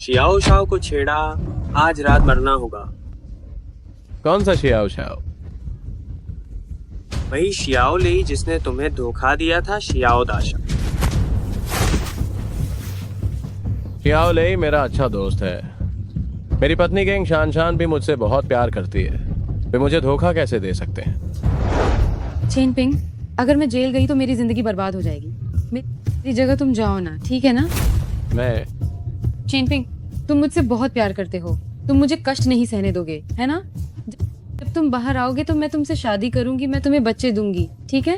Xiao Shao को छेड़ा, आज रात मरना होगा। कौन सा शियाओ शाओ? वही शियाओ लेई जिसने तुम्हें धोखा दिया था, शियाओ दाशा। शियाओ लेई मेरा अच्छा दोस्त है। मेरी पत्नी गैंग शान भी मुझसे बहुत प्यार करती है। वे मुझे धोखा कैसे दे सकते हैं? चेन पिंग, अगर मैं जेल गई तो मेरी जिंदगी बर्बाद हो जाएगी। मेरी जगह तुम जाओ ना, ठीक है ना? मैं चेन पिंग, तुम मुझसे बहुत प्यार करते हो। तुम मुझे कष्ट नहीं सहने दोगे, है ना? जब तुम बाहर आओगे तो मैं तुमसे शादी करूंगी, मैं तुम्हें बच्चे दूंगी, ठीक है?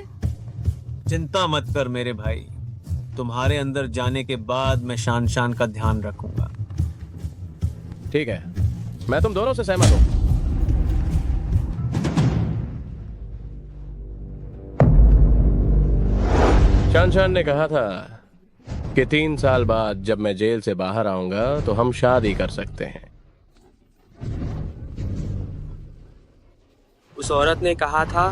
चिंता मत कर मेरे भाई, तुम्हारे अंदर जाने के बाद मैं शान का ध्यान रखूंगा। ठीक है, मैं तुम दोनों से सहमत हूं। शान ने कहा था कि 3 साल बाद जब मैं जेल से बाहर आऊंगा तो हम शादी कर सकते हैं। उस औरत ने कहा था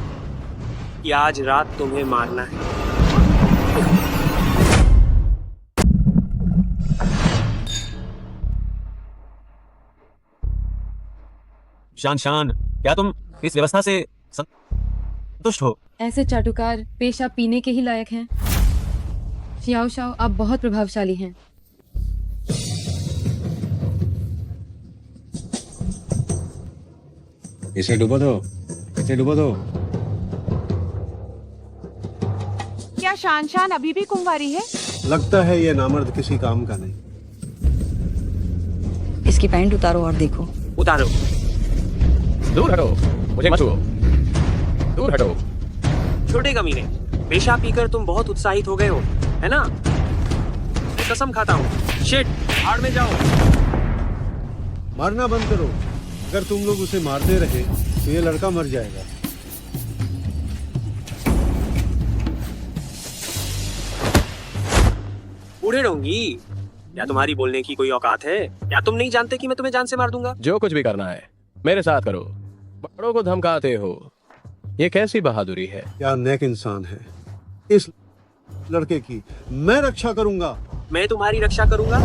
कि आज रात तुम्हें मारना है। शान, क्या तुम इस व्यवस्था से संतुष्ट हो? ऐसे चाटुकार पेशा पीने के ही लायक हैं। शियाओ शाओ, आप बहुत प्रभावशाली हैं। इसे डुबो दो, इसे डुबो दो। क्या शान अभी भी कुंवारी है? लगता है ये नामर्द किसी काम का नहीं। इसकी पैंट उतारो और देखो। उतारो। दूर हटो, मुझे मत छुओ। दूर हटो। छोटे कमीने, पेशा पीकर तुम बहुत उत्साहित हो गए हो, है ना? मैं कसम खाता हूँ। शिट, भाड़ में जाओ। मारना बंद करो। अगर तुम लोग उसे मारते रहे तो ये लड़का मर जाएगा। बूढ़े डोंगी, क्या तुम्हारी बोलने की कोई औकात है? क्या तुम नहीं जानते कि मैं तुम्हें जान से मार दूंगा? जो कुछ भी करना है मेरे साथ करो। बड़ों को धमकाते हो, ये कैसी बहादुरी है? क्या नेक इंसान है। इस लड़के की मैं रक्षा करूंगा। मैं तुम्हारी रक्षा करूंगा।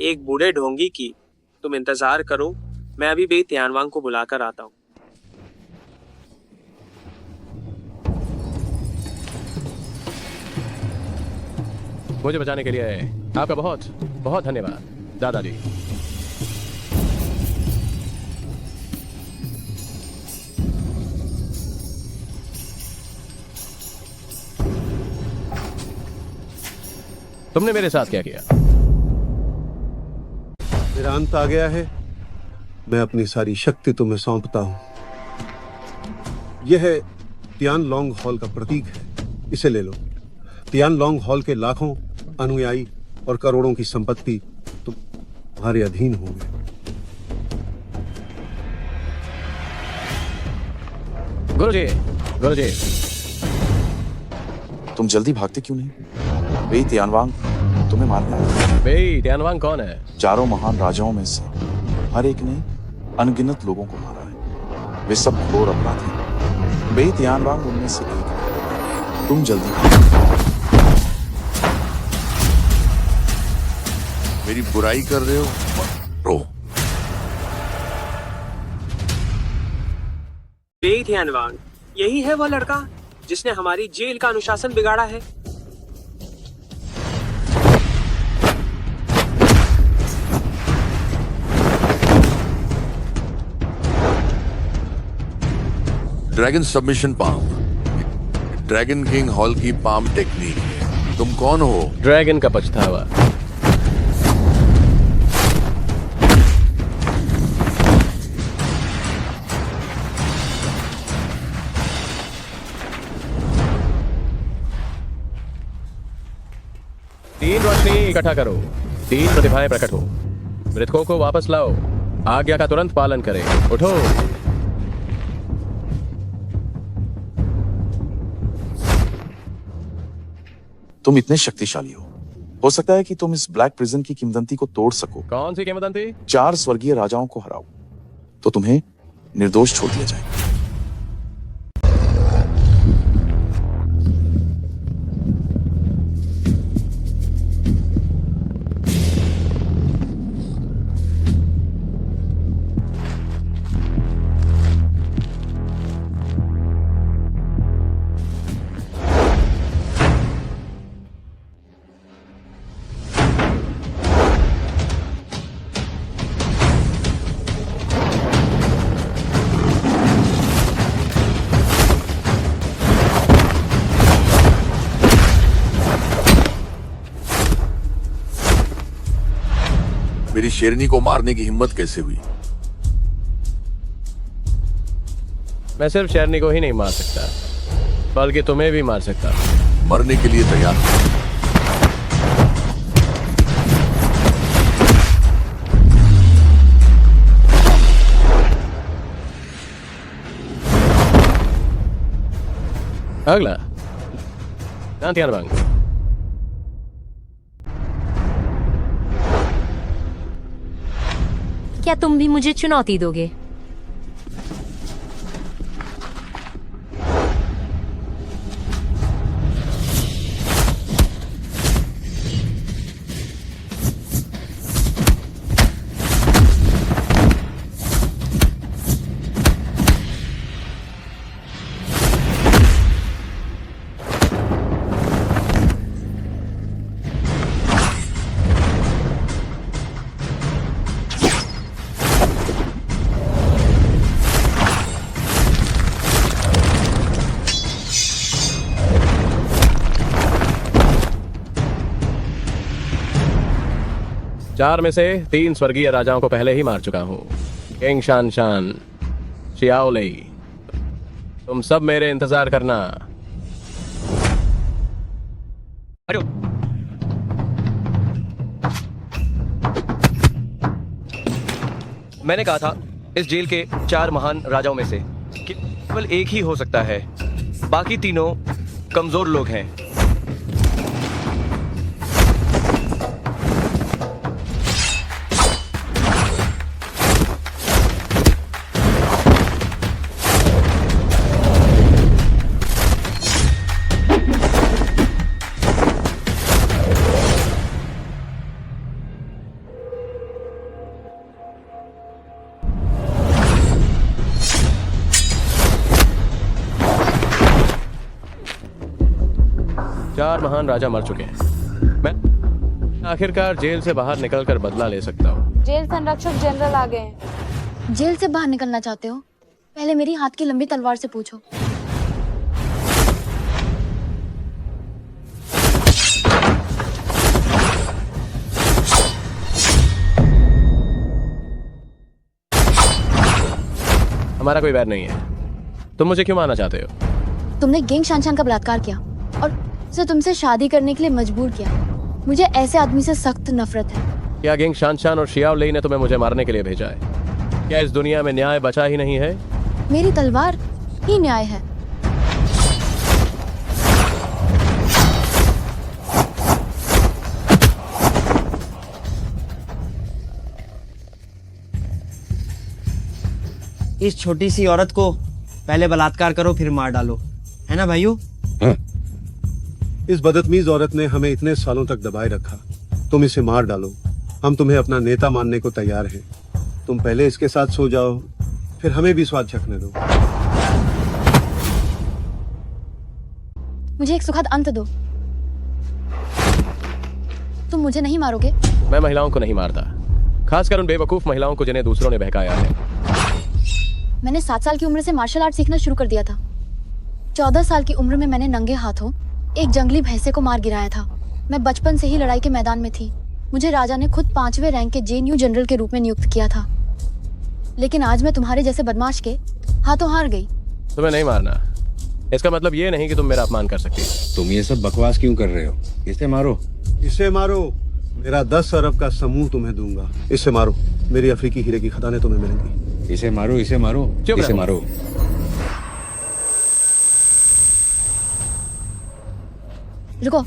एक बूढ़े ढोंगी की तुम इंतजार करो, मैं अभी बे तियानवांग को बुलाकर आता हूँ। मुझे बचाने के लिए आपका बहुत बहुत धन्यवाद दादाजी। तुमने मेरे साथ क्या किया? मेरा अंत आ गया है। मैं अपनी सारी शक्ति तुम्हें सौंपता हूं। यह है तियानलोंग हॉल का प्रतीक है, इसे ले लो। तियानलोंग हॉल के लाखों अनुयायी और करोड़ों की संपत्ति तुम्हारे अधीन होंगे। गुरुजी, तुम जल्दी भागते क्यों नहीं? वे तियानवांग तुम्हें मारना है। बेई तियानवांग कौन है? 4 महान राजाओं में से हर एक ने अनगिनत लोगों को मारा है। वे सब घोर अपराधी हैं। वे तियानवांग उनमें से एक है। तुम जल्दी मेरी बुराई कर रहे हो? रो। बे तियानवांग, यही है वह लड़का जिसने हमारी जेल का अनुशासन बिगाड़ा है। Dragon submission palm, dragon king hall की पाम टेक्निक है। तुम कौन हो? ड्रैगन का पछतावा। तीन रोशनी इकट्ठा करो, 3 प्रतिभाएं प्रकट हो। मृतकों को वापस लाओ, आज्ञा का तुरंत पालन करें। उठो। तुम इतने शक्तिशाली हो सकता है कि तुम इस ब्लैक प्रिजन की किंवदंती को तोड़ सको। कौन सी किंवदंती? 4 स्वर्गीय राजाओं को हराओ तो तुम्हें निर्दोष छोड़ दिया जाएगा। मेरी शेरनी को मारने की हिम्मत कैसे हुई? मैं सिर्फ शेरनी को ही नहीं मार सकता, बल्कि तुम्हें भी मार सकता। मरने के लिए तैयार हूं। अगला तियानबांग। क्या तुम भी मुझे चुनौती दोगे? चार में से 3 स्वर्गीय राजाओं को पहले ही मार चुका हूं। किंग शानशान, शियाओ लई, तुम सब मेरे इंतजार करना। अरे मैंने कहा था इस जेल के 4 महान राजाओं में से केवल एक ही हो सकता है, बाकी तीनों कमजोर लोग हैं। चार महान राजा मर चुके हैं। मैं आखिरकार जेल से बाहर निकलकर बदला ले सकता हूँ। जेल संरक्षक जनरल आ गए हैं। जेल से बाहर निकलना चाहते हो? पहले मेरी हाथ की लंबी तलवार से पूछो। हमारा कोई बैर नहीं है। तुम मुझे क्यों मारना चाहते हो? तुमने किंग शानशान का बलात्कार किया और उसे तुमसे शादी करने के लिए मजबूर किया। मुझे ऐसे आदमी से सख्त नफरत है। क्या किंग शानशान और शियाओ लई ने तुम्हें मुझे मारने के लिए भेजा है? क्या इस दुनिया में न्याय बचा ही नहीं है? मेरी तलवार ही न्याय है। इस छोटी सी औरत को पहले बलात्कार करो फिर मार डालो, है ना भाइयों? इस बदतमीज औरत ने हमें इतने सालों तक दबाए रखा। तुम इसे मार डालो, हम तुम्हें अपना नेता मानने को तैयार हैं। तुम पहले इसके साथ सो जाओ, फिर हमें भी स्वाद चखने दो। मुझे एक सुखद अंत दो। तुम मुझे नहीं मारोगे? मैं महिलाओं को नहीं मारता, खासकर उन बेवकूफ महिलाओं को जिन्हें दूसरों ने बहकाया है। मैंने 7 साल की उम्र से मार्शल आर्ट सीखना शुरू कर दिया था। 14 साल की उम्र में मैंने नंगे हाथों एक जंगली भैंसे को मार गिराया था। मैं बचपन से ही लड़ाई के मैदान में थी। मुझे राजा ने खुद 5वें रैंक के जेएनयू जनरल के रूप में नियुक्त किया था। लेकिन आज मैं तुम्हारे जैसे बदमाश के हाथों हार गई। तुम्हें नहीं मारना, इसका मतलब ये नहीं कि तुम मेरा अपमान कर सकती। तुम ये सब बकवास क्यों कर रहे हो? इसे मारो। इसे मारो। मेरा 10 अरब का समूह तुम्हें दूंगा। इसे मारो। मेरी अफ्रीकी हीरे की खदानें तुम्हें मिलेंगी। इसे मारो, इसे मारो, इसे मारो। रुको।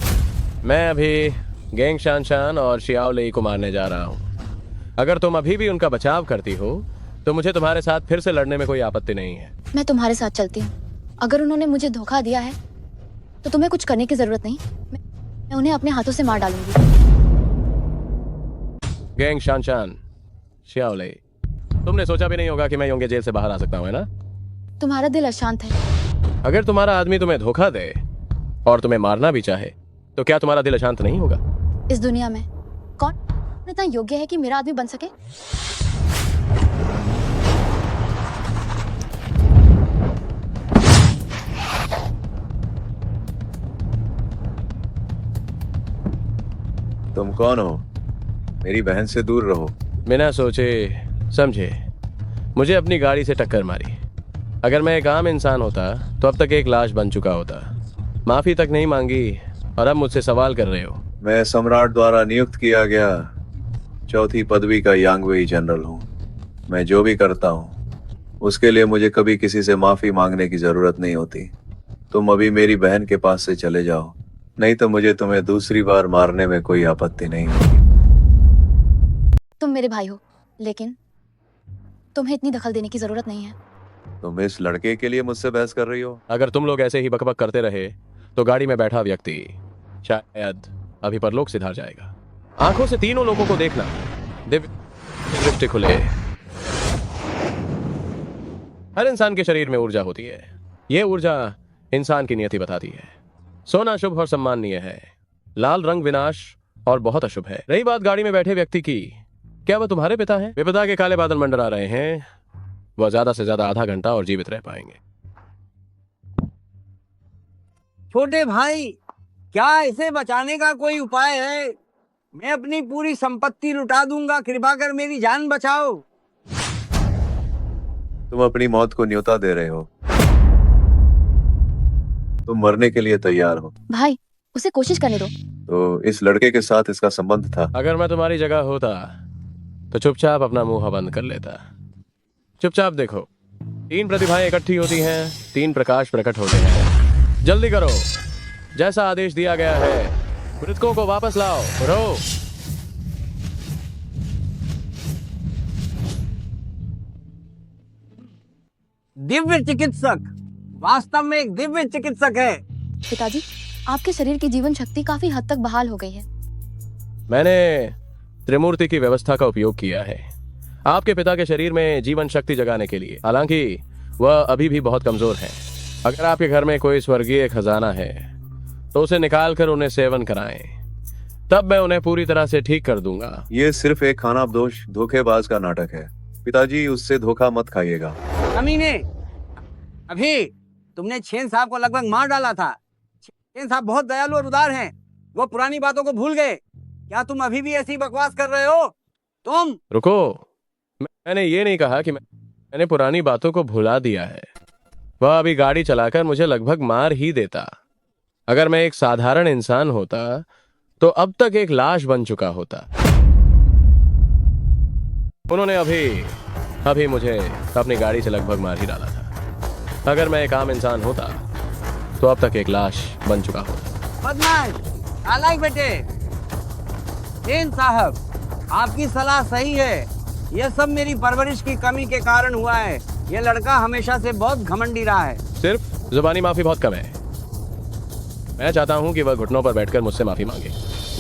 मैं अभी किंग शानशान और शियाओ लई को मारने जा रहा हूँ। अगर तुम अभी भी उनका बचाव करती हो तो मुझे तुम्हारे साथ फिर से लड़ने में कोई आपत्ति नहीं है। मैं तुम्हारे साथ चलती हूँ। अगर उन्होंने मुझे धोखा दिया है तो तुम्हें कुछ करने की जरूरत नहीं। मैं उन्हें अपने हाथों से मार डालूंगी। किंग शानशान, शियाओ लई, तुमने सोचा भी नहीं होगा कि मैं योंगे जेल से बाहर आ सकता हूँ, है ना? तुम्हारा दिल अशांत है। अगर तुम्हारा आदमी तुम्हें धोखा दे और तुम्हें मारना भी चाहे तो क्या तुम्हारा दिल अशांत नहीं होगा? इस दुनिया में कौन इतना योग्य है कि मेरा आदमी बन सके? तुम कौन हो? मेरी बहन से दूर रहो। बिना सोचे समझे मुझे अपनी गाड़ी से टक्कर मारी। अगर मैं एक आम इंसान होता तो अब तक एक लाश बन चुका होता। माफी तक नहीं मांगी और अब मुझसे सवाल कर रहे हो। मैं सम्राट द्वारा नियुक्त किया गया चौथी पदवी का यांगवेई जनरल हूँ। मैं जो भी करता हूँ उसके लिए मुझे कभी किसी से माफी मांगने की जरूरत नहीं होती। तुम अभी मेरी बहन के पास से चले जाओ, नहीं तो मुझे तुम्हें दूसरी बार मारने में कोई आपत्ति नहीं होगी। तुम मेरे भाई हो, लेकिन तुम्हें इतनी दखल देने की जरूरत नहीं है। तुम इस लड़के के लिए मुझसे बहस कर रही हो? अगर तुम लोग ऐसे ही बकबक करते रहे तो गाड़ी में बैठा व्यक्ति शायद अभी परलोक सिधार जाएगा। आंखों से तीनों लोगों को देखना, दिव्य दृष्टि खुले। हर इंसान के शरीर में ऊर्जा होती है। यह ऊर्जा इंसान की नियति बताती है। सोना शुभ और सम्माननीय है, लाल रंग विनाश और बहुत अशुभ है। रही बात गाड़ी में बैठे व्यक्ति की, क्या वह तुम्हारे पिता हैं? विपदा के काले बादल मंडरा रहे हैं। वह ज्यादा से ज्यादा आधा घंटा और जीवित रह पाएंगे। छोटे भाई, क्या इसे बचाने का कोई उपाय है? मैं अपनी पूरी संपत्ति लुटा दूंगा, कृपा कर मेरी जान बचाओ। तुम अपनी मौत को न्योता दे रहे हो। तुम मरने के लिए तैयार हो। भाई, उसे कोशिश करने दो। तो इस लड़के के साथ इसका संबंध था? अगर मैं तुम्हारी जगह होता तो चुपचाप अपना मुंह बंद कर लेता। चुपचाप देखो, 3 प्रतिभाएं इकट्ठी होती हैं, 3 प्रकाश प्रकट होते हैं। जल्दी करो, जैसा आदेश दिया गया है। मृतकों को वापस लाओ। रो। दिव्य चिकित्सक, वास्तव में एक दिव्य चिकित्सक है। पिताजी, आपके शरीर की जीवन शक्ति काफी हद तक बहाल हो गई है। मैंने त्रिमूर्ति की व्यवस्था का उपयोग किया है आपके पिता के शरीर में जीवन शक्ति जगाने के लिए। हालांकि वह अभी भी बहुत कमजोर है। अगर आपके घर में कोई स्वर्गीय खजाना है तो उसे निकाल कर उन्हें सेवन कराएं, तब मैं उन्हें पूरी तरह से ठीक कर दूंगा। ये सिर्फ एक खानाबदोश धोखेबाज का नाटक है। पिताजी, उससे धोखा मत खाइएगा। अमीने, अभी तुमने छेन साहब को लगभग मार डाला था। छेन साहब बहुत दयालु और उदार हैं। वो पुरानी बातों को भूल गए। क्या तुम अभी भी ऐसी बकवास कर रहे हो? तुम रुको, मैंने ये नहीं कहा कि मैंने पुरानी बातों को भुला दिया है। वह अभी गाड़ी चलाकर मुझे लगभग मार ही देता। अगर मैं एक साधारण इंसान होता तो अब तक एक लाश बन चुका होता। उन्होंने अभी मुझे अपनी गाड़ी से लगभग मार ही डाला था। अगर मैं एक आम इंसान होता तो अब तक एक लाश बन चुका होता। बदमाश, नालायक बेटे। छेन साहब, आपकी सलाह सही है। यह सब मेरी परवरिश की कमी के कारण हुआ है। यह लड़का हमेशा से बहुत घमंडी रहा है। सिर्फ जुबानी माफी बहुत कम है। मैं चाहता हूं कि वह घुटनों पर बैठकर मुझसे माफी मांगे।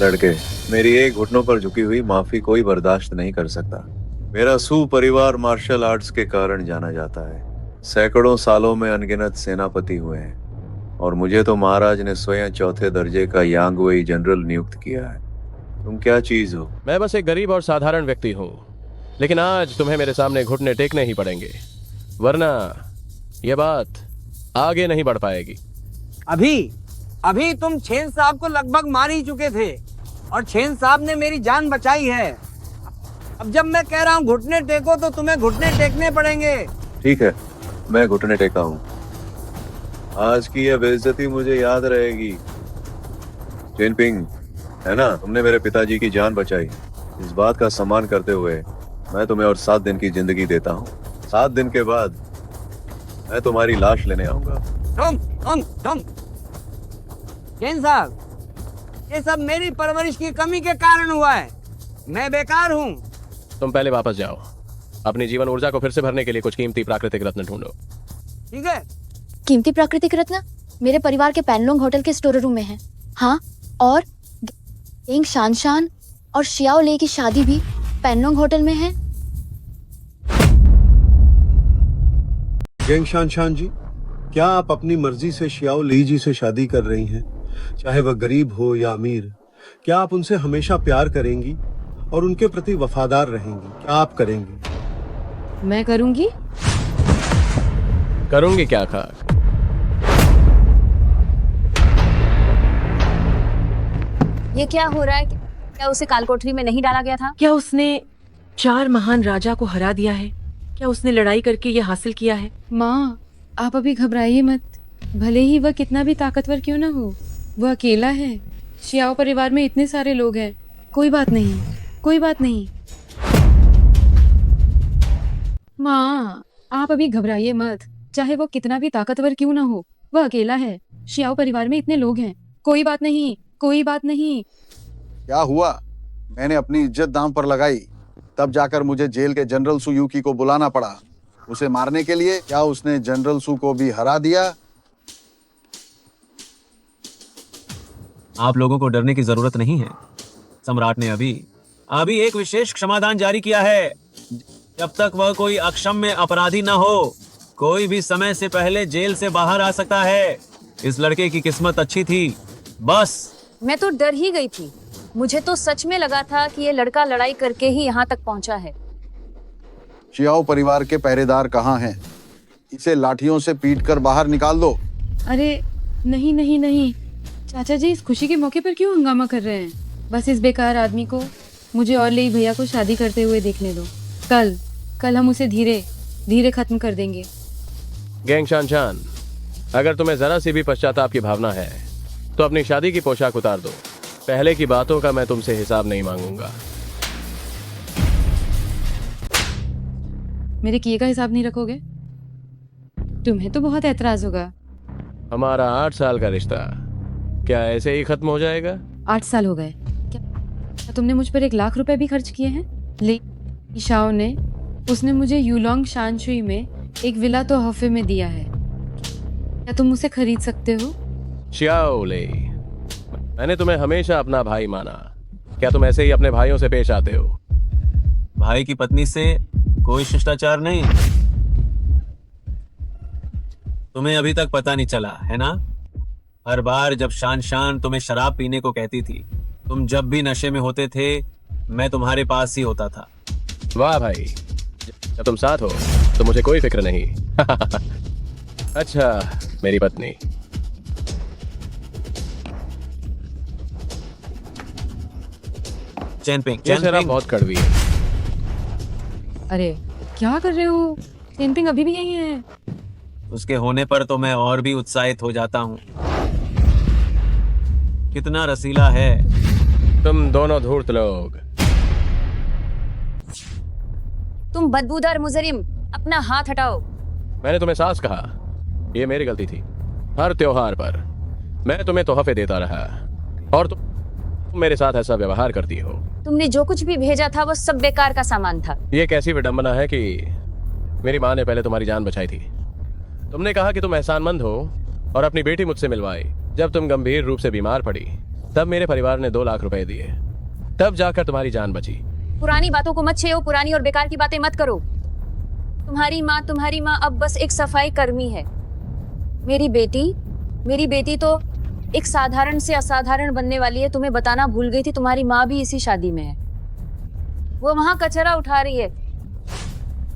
लड़के, मेरी एक घुटनों पर झुकी हुई माफी कोई बर्दाश्त नहीं कर सकता। मेरा सुपरिवार मार्शल आर्ट्स के कारण जाना जाता है। सैकड़ों सालों में अनगिनत सेनापति हुए हैं और मुझे तो महाराज ने स्वयं चौथे दर्जे का यांगवेई जनरल नियुक्त किया है। तुम क्या चीज हो? मैं बस एक गरीब और साधारण व्यक्ति हूँ, लेकिन आज तुम्हें मेरे सामने घुटने टेकने ही पड़ेंगे, वरना यह बात आगे नहीं बढ़ पाएगी। अभी तुम छेन साहब को लगभग मार ही चुके थे और छेन साहब ने मेरी जान बचाई है। अब जब मैं कह रहा हूँ घुटने टेको तो तुम्हें घुटने टेकने पड़ेंगे। ठीक है, मैं घुटने टेका हूँ। आज की यह बेइज्जती मुझे याद रहेगी। चिनपिंग, है ना, तुमने मेरे पिताजी की जान बचाई। इस बात का सम्मान करते हुए मैं तुम्हें और 7 दिन की जिंदगी देता हूँ। 7 दिन के बाद मैं तुम्हारी लाश लेने आऊंगा। तुम छेन साहब, ये सब मेरी परवरिश की कमी के कारण हुआ है। मैं बेकार हूँ। तुम पहले वापस जाओ। अपनी जीवन ऊर्जा को फिर से भरने के लिए कुछ कीमती प्राकृतिक रत्न ढूंढो। ठीक है। कीमती प्राकृतिक रत्न मेरे परिवार के पैनलोंग होटल के स्टोर रूम में है। हाँ, और गेंग शानशान और शियाओ ले की शादी भी पैनलोंग होटल में है। गेंग शानशान जी, क्या आप अपनी मर्जी से शियाओ ली जी से शादी कर रही हैं? चाहे वह गरीब हो या अमीर, क्या आप उनसे हमेशा प्यार करेंगी और उनके प्रति वफादार रहेंगी? क्या आप करेंगी? मैं करूंगी। करूंगी क्या खाक? ये क्या हो रहा है? क्या उसे काल कोठरी में नहीं डाला गया था? क्या उसने 4 महान राजा को हरा दिया है। क्या उसने लड़ाई करके ये हासिल किया है? माँ, आप अभी घबराइए मत। भले ही वह कितना भी ताकतवर क्यों ना हो, वह अकेला है। शियाओ परिवार में इतने सारे लोग हैं। कोई बात नहीं, कोई बात नहीं। माँ, आप अभी घबराइए मत। चाहे वो कितना भी ताकतवर क्यों ना हो, वह अकेला है। शियाओ परिवार में इतने लोग हैं। कोई बात नहीं, कोई बात नहीं। क्या हुआ? मैंने अपनी इज्जत दांव पर लगाई, तब जाकर मुझे जेल के जनरल सु यूकी को बुलाना पड़ा उसे मारने के लिए। क्या उसने जनरल सु को भी हरा दिया? आप लोगों को डरने की जरूरत नहीं है। सम्राट ने अभी एक विशेष क्षमादान जारी किया है। जब तक वह कोई अक्षम्य अपराधी न हो, कोई भी समय से पहले जेल से बाहर आ सकता है। इस लड़के की किस्मत अच्छी थी, बस। मैं तो डर ही गई थी। मुझे तो सच में लगा था कि ये लड़का लड़ाई करके ही यहाँ तक पहुँचा है। शियाओ परिवार के पहरेदार कहाँ हैं? इसे लाठियों से पीटकर बाहर निकाल दो। अरे नहीं नहीं नहीं, चाचा जी इस खुशी के मौके पर क्यों हंगामा कर रहे हैं? बस इस बेकार आदमी को, मुझे और लेई भैया को शादी करते हुए देखने दो। कल हम उसे धीरे धीरे खत्म कर देंगे। गैंग शानशान, अगर तुम्हें जरा सी भी पश्चाताप की भावना है तो अपनी शादी की पोशाक उतार दो। पहले की बातों का मैं तुमसे हिसाब नहीं मांगूंगा। मेरे किए का हिसाब नहीं रखोगे? तुम्हें तो बहुत ऐतराज होगा। हमारा 8 साल का रिश्ता क्या ऐसे ही खत्म हो जाएगा? 8 साल हो गए। क्या तुमने मुझ पर 1 लाख रुपए भी खर्च किए हैं? ले ईशाओ ने, उसने मुझे यूलोंग शानशुई में एक विला तो हफ्ते में दिया है। क्या तुम उसे खरीद सकते हो? शियाओ ले, मैंने तुम्हें हमेशा अपना भाई माना। क्या तुम ऐसे ही अपने भाइयों से पेश आते हो? भाई की पत्नी से कोई शिष्टाचार नहीं। तुम्हें अभी तक पता नहीं चला है ना? हर बार जब शान तुम्हें शराब पीने को कहती थी, तुम जब भी नशे में होते थे, मैं तुम्हारे पास ही होता था। वाह भाई, जब तुम साथ हो तो मुझे कोई फिक्र नहीं। अच्छा मेरी पत्नी, चैनपिंग, ये शराब बहुत कड़वी है। अरे क्या कर रहे हो? चैनपिंग अभी भी यही है। उसके होने पर तो मैं और भी उत्साहित हो जाता हूँ। कितना रसीला है। तुम दोनों धूर्त लोग। तुम बदबूदार मुजरिम, अपना हाथ हटाओ। मैंने तुम्हें सास कहा, ये मेरी गलती थी। हर त्योहार पर मैं तुम्हें तोहफे देता रहा और तुम मेरे साथ ऐसा व्यवहार करती हो। तुमने जो कुछ भी भेजा था वो सब बेकार का सामान था। ये कैसी विडंबना है कि मेरी माँ ने पहले तुम्हारी जान बचाई थी। तुमने कहा कि तुम एहसानमंद हो और अपनी बेटी मुझसे मिलवाई। जब तुम गंभीर रूप से बीमार पड़ी तब मेरे परिवार ने 2 लाख रुपए दिए, तब जाकर तुम्हारी जान बची। पुरानी बातों को मत छेड़ो, पुरानी और बेकार की बातें मत करो। तुम्हारी माँ अब बस एक सफाई कर्मी है। मेरी बेटी तो एक साधारण से असाधारण बनने वाली है। तुम्हें बताना भूल गई थी, तुम्हारी माँ भी इसी शादी में है। वो वहाँ कचरा उठा रही है।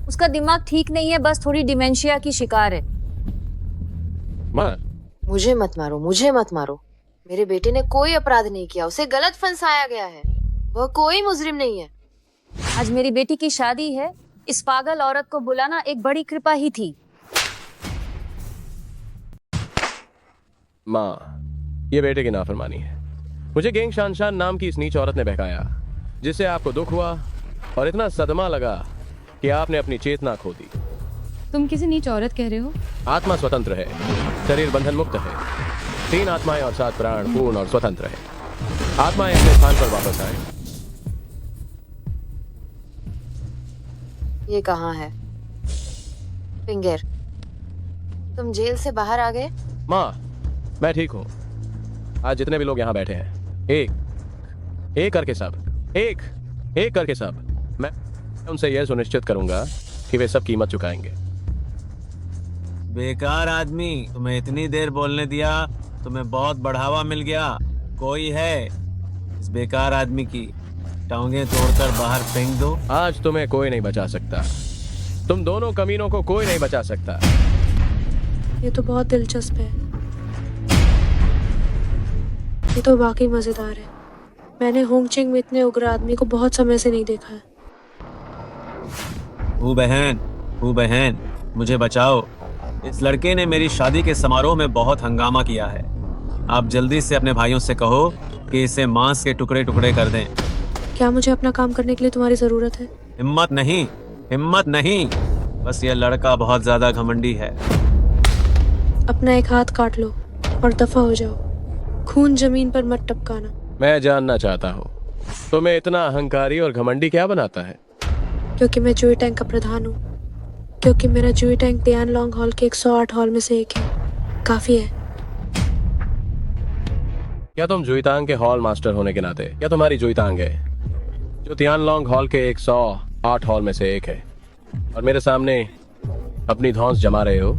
उसका दिमाग ठीक नहीं है, बस थोड़ी डिमेंशिया की शिकार है। माँ, मुझे मत मारो, मुझे मत मारो। मेरे बेटे ने कोई अपराध नहीं किया, उसे गलत फंसाया गया है। वह कोई मुजरिम नहीं है। आज मेरी बेटी की शादी है, इस पागल औरत को बुलाना एक बड़ी कृपा ही थी। माँ, ये बेटे की नाफरमानी है। मुझे गैंग शानशान नाम की इस नीच औरत ने बहकाया, जिससे आपको दुख हुआ और इतना सदमा लगा कि आपने अपनी चेतना खो दी। तुम किसी नीच औरत कह रहे हो? आत्मा स्वतंत्र है, शरीर बंधन मुक्त है। 3 आत्माएं और 7 प्राण पूर्ण और स्वतंत्र है। आत्माएं अपने स्थान पर वापस आए। ये कहाँ है? फिंगर, तुम जेल से बाहर आ गए? माँ, मैं ठीक हूँ। आज जितने भी लोग यहाँ बैठे हैं, एक करके सब, मैं उनसे यह सुनिश्चित करूंगा कि वे सब कीमत चुकाएंगे। बेकार आदमी, तुम्हें इतनी देर बोलने दिया, तुम्हें बहुत बढ़ावा मिल गया। कोई है? इस बेकार आदमी की टांगें तोड़कर बाहर फेंक दो। आज तुम्हें कोई नहीं बचा सकता। तुम दोनों कमीनों को कोई नहीं बचा सकता। ये तो बहुत दिलचस्प है। ये तो वाकई मजेदार है। मैंने होंगचिंग में इतने उग्र आदमी को बहुत समय से नहीं देखा है। हू बहन, मुझे बचाओ। इस लड़के ने मेरी शादी के समारोह में बहुत हंगामा किया है। आप जल्दी से अपने भाइयों से कहो कि इसे मांस के टुकड़े टुकड़े कर दें। क्या मुझे अपना काम करने के लिए तुम्हारी जरूरत है? हिम्मत नहीं, बस ये लड़का बहुत ज्यादा घमंडी है। अपना एक हाथ काट लो और दफा हो जाओ। खून जमीन पर मत टपकाना। मैं जानना चाहता हूँ तुम्हें इतना अहंकारी और घमंडी क्या बनाता है? क्योंकि मैं जुई टैंक का प्रधान हूँ। क्योंकि मेरा जुई टैंक तियान लॉन्ग हॉल के 108 हॉल में से एक है। काफी है। क्या तुम जुईतांग के हॉल मास्टर होने के नाते क्या तुम्हारी जुईतांग है जो तियान लॉन्ग हॉल के 108 हॉल में से एक है और मेरे सामने अपनी धौंस जमा रहे हो?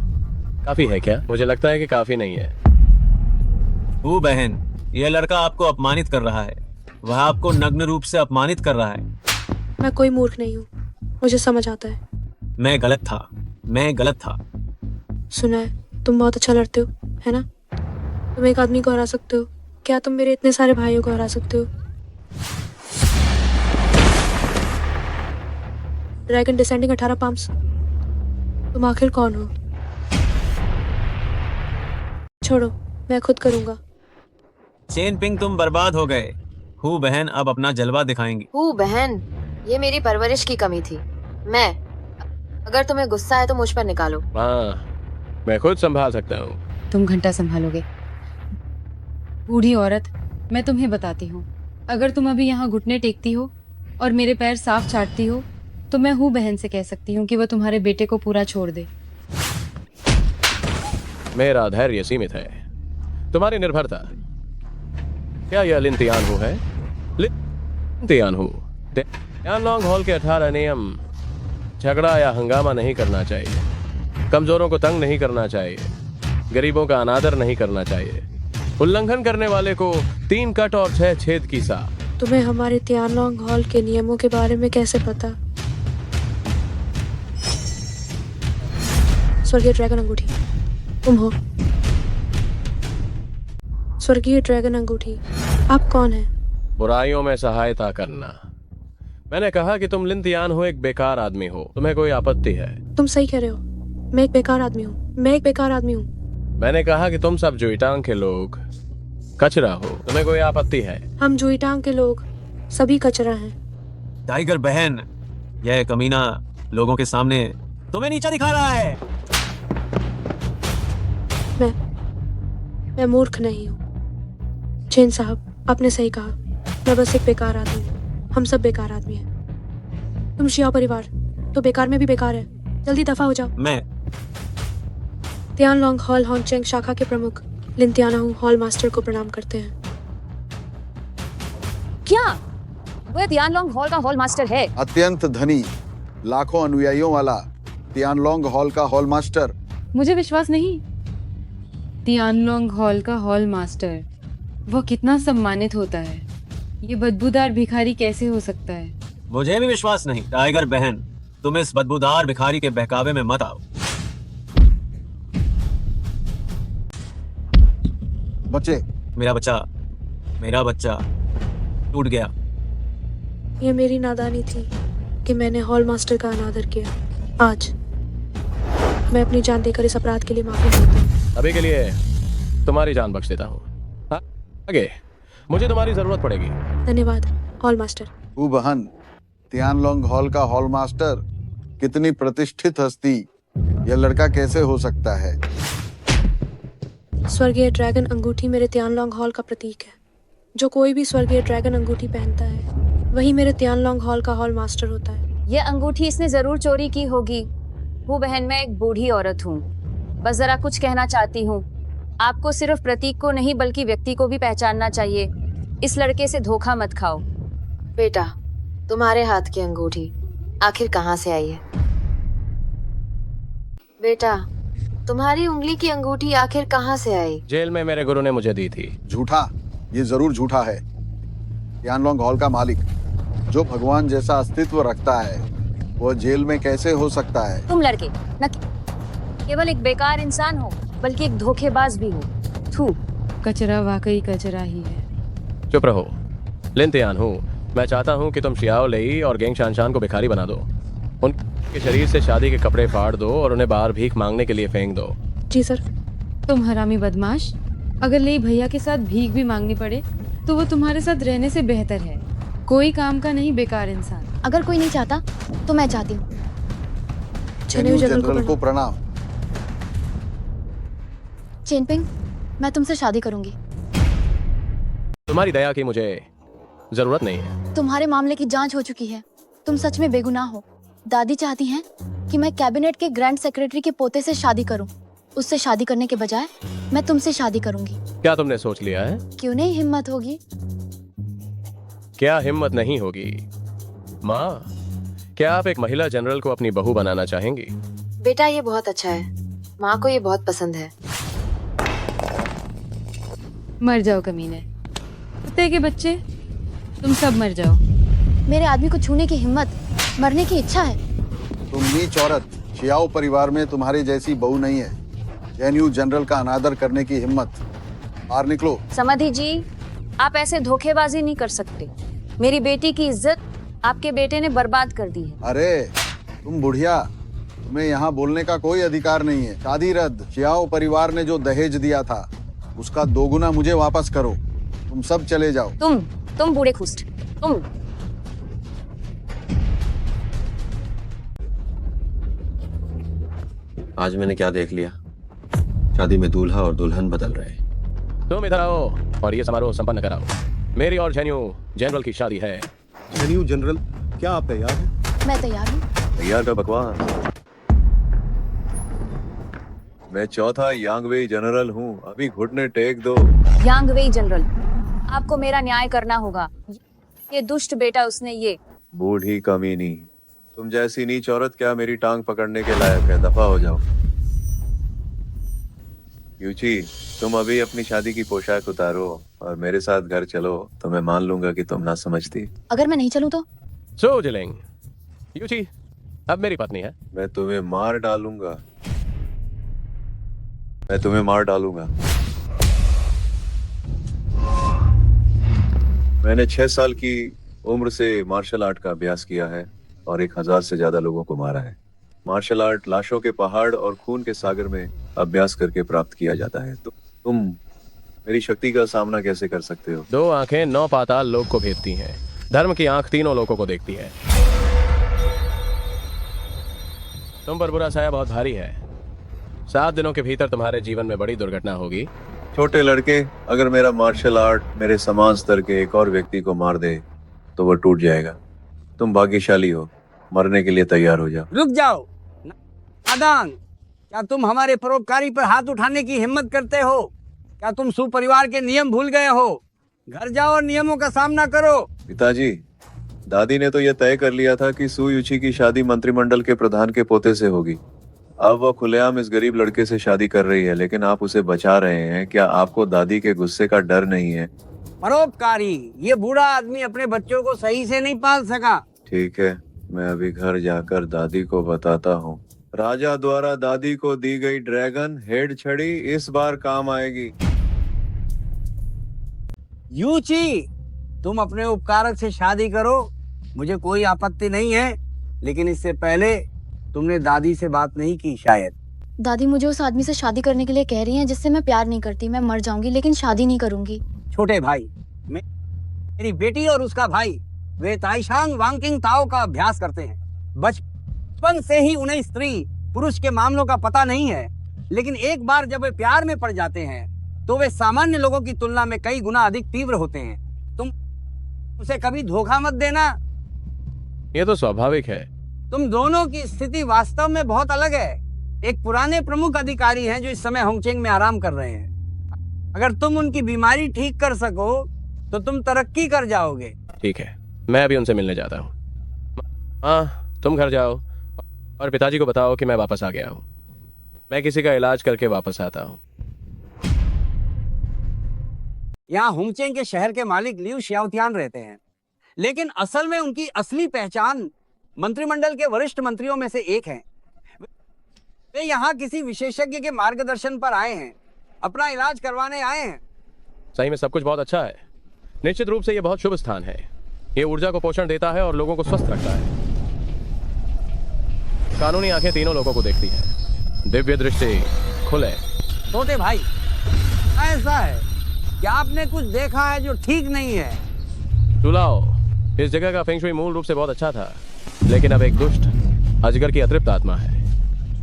काफी है क्या? मुझे लगता है कि काफी नहीं है। हू बहन, यह लड़का आपको अपमानित कर रहा है। वह आपको नग्न रूप से अपमानित कर रहा है। मैं कोई मूर्ख नहीं हूँ, मुझे समझ आता है। मैं गलत था। सुना है तुम बहुत अच्छा लड़ते हो, है ना? तुम एक आदमी को हरा सकते हो। क्या तुम मेरे इतने सारे भाइयों को हरा सकते हो? ड्रैगन डिसेंडिंग 18 पाम्स, तुम आखिर कौन हो? छोड़ो, मैं खुद करूंगा। चेन पिंग, तुम बर्बाद हो गए। हू बहन अब अपना जलवा दिखाएंगी। हू बहन, ये मेरी परवरिश की कमी थी। अगर तुम्हें गुस्सा है तो मुझ पर निकालो। हाँ, मैं खुद संभाल सकता हूँ। तुम घंटा संभालोगे? बूढ़ी औरत, मैं तुम्हें बताती हूँ, अगर तुम अभी यहाँ घुटने टेकती हो और मेरे पैर साफ चाटती हो तो मैं हूँ बहन से कह सकती हूँ कि वह तुम्हारे बेटे को पूरा छोड़ दे। मेरा धैर्य सीमित है, तुम्हारी निर्भरता। क्या यह लिन तियानहू है? लिन तियानहू। तियान लॉन्ग हॉल के 18 नियम: झगड़ा या हंगामा नहीं करना चाहिए, कमजोरों को तंग नहीं करना चाहिए, गरीबों का अनादर नहीं करना चाहिए, उल्लंघन करने वाले को 3 कट और 6 छेद की सा। तुम्हें हमारे तियान लॉन्ग हॉल के नियमों के बारे में कैसे पता? स्वर्गीय ड्रैगन अंगूठी, तुम हो? स्वर्गीय ड्रैगन अंगूठी, आप कौन हैं? बुराइयों में सहायता करना। मैंने कहा कि तुम लिन तियानहू एक बेकार आदमी हो। तुम्हें कोई आपत्ति है? तुम सही कह रहे हो, मैं एक बेकार आदमी हूँ। मैंने कहा कि तुम सब जुईटांग के लोग कचरा हो। तुम्हें कोई आपत्ति है? हम जुईटांग के लोग सभी कचरा हैं। टाइगर बहन, यह कमीना लोगों के सामने तुम्हें नीचा दिखा रहा है। मैं मूर्ख नहीं हूँ। चेन साहब, आपने सही कहा, मैं बस एक बेकार आदमी हूँ। हम सब बेकार आदमी हैं। तुम शिया परिवार तो बेकार में भी बेकार है। जल्दी दफा हो जाओ। मैं तियान लॉन्ग हॉल होंगचेंग शाखा के प्रमुख लिन तियानहू हॉल मास्टर को प्रणाम करते हैं। क्या वह तियान लॉन्ग हॉल का हॉल मास्टर है? अत्यंत धनी, लाखों अनुयायियों वाला तियान लॉन्ग हॉल का हॉल मास्टर। मुझे विश्वास नहीं। तियान लॉन्ग हॉल का हॉल मास्टर, वो कितना सम्मानित होता है। ये बदबूदार भिखारी कैसे हो सकता है? मुझे भी विश्वास नहीं। टाइगर बहन, तुम इस बदबूदार भिखारी के बहकावे में मत आओ। बच्चे, मेरा बच्चा टूट गया। ये मेरी नादानी थी कि मैंने हॉल मास्टर का अनादर किया। आज मैं अपनी जान देकर इस अपराध के लिए माफी मांगता हूँ। अभी के लिए तुम्हारी जान बख्श देता हूँ। आगे मुझे तुम्हारी जरूरत पड़ेगी। धन्यवाद हॉल मास्टर। हू बहन, तियान लॉन्ग हॉल का हॉल मास्टर, कितनी प्रतिष्ठित हस्ती। यह लड़का कैसे हो सकता है? स्वर्गीय ड्रैगन अंगूठी मेरे तियान लॉन्ग हॉल का प्रतीक है। जो कोई भी स्वर्गीय ड्रैगन अंगूठी पहनता है वही मेरे तियान लॉन्ग हॉल का हॉल मास्टर होता है। ये अंगूठी इसने जरूर चोरी की होगी। वो बहन, मैं एक बूढ़ी औरत हूँ, बस जरा कुछ कहना चाहती हूँ। आपको सिर्फ प्रतीक को नहीं बल्कि व्यक्ति को भी पहचानना चाहिए। इस लड़के से धोखा मत खाओ। बेटा, तुम्हारे हाथ की अंगूठी आखिर कहाँ से आई है? बेटा, तुम्हारी उंगली की अंगूठी आखिर कहाँ से आई? जेल में मेरे गुरु ने मुझे दी थी। झूठा, ये जरूर झूठा है। तियान लॉन्ग हॉल का मालिक, जो भगवान जैसा अस्तित्व रखता है, वो जेल में कैसे हो सकता है? तुम लड़के न केवल एक बेकार इंसान हो बल्कि एक धोखेबाज भी हो। थू। कचरा वाकई कचरा ही है। चुप रहो। लिन तियानहू, मैं चाहता हूँ कि तुम शियाओ लेई और गेंग शानशान को भिखारी बना दो। के शरीर से शादी के कपड़े फाड़ दो और उन्हें बाहर भीख मांगने के लिए फेंक दो। जी सर। तुम हरामी बदमाश, अगर ले भैया के साथ भीख भी मांगनी पड़े तो वो तुम्हारे साथ रहने से बेहतर है। कोई काम का नहीं, बेकार इंसान। अगर कोई नहीं चाहता तो मैं चाहती हूँ। चेन्यू जनरल को प्रणाम। चेनपिंग, मैं तुमसे शादी करूंगी। तुम्हारी दया की मुझे जरूरत नहीं है। तुम्हारे मामले की जांच हो चुकी है, तुम सच में बेगुनाह हो। दादी चाहती हैं कि मैं कैबिनेट के ग्रैंड सेक्रेटरी के पोते से शादी करूं। उससे शादी करने के बजाय मैं तुमसे शादी करूंगी। क्या तुमने सोच लिया है? क्यों नहीं हिम्मत होगी? क्या हिम्मत नहीं होगी? माँ, क्या आप एक महिला जनरल को अपनी बहू बनाना चाहेंगी? बेटा ये बहुत अच्छा है, माँ को ये बहुत पसंद है। मर जाओ कमीने, कुत्ते के बच्चे, तुम सब मर जाओ। मेरे आदमी को छूने की हिम्मत, मरने की इच्छा है। तुम नीच औरत, शियाओ परिवार में तुम्हारे जैसी बहू नहीं है। जेएनयू जनरल का अनादर करने की हिम्मत, बाहर निकलो। समाधि जी, आप ऐसे धोखेबाजी नहीं कर सकते। मेरी बेटी की इज्जत आपके बेटे ने बर्बाद कर दी है। अरे तुम बुढ़िया, तुम्हें यहाँ बोलने का कोई अधिकार नहीं है। शादी रद्द। शियाओ परिवार ने जो दहेज दिया था उसका 2 गुना मुझे वापस करो। तुम सब चले जाओ। तुम बूढ़े खुस्ट, तुम। आज मैंने क्या देख लिया? शादी में दूल्हा और दुल्हन बदल रहे। तुम इधर आओ और ये समारोह संपन्न कराओ। मेरी और जेएनयू जनरल की शादी है। जेएनयू जनरल, क्या आप तैयार हैं? मैं तैयार हूँ। तैयार का बकवास। मैं चौथा यांगवेई जनरल हूँ, अभी घुटने टेक दो। यांगवेई जनरल, आपको मेरा न्याय करना होगा। ये दुष्ट बेटा, उसने ये। बूढ़ी कमीनी, तुम जैसी नीच औरत क्या मेरी टांग पकड़ने के लायक है? दफा हो जाओ। यूची, तुम अभी अपनी शादी की पोशाक उतारो और मेरे साथ घर चलो, तो मैं मान लूंगा कि तुम ना समझती। अगर मैं नहीं चलूं तो? सो जिलिंग, यूची अब मेरी पत्नी है। मैं तुम्हें मार डालूंगा। मैं तुम्हें मार डालूंगा। मैंने 6 साल की उम्र से मार्शल आर्ट का अभ्यास किया है और 1000 से ज्यादा लोगों को मारा है। मार्शल आर्ट लाशों के पहाड़ और खून के सागर में अभ्यास करके प्राप्त किया जाता है। तो तुम मेरी शक्ति का सामना कैसे कर सकते हो? 2 आंखें 9 पाताल लोक को भेदती हैं। धर्म की आंख तीनों लोगों को देखती है। तुम पर बुरा साया बहुत भारी है। 7 दिनों के भीतर तुम्हारे जीवन में बड़ी दुर्घटना होगी। छोटे लड़के, अगर मेरा मार्शल आर्ट मेरे समान स्तर के एक और व्यक्ति को मार दे तो वह टूट जाएगा। तुम भाग्यशाली हो, मरने के लिए तैयार हो जाओ। रुक जाओ नादान, क्या तुम हमारे परोपकारी पर हाथ उठाने की हिम्मत करते हो? क्या तुम सुपरिवार के नियम भूल गए हो? घर जाओ और नियमों का सामना करो। पिताजी, दादी ने तो यह तय कर लिया था कि सू यूची की शादी मंत्रिमंडल के प्रधान के पोते से होगी। अब वह खुलेआम इस गरीब लड़के से शादी कर रही है, लेकिन आप उसे बचा रहे हैं। क्या आपको दादी के गुस्से का डर नहीं है? परोपकारी, ये बूढ़ा आदमी अपने बच्चों को सही से नहीं पाल सका। ठीक है, मैं अभी घर जाकर दादी को बताता हूँ। राजा द्वारा दादी को दी गई ड्रैगन हेड छड़ी इस बार काम आएगी। यूची, तुम अपने उपकारक से शादी करो, मुझे कोई आपत्ति नहीं है, लेकिन इससे पहले तुमने दादी से बात नहीं की शायद। दादी मुझे उस आदमी से शादी करने के लिए कह रही हैं जिससे मैं प्यार नहीं करती। मैं मर जाऊंगी लेकिन शादी नहीं करूंगी। छोटे भाई, मेरी बेटी और उसका भाई वे ताइशांग वांगकिंग ताओ का अभ्यास करते हैं। बचपन से ही उन्हें स्त्री पुरुष के मामलों का पता नहीं है, लेकिन एक बार जब वे प्यार में पड़ जाते हैं तो वे सामान्य लोगों की तुलना में कई गुना अधिक तीव्र होते हैं। तुम उसे कभी धोखा मत देना। ये तो स्वाभाविक है। तुम दोनों की स्थिति वास्तव में बहुत अलग है। एक पुराने प्रमुख अधिकारी हैं जो इस समय होंगचेंग में आराम कर रहे हैं। अगर तुम उनकी बीमारी ठीक कर सको तो तुम तरक्की कर जाओगे। ठीक है, मैं अभी उनसे मिलने जाता हूँ। हाँ, तुम घर जाओ और पिताजी को बताओ कि मैं वापस आ गया हूँ। मैं किसी का इलाज करके वापस आता हूँ। यहाँ होंगचेंग के शहर के मालिक लियू शियाओतियान रहते हैं, लेकिन असल में उनकी असली पहचान मंत्रिमंडल के वरिष्ठ मंत्रियों में से एक हैं। वे यहाँ किसी विशेषज्ञ के मार्गदर्शन पर आए हैं, अपना इलाज करवाने आए हैं। सही में सब कुछ बहुत अच्छा है। निश्चित रूप से यह बहुत शुभ स्थान है। ये ऊर्जा को पोषण देता है और लोगों को स्वस्थ रखता है। कानूनी आंखें तीनों लोगों को देखती हैं। दिव्य दृष्टि खुले। छोटे भाई, ऐसा है कि आपने कुछ देखा है जो ठीक नहीं है। चुलाओ, इस जगह का फेंग शुई मूल रूप से बहुत अच्छा था, लेकिन अब एक दुष्ट अजगर की अतृप्त आत्मा है,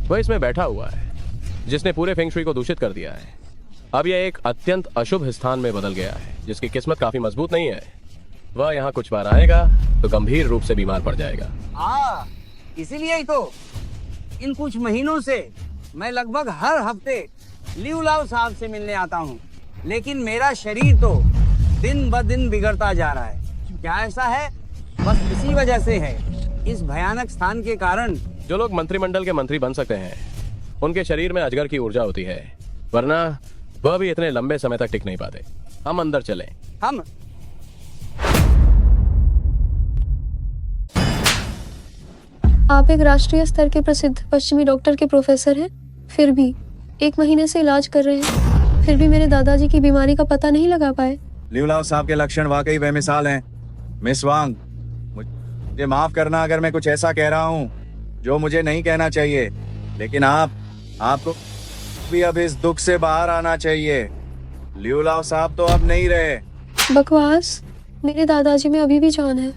वह इसमें बैठा हुआ है, जिसने पूरे फेंग शुई को दूषित कर दिया है। अब यह एक अत्यंत अशुभ स्थान में बदल गया है, जिसकी किस्मत काफी मजबूत नहीं है। वह यहाँ कुछ बार आएगा तो गंभीर रूप से बीमार पड़ जाएगा। इसीलिए ही तो इन कुछ महीनों से मैं लगभग हर हफ्ते लिउ लाओ साहब से मिलने आता हूँ, लेकिन मेरा शरीर तो दिन ब दिन बिगड़ता जा रहा है। क्या ऐसा है? बस इसी वजह से है। इस भयानक स्थान के कारण जो लोग मंत्रिमंडल के मंत्री बन सकते हैं, उनके शरीर में अजगर की ऊर्जा होती है, वरना वह भी इतने लंबे समय तक टिक नहीं पाते। हम अंदर चलें। हम आप एक राष्ट्रीय स्तर के प्रसिद्ध पश्चिमी डॉक्टर के प्रोफेसर हैं, फिर भी 1 महीने से इलाज कर रहे हैं, फिर भी मेरे दादाजी की बीमारी का पता नहीं लगा पाए। लिउ लाओ साहब के लक्षण वाकई बेमिसाल हैं। मिस वांग, मुझे माफ करना अगर मैं कुछ ऐसा कह रहा हूँ जो मुझे नहीं कहना चाहिए, लेकिन आपको भी अब इस दुख से बाहर आना चाहिए। लिउ लाओ साहब तो अब नहीं रहे। बकवास, मेरे दादाजी में अभी भी जान है।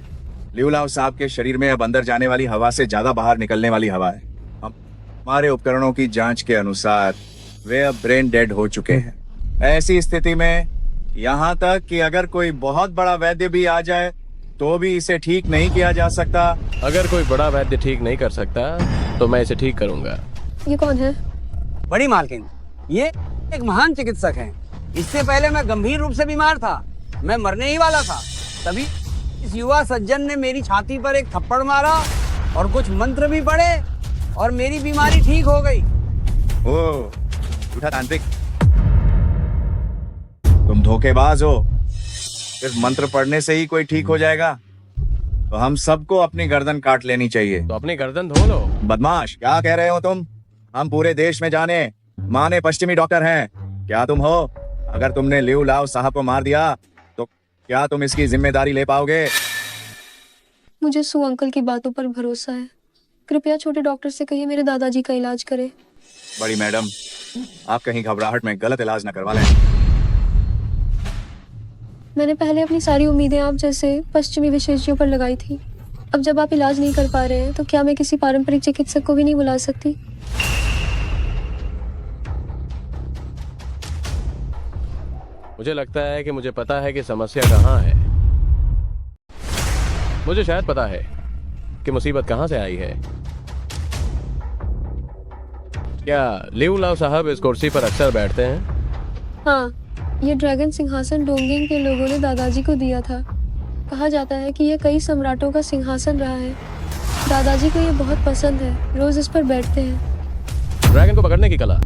लिउ लाओ साहब के शरीर में अब अंदर जाने वाली हवा से ज्यादा बाहर निकलने वाली हवा है। हमारे उपकरणों की जांच के अनुसार वे अब ब्रेन डेड हो चुके हैं। ऐसी स्थिति में यहाँ तक कि अगर कोई बहुत बड़ा वैद्य भी आ जाए तो भी इसे ठीक नहीं किया जा सकता। अगर कोई बड़ा वैद्य ठीक नहीं कर सकता तो मैं इसे ठीक करूंगा। ये कौन है? बड़ी मालकिन, ये एक महान चिकित्सक हैं। इससे पहले मैं गंभीर रूप से बीमार था, मैं मरने ही वाला था। तभी इस युवा सज्जन ने मेरी छाती पर एक थप्पड़ मारा और कुछ मंत्र भी पढ़े और मेरी बीमारी ठीक हो गई। ओ, झूठा तांत्रिक, तुम धोखेबाज हो। सिर्फ मंत्र पढ़ने से ही कोई ठीक हो जाएगा? तो हम सबको अपनी गर्दन काट लेनी चाहिए। तो अपनी गर्दन धो लो। बदमाश, क्या कह रहे हो तुम? हम पूरे देश में जाने माने पश्चिमी डॉक्टर हैं। क्या तुम हो? अगर तुमने लिउ लाओ साहब को मार दिया तो क्या तुम इसकी जिम्मेदारी ले पाओगे? मुझे सु अंकल की बातों पर भरोसा है। कृपया छोटे डॉक्टर से कहिए मेरे दादाजी का इलाज करे। बड़ी मैडम, आप कहीं घबराहट में गलत इलाज न करवा लें। मैंने पहले अपनी सारी उम्मीदें आप जैसे पश्चिमी विशेषज्ञों पर लगाई थी। अब जब आप इलाज नहीं कर पा रहे हैं तो क्या मैं किसी पारंपरिक चिकित्सक को भी नहीं बुला सकती? मुझे लगता है कि मुझे पता है कि समस्या कहाँ है। मुझे शायद पता है कि मुसीबत कहाँ से आई है। क्या लिउ लाओ साहब इस कुर्सी पर अक्सर बैठते हैं? हाँ, ये ड्रैगन सिंहासन डोंगेंग के लोगों ने दादाजी को दिया था। कहा जाता है कि यह कई सम्राटों का सिंहासन रहा है। दादाजी को ये बहुत पसंद है, रोज इस पर बैठते हैं। ड्रैगन को पकड़ने की कला।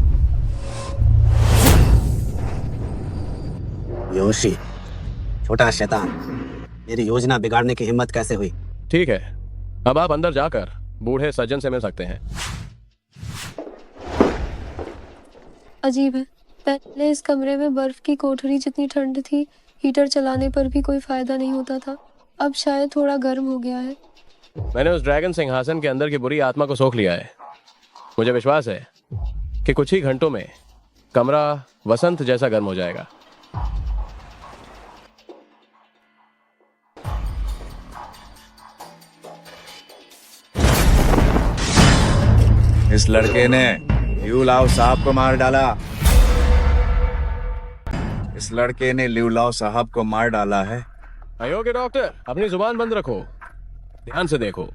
योशी, छोटा शैतान, मेरी योजना बिगाड़ने की हिम्मत कैसे हुई? ठीक है, अब आप अंदर जाकर बूढ़े सज्जन से मिल सकते हैं। अजीब है, पहले इस कमरे में बर्फ की कोठरी जितनी ठंड थी, हीटर चलाने पर भी कोई फायदा नहीं होता था। अब शायद थोड़ा गर्म हो गया है। मैंने उस ड्रैगन सिंहासन के अंदर की बुरी आत्मा को सोख लिया है। मुझे विश्वास है कि कुछ ही घंटों में कमरा वसंत जैसा गर्म हो जाएगा। इस लड़के ने लिउ लाओ साहब को मार डाला। इस लड़के ने लिउ लाओ साहब को मार डाला है। अयोग्य डॉक्टर, अपनी जुबान बंद रखो, ध्यान से देखो।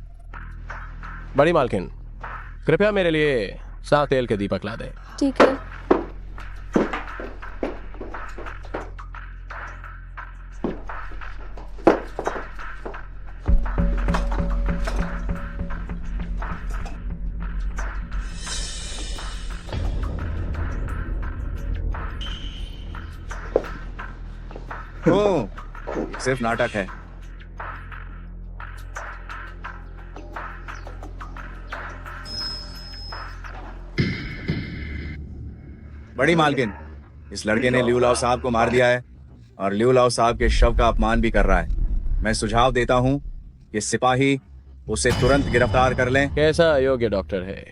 बड़ी मालकिन, कृपया मेरे लिए 7 तेल के दीपक ला दें। ठीक है। ओ, सिर्फ नाटक है। बड़ी मालकिन, इस लड़के ने लिउ लाओ साहब को मार दिया है और लिउ लाओ साहब के शव का अपमान भी कर रहा है। मैं सुझाव देता हूं कि सिपाही उसे तुरंत गिरफ्तार कर लें। कैसा अयोग्य डॉक्टर है।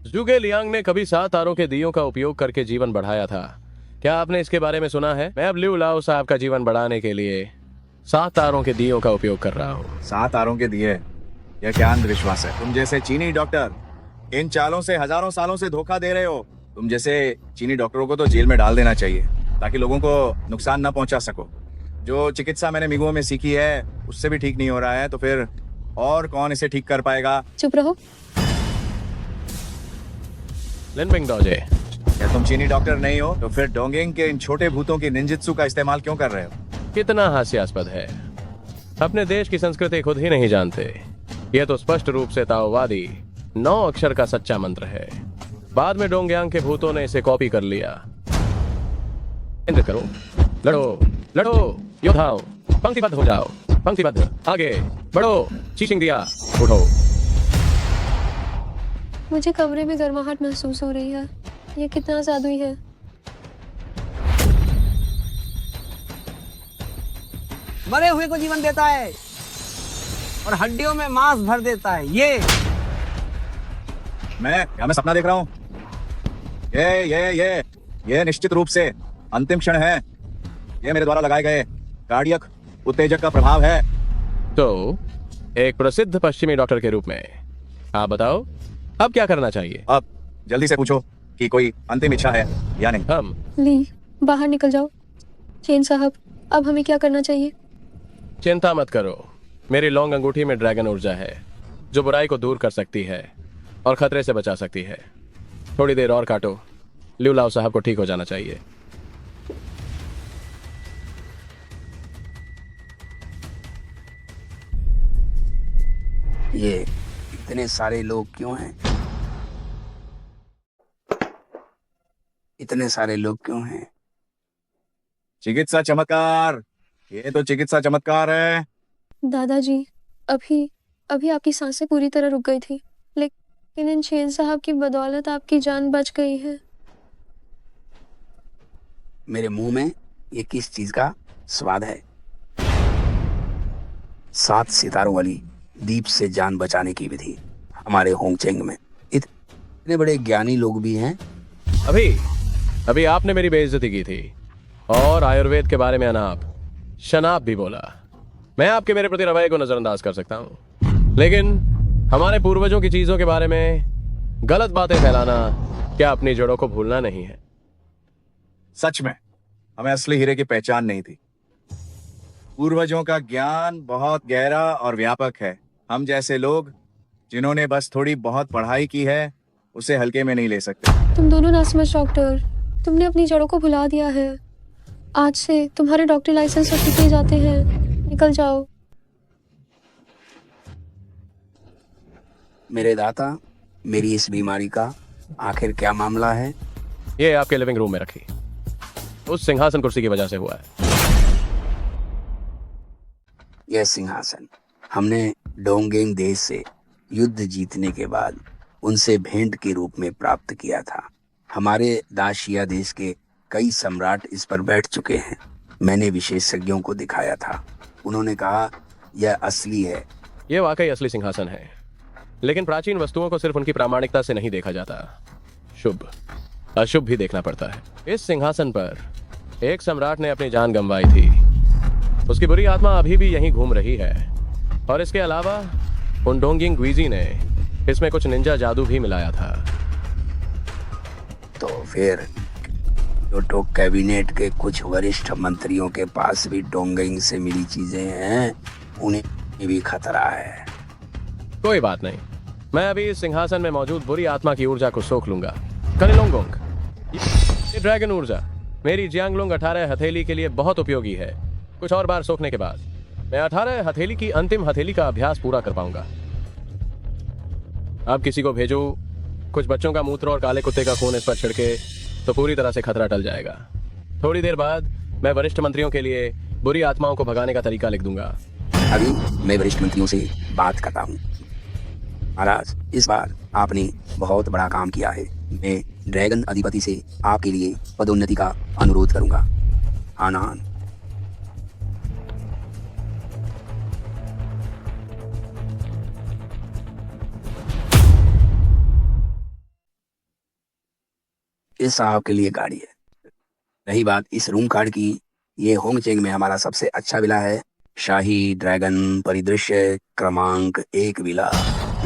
जुगे लियांग ने कभी 7 तारों के दियों का उपयोग करके जीवन बढ़ाया था। क्या आपने इसके बारे में सुना है? मैं अब लिउ लाओ साहब का जीवन बढ़ाने के लिए 7 तारों के दियों का उपयोग कर रहा हूँ। 7 तारों के दिए? यह क्या अंधविश्वास है? तुम जैसे चीनी डॉक्टर इन चालों से हजारों सालों से धोखा दे रहे हो। तुम जैसे चीनी डॉक्टरों को तो जेल में डाल देना चाहिए ताकि लोगों को नुकसान न पहुंचा सको। जो चिकित्सा मैंने मिगुओं में सीखी है उससे भी ठीक नहीं हो रहा है, तो फिर और कौन इसे ठीक कर पाएगा? चुप रहो। लिनपिंग डोजे, क्या तुम चीनी डॉक्टर नहीं हो? तो फिर डोंगिंग के इन छोटे भूतों की निंजित्सु का इस्तेमाल क्यों कर रहे हो? कितना हास्यास्पद है। अपने देश की संस्कृति खुद ही नहीं जानते। यह तो स्पष्ट रूप से ताओवादी 9 अक्षर का सच्चा मंत्र है। बाद में डोंगयांग के भूतों ने इसे कॉपी कर लिया। इंद्र करो, लड़ो लड़ो योद्धाओं, पंक्तिबद्ध हो जाओ, पंक्तिबद्ध, आगे बढ़ो, चीचिंग दिया, उठो। मुझे कमरे में गर्माहट महसूस हो रही है। ये कितना जादुई है। मरे हुए को जीवन देता है और हड्डियों में मांस भर देता है। मैं सपना देख रहा हूँ? ये निश्चित रूप से अंतिम क्षण है। ये मेरे द्वारा लगाए गए कार्डियक उत्तेजक का प्रभाव है। तो एक प्रसिद्ध पश्चिमी डॉक्टर के रूप में आप बताओ अब क्या करना चाहिए? अब जल्दी से पूछो कि कोई अंतिम इच्छा है या नहीं। हम ली, बाहर निकल जाओ। चेन साहब, अब हमें क्या करना चाहिए? चिंता मत करो, मेरी लौंग अंगूठी में ड्रैगन ऊर्जा है जो बुराई को दूर कर सकती है और खतरे से बचा सकती है। थोड़ी देर और काटो, लिउ लाओ साहब को ठीक हो जाना चाहिए। ये इतने सारे लोग क्यों हैं? इतने सारे लोग क्यों हैं? चिकित्सा चमत्कार, ये तो चिकित्सा चमत्कार है। दादाजी, अभी आपकी सांसें पूरी तरह रुक गई थी, लेकिन इन चेन साहब की बदौलत आपकी जान बच गई है। मेरे मुंह में ये किस चीज का स्वाद है? 7 सितारों वाली दीप से जान बचाने की विधि। हमारे होंगचेंग में इतने बड़े ज्ञानी लोग भी हैं। अभी आपने मेरी बेइज्जती की थी और आयुर्वेद के बारे में अनाप शनाप भी बोला। मैं आपके मेरे प्रति रवैये को नजरअंदाज कर सकता हूं, लेकिन हमारे पूर्वजों की चीजों के बारे में गलत बातें फैलाना क्या अपनी जड़ों को भूलना नहीं है? सच में हमें असली हीरे की पहचान नहीं थी। पूर्वजों का ज्ञान बहुत गहरा और व्यापक है। हम जैसे लोग जिन्होंने बस थोड़ी बहुत पढ़ाई की है उसे हल्के में नहीं ले सकते। तुम दोनों नासमझ डॉक्टर, तुमने अपनी जड़ों को भुला दिया है। आज से तुम्हारे डॉक्टरी लाइसेंस रद्द किए जाते हैं। निकल जाओ। मेरे दाता, मेरी इस बीमारी का आखिर क्या मामला है? ये आपके लिविंग रूम में रखी, उस सिंहासन कुर्सी की वजह से हुआ है। यह सिंहासन हमने डोंगेंग देश से युद्ध जीतने के बाद उनसे भेंट के रूप में प्राप्त किया था। हमारे दाशिया देश के कई सम्राट इस पर बैठ चुके हैं। मैंने विशेषज्ञों को दिखाया था, उन्होंने कहा यह असली है। यह वाकई असली सिंहासन है, लेकिन प्राचीन वस्तुओं को सिर्फ उनकी प्रामाणिकता से नहीं देखा जाता, शुभ अशुभ भी देखना पड़ता है। इस सिंहासन पर एक सम्राट ने अपनी जान गंवाई थी। उसकी बुरी आत्मा अभी भी यहीं घूम रही है, और इसके अलावा उन डोंगिंग ग्वीजी ने इसमें कुछ निंजा जादू भी मिलाया था। तो फिर तो कैबिनेट के कुछ वरिष्ठ मंत्रियों के पास भी डोंगिंग से मिली चीजें हैं, उन्हें भी खतरा है। कोई बात नहीं, मैं अभी इस सिंहासन में मौजूद बुरी आत्मा की ऊर्जा को सोख लूंगा। कनिलोंगोंग, ये ड्रैगन ऊर्जा मेरी जियांगलोंग 18 हथेली के लिए बहुत उपयोगी है। कुछ और बार सोखने के बाद मैं 18 हथेली की अंतिम हथेली का अभ्यास पूरा कर पाऊंगा। अब किसी को भेजो, कुछ बच्चों का मूत्र और काले कुत्ते का खून इस पर छिड़के, तो पूरी तरह से खतरा टल जाएगा। थोड़ी देर बाद मैं वरिष्ठ मंत्रियों के लिए बुरी आत्माओं को भगाने का तरीका लिख दूंगा। अभी मैं वरिष्ठ मंत्रियों से बात करता हूँ। महाराज, इस बार आपने बहुत बड़ा काम किया है। मैं ड्रैगन अधिपति से आपके लिए पदोन्नति का अनुरोध करूंगा। आनान। इस साहब के लिए गाड़ी है। रही बात इस रूम कार्ड की, ये होंगचेंग में हमारा सबसे अच्छा विला है, शाही ड्रैगन परिदृश्य क्रमांक 1 विला।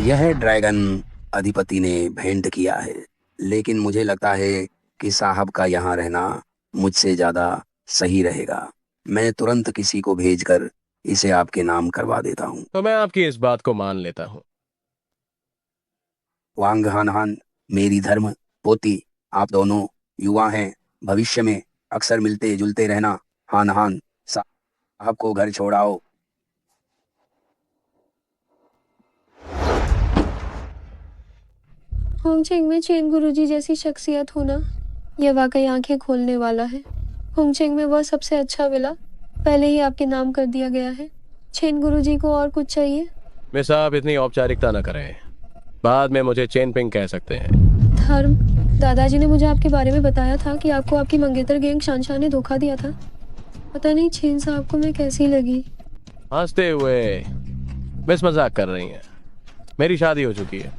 यह ड्रैगन अधिपति ने भेंट किया है, लेकिन मुझे लगता है कि साहब का यहाँ रहना मुझसे ज्यादा सही रहेगा। मैं तुरंत किसी को भेजकर इसे आपके नाम करवा देता हूँ। तो मैं आपकी इस बात को मान लेता हूँ। वांग हान हान, मेरी धर्म पोती, आप दोनों युवा हैं, भविष्य में अक्सर मिलते जुलते रहना। हान हान, साहब को घर छोड़ाओ। होंगचेंग में चेन गुरुजी जैसी शख्सियत होना, यह वाकई आंखें खोलने वाला है। होंगचेंग में वह सबसे अच्छा विला पहले ही आपके नाम कर दिया गया है। चेन गुरुजी को और कुछ चाहिए? मिस आप इतनी औपचारिकता न करें, बाद में मुझे चेन पिंग कह सकते हैं। धर्म, दादाजी ने मुझे आपके बारे में बताया था कि आपको आपकी मंगेतर गैंग शानशाह ने धोखा दिया था। पता नहीं चेन साहब को मैं कैसी लगी। हंसते हुए मिस मजाक कर रही हैं। मेरी शादी हो चुकी है।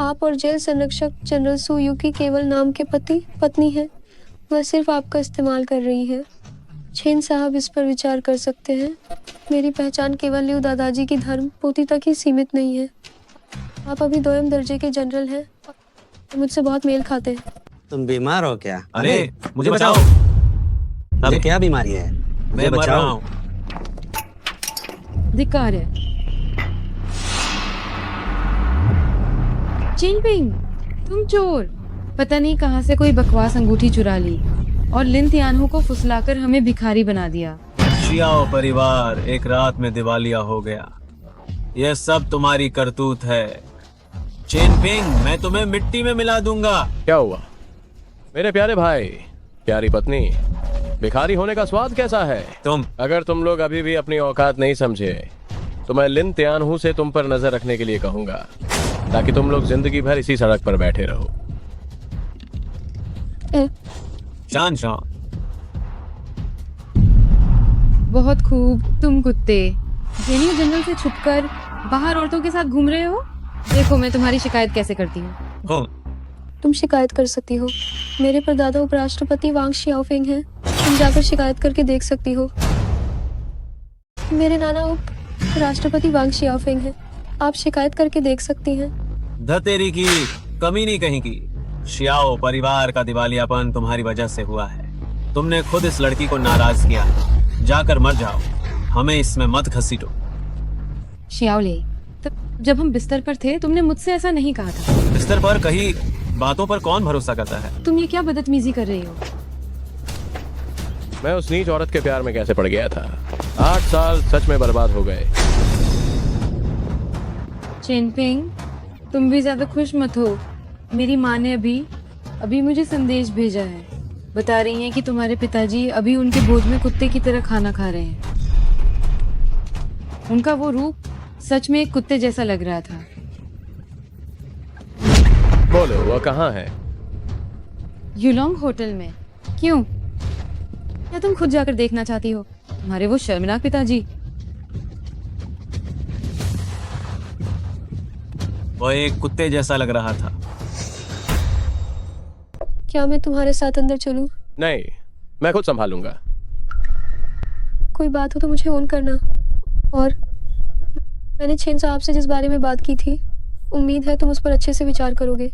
आप और जेल संरक्षक जनरल सू यूकी केवल नाम के पति पत्नी हैं। वह सिर्फ आपका इस्तेमाल कर रही है। चेन साहब इस पर विचार कर सकते हैं। मेरी पहचान केवल लियो दादाजी की धर्म पोती तक ही सीमित नहीं है। आप अभी 2 दर्जे के जनरल हैं, मुझसे बहुत मेल खाते हैं। तुम बीमार हो क्या? अरे मुझे बचाओ। अब क्या बीमारी है? मैं मर रहा हूँ। धिक्कार है। चिनपिंग, तुम चोर। पता नहीं कहाँ से कोई बकवास अंगूठी चुरा ली और लिन तियानहू को फुसलाकर हमें भिखारी बना दिया। शियाओ परिवार एक रात में दिवालिया हो गया। यह सब तुम्हारी करतूत है। चेनपिंग, मैं तुम्हें मिट्टी में मिला दूंगा। क्या हुआ मेरे प्यारे भाई, प्यारी पत्नी? भिखारी होने का स्वाद कैसा है? अगर तुम लोग अभी भी अपनी औकात नहीं समझे तो मैं लिन तियानहू से तुम पर नजर रखने के लिए कहूंगा, ताकि तुम लोग जिंदगी भर इसी सड़क पर बैठे रहो। शान शान। बहुत खूब। तुम कुत्ते जेनियो जनरल से छुपकर बाहर औरतों के साथ घूम रहे हो। देखो मैं तुम्हारी शिकायत कैसे करती हूँ। तुम शिकायत कर सकती हो। मेरे परदादा उपराष्ट्रपति वांग शियाओफेंग हैं। तुम जाकर शिकायत करके देख सकती हो। मेरे नाना उप राष्ट्रपति वांग शियाओफेंग हैं। आप शिकायत करके देख सकती हैं। धतेरी की कमी नहीं कहीं की। शियाओ परिवार का दिवालियापन तुम्हारी वजह से हुआ है। तुमने खुद इस लड़की को नाराज किया। जाकर मर जाओ, हमें इसमें मत घसीटो। शियाओले, तब जब हम बिस्तर पर थे तुमने मुझसे ऐसा नहीं कहा था। बिस्तर पर कही बातों पर कौन भरोसा करता है? तुम ये क्या बदतमीजी कर रही हो? मैं उस नीच औरत के प्यार में कैसे पड़ गया था। 8 साल सच में बर्बाद हो गए। चिनपिंग, तुम भी ज्यादा खुश मत हो। मेरी माँ ने अभी मुझे संदेश भेजा है। बता रही हैं कि तुम्हारे पिताजी अभी उनके भोज में कुत्ते की तरह खाना खा रहे हैं। उनका वो रूप सच में एक कुत्ते जैसा लग रहा था। बोलो वो कहाँ है? यूलोंग होटल में। क्यों? क्या तुम खुद जाकर देखना चाहती हो? तुम्हारे वो शर्मनाक पिताजी। वो एक कुत्ते जैसा लग रहा था। क्या मैं तुम्हारे साथ अंदर चलूं? नहीं, मैं खुद संभालूंगा। कोई बात हो तो मुझे फोन करना। और मैंने चेन साहब से जिस बारे में बात की थी, उम्मीद है तुम उस पर अच्छे से विचार करोगे।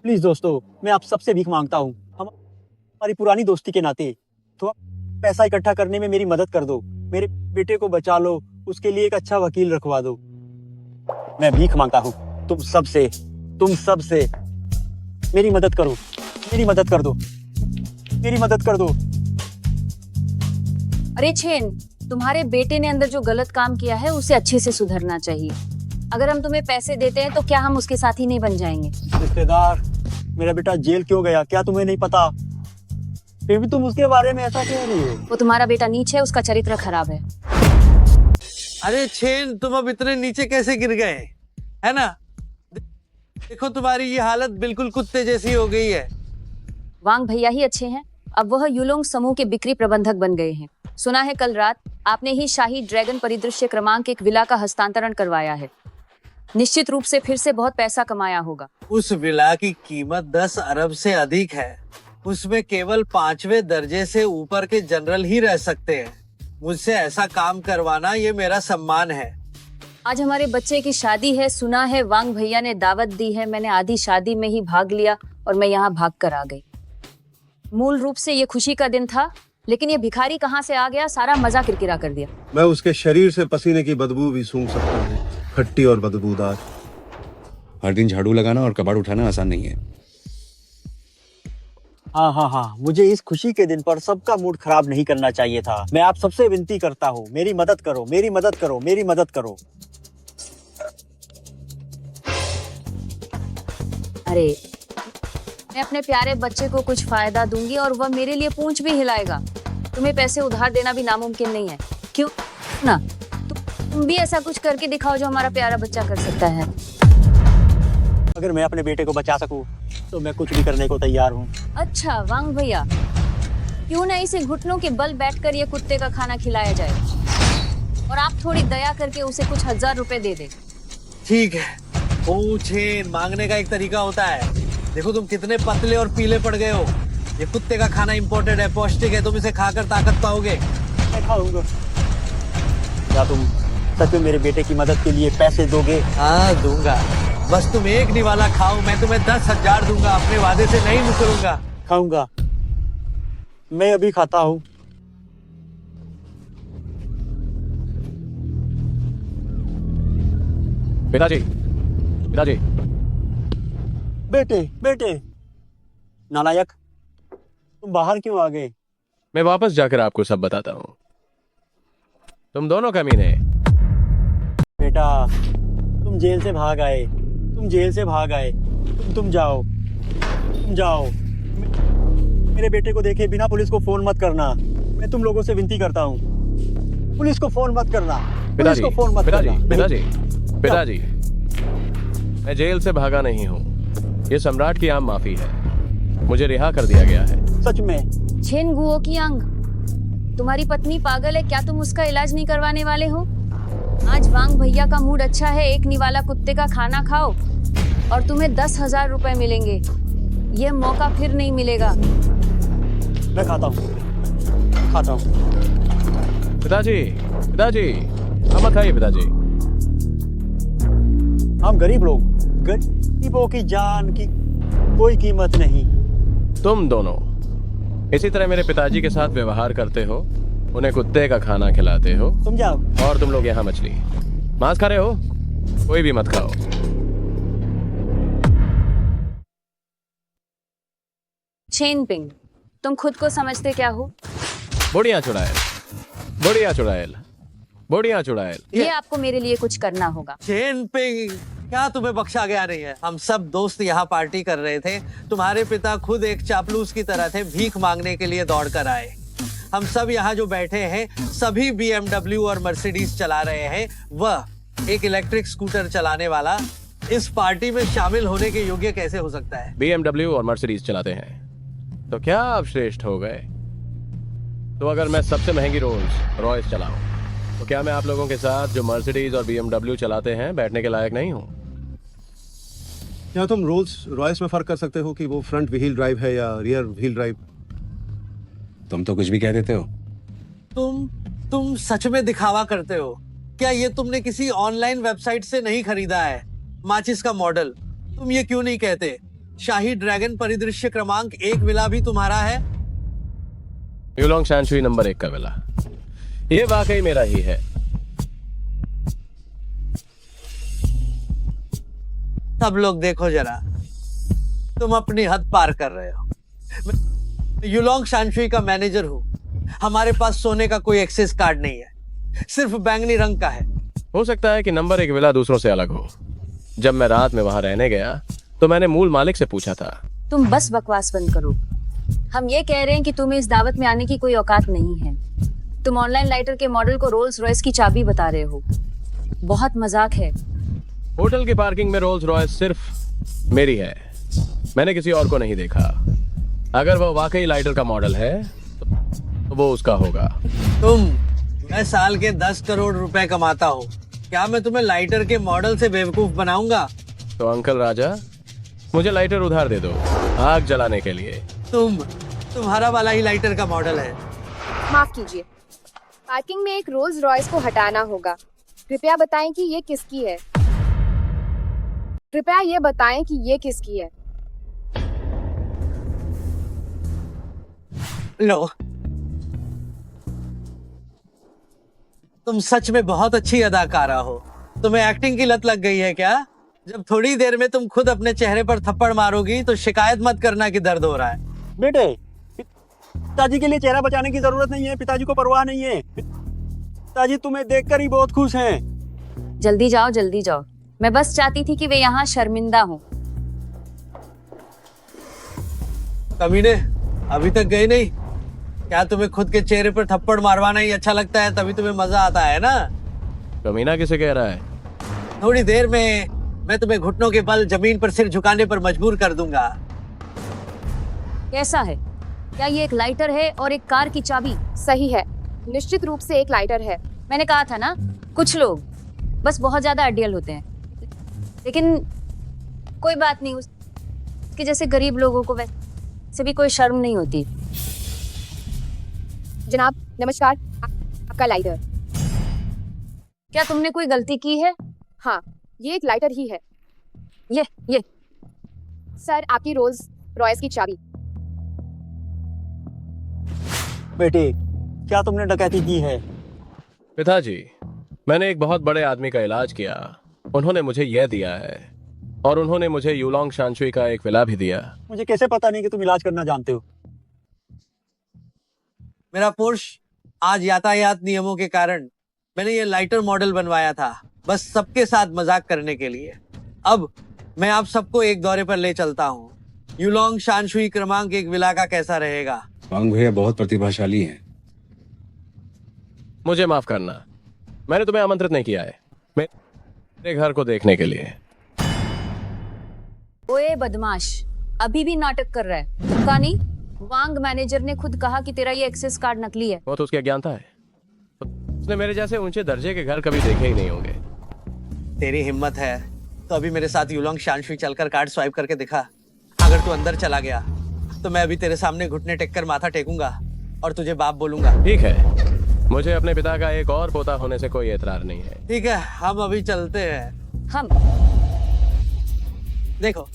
प्लीज दोस्तों, मैं आप सबसे भीख मांगता हूँ। हमारी पुरानी दोस्ती के नाते थोड़ा पैसा इकट्ठा करने में मेरी मदद कर दो। मेरे बेटे को बचा लो, उसके लिए एक अच्छा वकील रखवा दो। मैं भीख मांगता हूँ तुम सबसे मेरी मदद करो। मेरी मदद कर दो। मेरी मदद कर दो। अरे छेन, तुम्हारे बेटे ने अंदर जो गलत काम किया है उसे अच्छे से सुधरना चाहिए। अगर हम तुम्हें पैसे देते हैं तो क्या हम उसके साथी नहीं बन जाएंगे? रिश्तेदार, मेरा बेटा जेल क्यों गया? क्या तुम्हें नहीं पता? फिर भी तुम उसके बारे में ऐसा कह रही हो। वो तुम्हारा बेटा नीच है, उसका चरित्र खराब है। अरे छेन, तुम अब इतने नीचे कैसे गिर गए, है ना? देखो तुम्हारी ये हालत बिल्कुल कुत्ते जैसी हो गई है। वांग भैया ही अच्छे हैं। अब वह यूलोंग समूह के बिक्री प्रबंधक बन गए हैं। सुना है कल रात आपने ही शाही ड्रैगन परिदृश्य क्रमांक 1 विला का हस्तांतरण करवाया है। निश्चित रूप से फिर से बहुत पैसा कमाया होगा। उस विला की कीमत 10 अरब से अधिक है। उसमें केवल 5वें दर्जे से ऊपर के जनरल ही रह सकते हैं। मुझसे ऐसा काम करवाना ये मेरा सम्मान है। आज हमारे बच्चे की शादी है, सुना है वांग भैया ने दावत दी है। मैंने आधी शादी में ही भाग लिया और मैं यहाँ भाग कर आ गई। मूल रूप से ये खुशी का दिन था, लेकिन ये भिखारी कहाँ से आ गया, सारा मजा किरकिरा कर दिया। मैं उसके शरीर से पसीने की बदबू भी सूंघ सकता हूँ, खट्टी और बदबूदार। हर दिन झाड़ू लगाना और कबाड़ उठाना आसान नहीं है। हाँ, मुझे इस खुशी के दिन पर सबका मूड खराब नहीं करना चाहिए था। मैं आप सबसे विनती करता हूँ, मेरी मदद करो, मेरी मदद करो, मेरी मदद करो। अरे मैं अपने प्यारे बच्चे को कुछ फायदा दूंगी और वह मेरे लिए पूंछ भी हिलाएगा। तुम्हें पैसे उधार देना भी नामुमकिन नहीं है, क्यों ना? तुम भी ऐसा कुछ करके दिखाओ जो हमारा प्यारा बच्चा कर सकता है। अगर मैं अपने बेटे को बचा सकूं, तो मैं कुछ भी करने को तैयार हूँ। अच्छा वांग भैया, क्यों ना इसे घुटनों के बल बैठकर ये कुत्ते का खाना खिलाया जाए और आप थोड़ी दया करके उसे कुछ 1000 रुपए दे दे। ठीक है। पूछे मांगने का एक तरीका होता है। देखो तुम कितने पतले और पीले पड़ गए हो। ये कुत्ते का खाना इम्पोर्टेड है, पौष्टिक है, तुम इसे खाकर ताकत पाओगे। मैं खाऊंगा। क्या तुम सच में मेरे बेटे की मदद के लिए पैसे दोगे? हाँ दूंगा, बस तुम एक निवाला खाओ, मैं तुम्हें 10,000 दूंगा। अपने वादे से नहीं मुकरूंगा। खाऊंगा, मैं अभी खाता हूँ। पिताजी, पिताजी। बेटे, नालायक, तुम बाहर क्यों आ गए? मैं वापस जाकर आपको सब बताता हूँ। तुम दोनों कमीने। बेटा, तुम जेल से भाग आए। तुम जाओ। मेरे बेटे को देखे बिना पुलिस को फोन मत करना। मैं तुम लोगों से विनती करता हूँ, पुलिस को फोन मत करना। पिताजी, मैं जेल से भागा नहीं हूँ। ये सम्राट की आम माफी है, मुझे रिहा कर दिया गया है। सच में? छेन गुओ की अंग, तुम्हारी पत्नी पागल है क्या? तुम उसका इलाज नहीं करवाने वाले हो? आज वांग भैया का मूड अच्छा है, एक निवाला कुत्ते का खाना खाओ और तुम्हें 10,000 रुपए मिलेंगे। ये मौका फिर नहीं मिलेगा। मैं खाता हूँ। पिताजी, हम मत खाइए पिताजी। हम गरीब लोग, गरीबों की जान की कोई कीमत नहीं। तुम दोनों इसी तरह मेरे पिताजी के साथ व्यवहार करते हो, उन्हें कुत्ते का खाना खिलाते हो। तुम जाओ। और तुम लोग यहाँ मछली मांस खा रहे हो। कोई भी मत खाओ। छेन पिंग, तुम खुद को समझते क्या हो? बुढ़िया चुड़ैल। ये आपको मेरे लिए कुछ करना होगा। चेन पिंग, क्या तुम्हें बख्शा गया नहीं है? हम सब दोस्त यहाँ पार्टी कर रहे थे। तुम्हारे पिता खुद एक चापलूस की तरह थे, भीख मांगने के लिए दौड़ कर आए। हम सब यहाँ जो बैठे हैं सभी BMW और मर्सिडीज चला रहे हैं। वह एक इलेक्ट्रिक स्कूटर चलाने वाला इस पार्टी में शामिल होने के योग्य कैसे हो सकता है? BMW और मर्सिडीज चलाते हैं तो क्या आप श्रेष्ठ हो गए? तो अगर मैं सबसे महंगी रोल्स रॉयस चलाऊं तो क्या मैं आप लोगों के साथ जो मर्सिडीज और BMW चलाते हैं बैठने के लायक नहीं हूं? क्या तुम रोल्स रॉयस में फर्क कर सकते हो कि वो फ्रंट व्हील ड्राइव है या रियर व्हील ड्राइव? तुम तो कुछ भी कह देते हो। तुम सच में दिखावा करते हो क्या? ये तुमने किसी ऑनलाइन वेबसाइट से नहीं खरीदा है माचिस का मॉडल? तुम ये क्यों नहीं कहते शाही ड्रैगन परिदृश्य क्रमांक 1 विला भी तुम्हारा है? यूलोंग शानशुई नंबर 1 का विला, ये वाकई मेरा ही है। सब लोग देखो जरा, तुम अपनी हद पार कर रहे हो। मैं यूलोंग शानशुई का मैनेजर हूँ। हमारे पास सोने का कोई एक्सेस कार्ड नहीं है, सिर्फ बैंगनी रंग का है। हो सकता है कि नंबर 1 विला दूसरों से अलग हो। जब मैं रात में वहां रहने गया तो मैंने मूल मालिक से पूछा था। तुम बस बकवास बंद करो। हम ये कह रहे हैं कि तुम्हें इस दावत में आने की कोई औकात नहीं है। तुम ऑनलाइन लाइटर के मॉडल को रोल्स रॉयस की चाबी बता रहे हो। बहुत मजाक है। होटल की पार्किंग में रोल्स रॉयस सिर्फ मेरी है, मैंने किसी और को नहीं देखा। अगर वो वाकई लाइटर का मॉडल है तो वो उसका होगा। मैं साल के 10 करोड़ रुपए कमाता हूँ। क्या मैं तुम्हें लाइटर के मॉडल से बेवकूफ बनाऊंगा? तो अंकल राजा, मुझे लाइटर उधार दे दो आग जलाने के लिए। तुम्हारा वाला ही लाइटर का मॉडल है। माफ कीजिए, पार्किंग में एक रोल्स रॉयस को हटाना होगा। कृपया बताएं कि ये किसकी है। कृपया ये बताएं कि ये किसकी है। लो, तुम सच में बहुत अच्छी अदाकारा हो। तुम्हें एक्टिंग की लत लग गई है क्या? जब थोड़ी देर में तुम खुद अपने चेहरे पर थप्पड़ मारोगी तो शिकायत मत करना कि दर्द हो रहा है। बेटे, पिताजी के लिए चेहरा बचाने की जरूरत नहीं है। पिताजी को परवाह नहीं है। पिताजी तुम्हें देखकर ही बहुत खुश हैं। जल्दी जाओ, जल्दी जाओ। मैं बस चाहती थी कि वे यहाँ शर्मिंदा हों। कमीने, अभी तक गए नहीं? क्या तुम्हें खुद के चेहरे पर थप्पड़ मारवाना ही अच्छा लगता है? तभी तुम्हें मजा आता है ना? कमीना किसे कह रहा है? थोड़ी देर में मैं तुम्हें घुटनों के बल जमीन पर सिर झुकाने पर मजबूर कर दूंगा। कैसा है? क्या ये एक लाइटर है और एक कार की चाबी? सही है, निश्चित रूप से एक लाइटर है। मैंने कहा था ना, कुछ लोग बस बहुत ज्यादा आइडियल होते हैं। लेकिन कोई बात नहीं, उसके जैसे गरीब लोगों को वैसे भी कोई शर्म नहीं होती। जनाब नमस्कार, आपका लाइटर। क्या तुमने कोई गलती की है? हाँ, ये एक लाइटर ही है। ये सर, आपकी रोल्स रॉयस की चाबी। बेटे, क्या तुमने डकैती की है? पिताजी, मैंने एक बहुत बड़े आदमी का इलाज किया। उन्होंने मुझे यह दिया है और उन्होंने मुझे यूलोंग शानशुई का एक विला भी दिया। मुझे कैसे पता नहीं कि तुम इलाज करना जानते हो? मेरा पोर्श आज यातायात नियमों के कारण मैंने ये लाइटर मॉडल बनवाया था, बस सबके साथ मजाक करने के लिए। अब मैं आप सबको एक दौरे पर ले चलता हूँ। यूलोंग शानशुई क्रमांक 1 विला का कैसा रहेगा? वांग भैया बहुत प्रतिभाशाली हैं। मुझे माफ करना, मैंने तुम्हें आमंत्रित नहीं किया है मेरे घर को देखने के लिए। ओए बदमाश, अभी भी नाटक कर रहा है। कानी, वांग मैनेजर ने खुद कहा कि तेरा ये एक्सेस कार्ड नकली है। वो तो उसकी अज्ञानता है। उसने मेरे जैसे ऊंचे दर्जे के घर कभी देखे ही नहीं होंगे। तेरी हिम्मत है तो अभी मेरे साथ यूलोंग शानशुई चलकर कार्ड स्वाइप करके दिखा। अगर तू अंदर चला गया तो मैं अभी तेरे सामने घुटने टेक कर माथा टेकूंगा और तुझे बाप बोलूंगा। ठीक है, मुझे अपने पिता का एक और पोता होने से कोई एतरार नहीं है। ठीक है, हम अभी चलते हैं। हम देखो,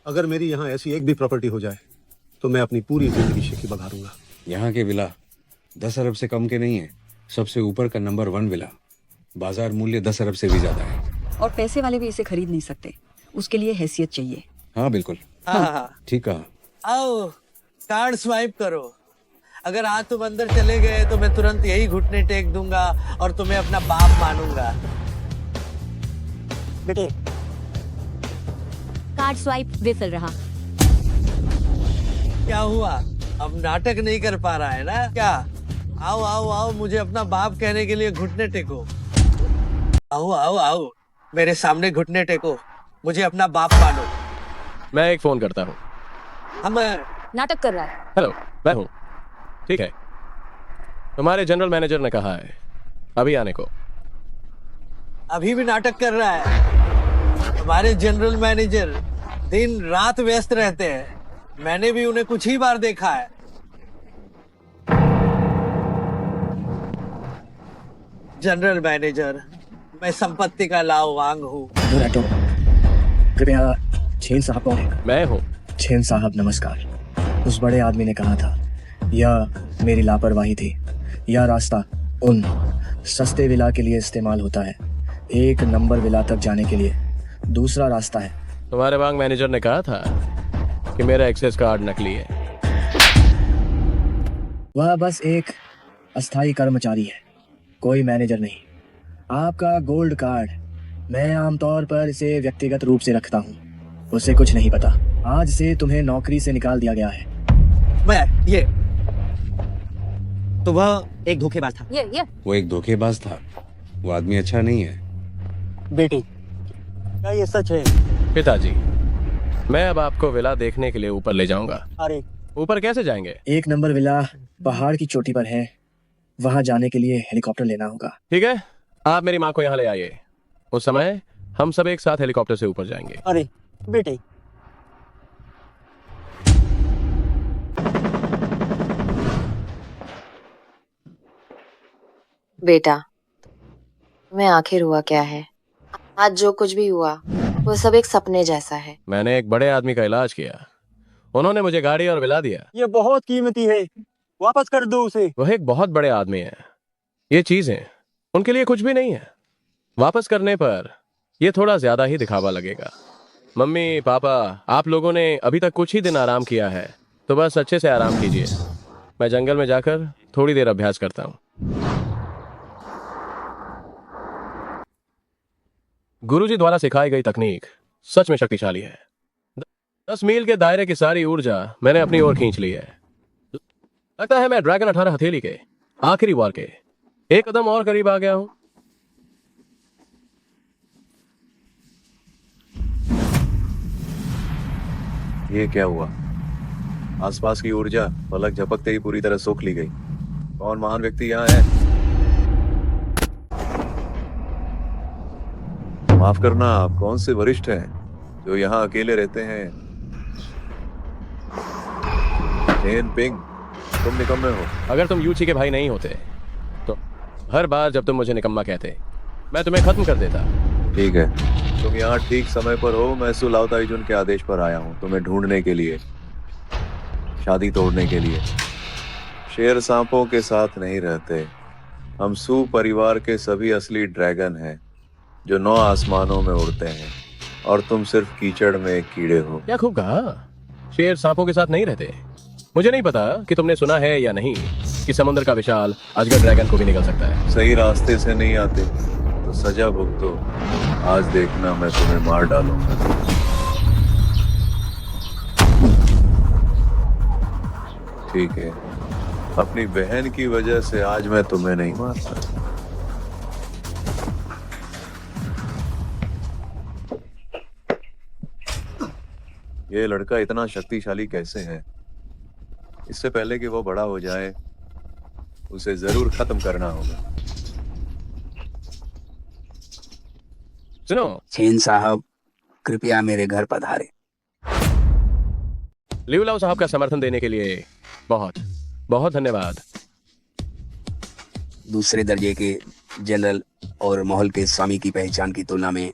अगर मेरी यहाँ ऐसी एक भी प्रॉपर्टी हो जाए तो मैं अपनी पूरी जिंदगी शेखी बघारूंगा। यहाँ के विला 10 अरब से कम के नहीं है। सबसे ऊपर का नंबर 1 विला बाजार मूल्य 10 अरब से भी ज्यादा है। और पैसे वाले भी इसे खरीद नहीं सकते, उसके लिए हैसियत चाहिए। हाँ बिल्कुल, हाँ। ठीक कहा। आओ, कार्ड स्वाइप करो। अगर आज तुम अंदर चले गए तो मैं तुरंत यही घुटने टेक दूंगा और तुम्हें अपना बाप मानूंगा। बेटे, कार्ड स्वाइप विफल रहा। क्या हुआ? अब नाटक नहीं कर पा रहा है ना क्या? आओ आओ आओ, मुझे अपना बाप कहने के लिए घुटने टेको। आओ आओ आओ, मेरे सामने घुटने टेको, मुझे अपना बाप मानो। मैं एक फोन करता हूँ। हम नाटक कर रहा है। हेलो, मैं हूँ। ठीक है, तुम्हारे जनरल मैनेजर ने कहा है अभी आने को। अभी भी नाटक कर रहा है। हमारे जनरल मैनेजर दिन रात व्यस्त रहते हैं। मैंने भी उन्हें कुछ ही बार देखा है। जनरल मैनेजर, मैं संपत्ति का लाओ वांग हूँ। कृपया छेन साहब कौन है? मैं हूँ। छेन साहब नमस्कार। उस बड़े आदमी ने कहा था यह मेरी लापरवाही थी। यह रास्ता उन सस्ते विला के लिए इस्तेमाल होता है। 1 नंबर विला तक जाने के लिए दूसरा रास्ता है। तुम्हारे बैंक मैनेजर ने कहा था कि मेरा एक्सेस कार्ड नकली है। वह बस एक अस्थायी कर्मचारी है, कोई मैनेजर नहीं। आपका गोल्ड कार्ड, मैं आमतौर पर इसे व्यक्तिगत रूप से रखता हूँ। उसे कुछ नहीं पता। आज से तुम्हें नौकरी से निकाल दिया गया है। मैं ये तो वह एक धोखेबाज था। ये वो एक धोखेबाज था। वो आदमी अच्छा नहीं है। बेटी, क्या ये सच है? पिताजी, मैं अब आपको विला देखने के लिए ऊपर ले जाऊंगा। अरे, ऊपर कैसे जाएंगे? 1 नंबर विला पहाड़ की चोटी पर है। वहां जाने के लिए हेलीकॉप्टर लेना होगा। ठीक है, आप मेरी माँ को यहाँ ले आइए। उस समय हम सब एक साथ हेलीकॉप्टर से ऊपर जाएंगे। अरे बेटे, बेटा, तुम्हें आखिर हुआ क्या है? आज जो कुछ भी हुआ वो सब एक सपने जैसा है। मैंने एक बड़े आदमी का इलाज किया, उन्होंने मुझे गाड़ी और विला दिया। ये बहुत कीमती है, वापस कर दो उसे। वह एक बहुत बड़े आदमी है, ये चीजें उनके लिए कुछ भी नहीं है। वापस करने पर यह थोड़ा ज्यादा ही दिखावा लगेगा। मम्मी पापा, आप लोगों ने अभी तक कुछ ही दिन आराम किया है, तो बस अच्छे से आराम कीजिए। मैं जंगल में जाकर थोड़ी देर अभ्यास करता हूँ। गुरुजी द्वारा सिखाई गई तकनीक सच में शक्तिशाली है। 10 मील के दायरे की सारी ऊर्जा मैंने अपनी ओर खींच ली है। लगता है मैं ड्रैगन 18 हथेली के आखिरी वार के एक कदम और करीब आ गया हूं। ये क्या हुआ? आसपास की ऊर्जा पलक झपकते ही पूरी तरह सोख ली गई। कौन महान व्यक्ति यहाँ है? माफ करना, आप कौन से वरिष्ठ हैं जो यहाँ अकेले रहते हैं? चेन पिंग, तुम निकम्मे हो। अगर तुम यूची के भाई नहीं होते तो हर बार जब तुम मुझे निकम्मा कहते मैं तुम्हें खत्म कर देता। ठीक है, तुम यहाँ ठीक समय पर हो। मैं सु लाओ ताइजुन के आदेश पर आया हूँ तुम्हें ढूंढने के लिए, शादी तोड़ने के लिए। शेर सांपों के साथ नहीं रहते। हम सु परिवार के सभी असली ड्रैगन हैं जो 9 आसमानों में उड़ते हैं, और तुम सिर्फ कीचड़ में एक कीड़े हो। क्या खूब कहा। शेर सांपों के साथ नहीं रहते। मुझे नहीं पता कि तुमने सुना है या नहीं कि समुद्र का विशाल अजगर ड्रैगन को भी निकल सकता है। सही रास्ते से नहीं आते तो सजा भुगतो। आज देखना मैं तुम्हें मार डालूंगा। ठीक है, अपनी बहन की वजह से आज मैं तुम्हें नहीं मारता। ये लड़का इतना शक्तिशाली कैसे है? इससे पहले कि वो बड़ा हो जाए उसे जरूर खत्म करना होगा। सुनो चेन साहब, कृपया मेरे घर पधारे। लिवलाओ साहब का समर्थन देने के लिए बहुत बहुत धन्यवाद। दूसरे दर्जे के जनरल और महल के स्वामी की पहचान की तुलना में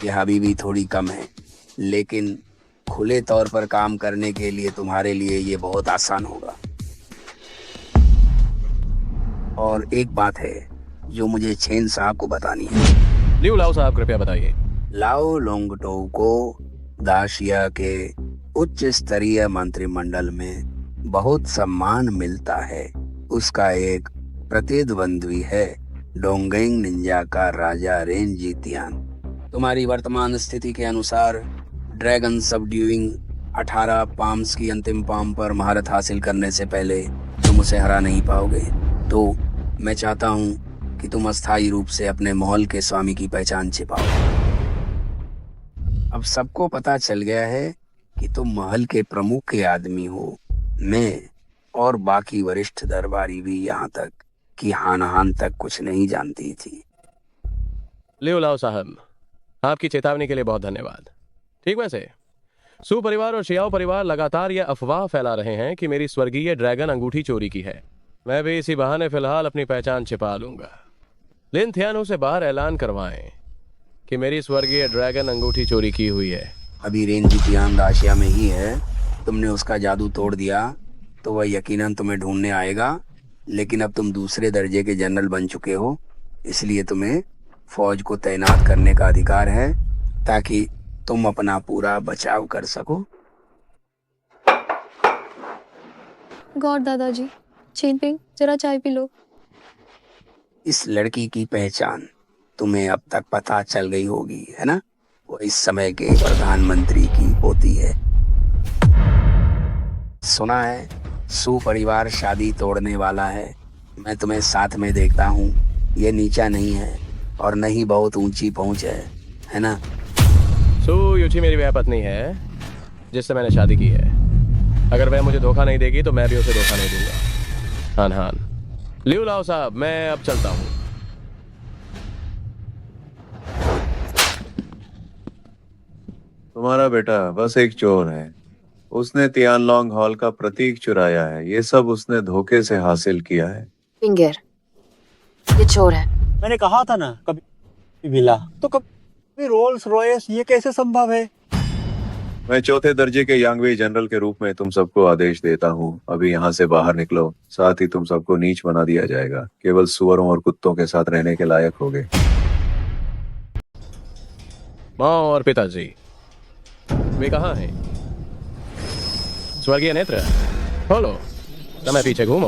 यह अभी भी थोड़ी कम है, लेकिन खुले तौर पर काम करने के लिए तुम्हारे लिए ये बहुत आसान होगा। और एक बात है जो मुझे चेन साहब को बतानी है। लिवलाओ साहब कृपया बताइए। लाओ लोंगटो को दाशिया के उच्च स्तरीय मंत्रिमंडल में बहुत सम्मान मिलता है। उसका एक प्रतिद्वंद्वी है डोंगेंग निंजा का राजा रेन जीतियान। तुम्हारी वर्तमान स्थिति के अनुसार ड्रैगन सबड्यूइंग 18 पाम्स की अंतिम पाम पर महारत हासिल करने से पहले तुम उसे हरा नहीं पाओगे। तो मैं चाहता हूँ कि तुम अस्थायी रूप से अपने महल के स्वामी की पहचान छिपाओ। अब सबको पता चल गया है कि तुम महल के प्रमुख के आदमी हो। मैं और बाकी वरिष्ठ दरबारी भी यहाँ तक कि हान तक कुछ नहीं जानती थी। लिवलाओ साहब, आपकी चेतावनी के लिए बहुत धन्यवाद। ठीक, वैसे सु परिवार और शियाओ परिवार लगातार यह अफवाह फैला रहे हैं कि मेरी स्वर्गीय ड्रैगन अंगूठी चोरी की है। मैं भी इसी बहाने फिलहाल अपनी पहचान छिपा लूंगा। लिन थियानो से बाहर ऐलान करवाएं कि मेरी स्वर्गीय ड्रैगन अंगूठी चोरी की हुई है। अभी रेन जीतियान राशिया में ही है। तुमने उसका जादू तोड़ दिया तो वह यकीनन तुम्हें ढूंढने आएगा, लेकिन अब तुम दूसरे दर्जे के जनरल बन चुके हो, इसलिए तुम्हें फौज को तैनात करने का अधिकार है ताकि तुम अपना पूरा बचाव कर सको। गॉड दादाजी, चेन पिंग, जरा चाय पी लो। इस लड़की की पहचान तुम्हें अब तक पता चल गई होगी, है ना? वो इस समय के प्रधानमंत्री की पोती है। सुना है सु परिवार शादी तोड़ने वाला है। मैं तुम्हें साथ में देखता हूँ। ये नीचा नहीं है और न ही बहुत ऊंची पहुंच है ना? सु यूची मेरी वह पत्नी है जिससे मैंने शादी की है। अगर वह मुझे धोखा नहीं देगी तो मैं भी उसे धोखा नहीं दूंगा। हान हान, लियो लाओ साहब, मैं अब चलता हूँ। तुम्हारा बेटा बस एक चोर है। उसने तियानलोंग हॉल का प्रतीक चुराया है। ये सब उसने धोखे से हासिल किया है। फिंगर, ये चोर है। मैंने कहा था ना, कभी विला तो कभी रोल्स रॉयस, ये कैसे संभव है? मैं चौथे दर्जे के यांगवी जनरल के रूप में तुम सबको आदेश देता हूँ, अभी यहाँ से बाहर निकलो। साथ ही तुम सबको नीच बना दिया जाएगा। केवल सुअरों और कुत्तों के साथ रहने के लायक होगे। माँ और पिताजी वे कहाँ हैं? स्वर्गीय नेत्र, खोलो, समय पीछे घूमो।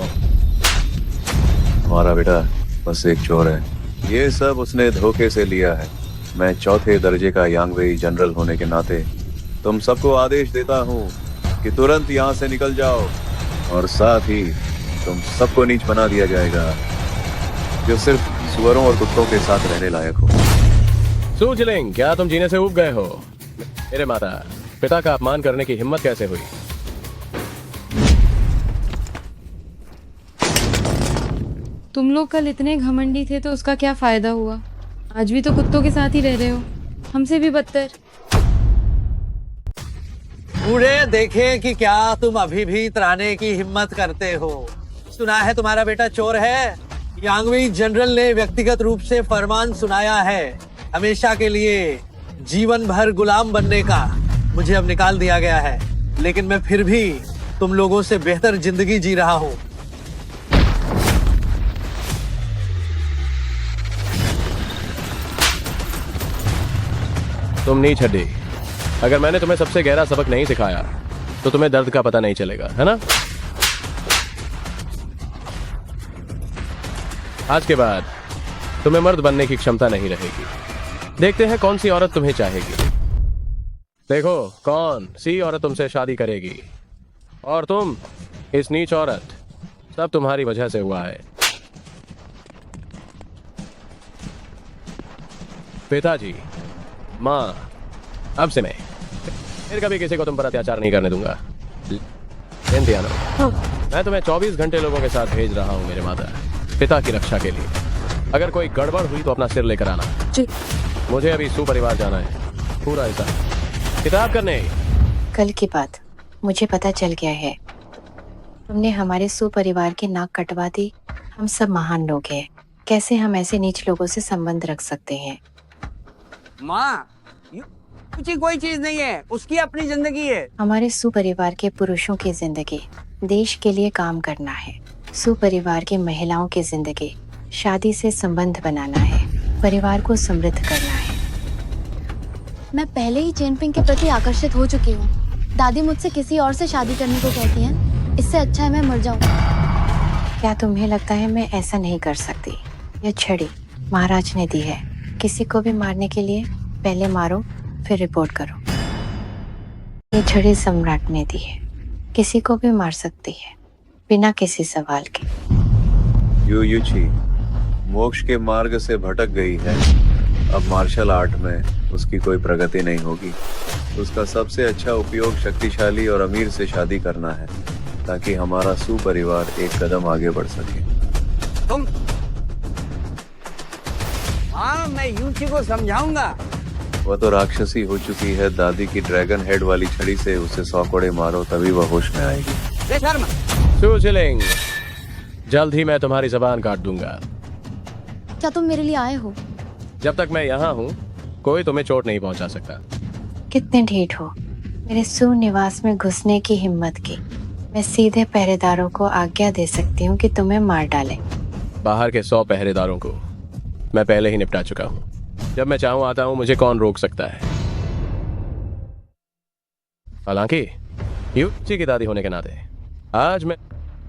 हमारा बेटा बस एक चोर है। ये सब उसने धोखे से लिया है। मैं चौथे दर्जे का यांगवी जनरल होने के नाते तुम सबको आदेश देता हूँ कि तुरंत यहाँ से निकल जाओ, और साथ ही तुम सबको नीच बना दिया जाएगा, जो सिर्फ सुअरों और कुत्तों के साथ रहने लायक हो। सूजलिंग, क्या तुम जीने से ऊब गए हो? मेरे माता पिता का अपमान करने की हिम्मत कैसे हुई? तुम लोग कल इतने घमंडी थे तो उसका क्या फायदा हुआ? आज भी तो कुत्तों के साथ ही रह रहे हो, हमसे भी बदतर। बूढ़े देखें कि क्या तुम अभी भी त्राने की हिम्मत करते हो। सुना है तुम्हारा बेटा चोर है। यांगवी जनरल ने व्यक्तिगत रूप से फरमान सुनाया है, हमेशा के लिए जीवन भर गुलाम बनने का। मुझे अब निकाल दिया गया है, लेकिन मैं फिर भी तुम लोगों से बेहतर जिंदगी जी रहा हूँ। तुम नीच हड्डी, अगर मैंने तुम्हें सबसे गहरा सबक नहीं सिखाया तो तुम्हें दर्द का पता नहीं चलेगा, है ना? आज के बाद तुम्हें मर्द बनने की क्षमता नहीं रहेगी। देखते हैं कौन सी औरत तुम्हें चाहेगी। देखो कौन सी औरत तुमसे शादी करेगी। और तुम, इस नीच औरत, सब तुम्हारी वजह से हुआ है। पिताजी, माँ, अब से मैं फिर कभी किसी को तुम पर अत्याचार नहीं करने दूंगा। मैं तुम्हें 24 घंटे लोगों के साथ भेज रहा हूँ मेरे माता, पिता की रक्षा के लिए। अगर कोई गड़बड़ हुई तो अपना सिर लेकर आना। मुझे अभी सुपरिवार जाना है, पूरा ऐसा किताब करने। कल की बात मुझे पता चल गया है। तुमने हमारे सुपरिवार की नाक कटवा दी। हम सब महान लोग हैं, कैसे हम ऐसे नीच लोगों से संबंध रख सकते हैं? माँ, कुछ कोई चीज नहीं है, उसकी अपनी जिंदगी है। हमारे सुपरिवार के पुरुषों की जिंदगी देश के लिए काम करना है। सुपरिवार की महिलाओं की जिंदगी शादी से संबंध बनाना है, परिवार को समृद्ध करना है। मैं पहले ही चेनपिंग के प्रति आकर्षित हो चुकी हूँ। दादी मुझसे किसी और से शादी करने को कहती हैं। इससे अच्छा है मैं मर जाऊँ। क्या तुम्हें लगता है मैं ऐसा नहीं कर सकती? यह छड़ी महाराज ने दी है। किसी को भी मारने के लिए पहले मारो फिर रिपोर्ट करो। ये छड़ी सम्राट ने दी है, किसी को भी मार सकती है बिना किसी सवाल के। यू यूची मोक्ष के मार्ग से भटक गई है। अब मार्शल आर्ट में उसकी कोई प्रगति नहीं होगी। उसका सबसे अच्छा उपयोग शक्तिशाली और अमीर से शादी करना है, ताकि हमारा सुपरिवार एक कदम आगे बढ़ सके। तुम हाँ, मैं यूची को समझाऊंगा। वह तो राक्षसी हो चुकी है। दादी की ड्रैगन हेड वाली छड़ी से उसे 100 कोड़े मारो, तभी वह होश में आएगी। सूजलिंग, जल्द ही मैं तुम्हारी जबान काट दूंगा। क्या तुम मेरे लिए आए हो? जब तक मैं यहाँ हूँ कोई तुम्हें चोट नहीं पहुँचा सकता। कितने ढीठ हो, मेरे सुनिवास में घुसने की हिम्मत की। मैं सीधे पहरेदारों को आज्ञा दे सकती हूँ कि तुम्हें मार डालें। बाहर के 100 पहरेदारों को मैं पहले ही निपटा चुका हूँ। जब मैं चाहूँ आता हूँ, मुझे कौन रोक सकता है? हालांकि यूची की दादी होने के नाते आज मैं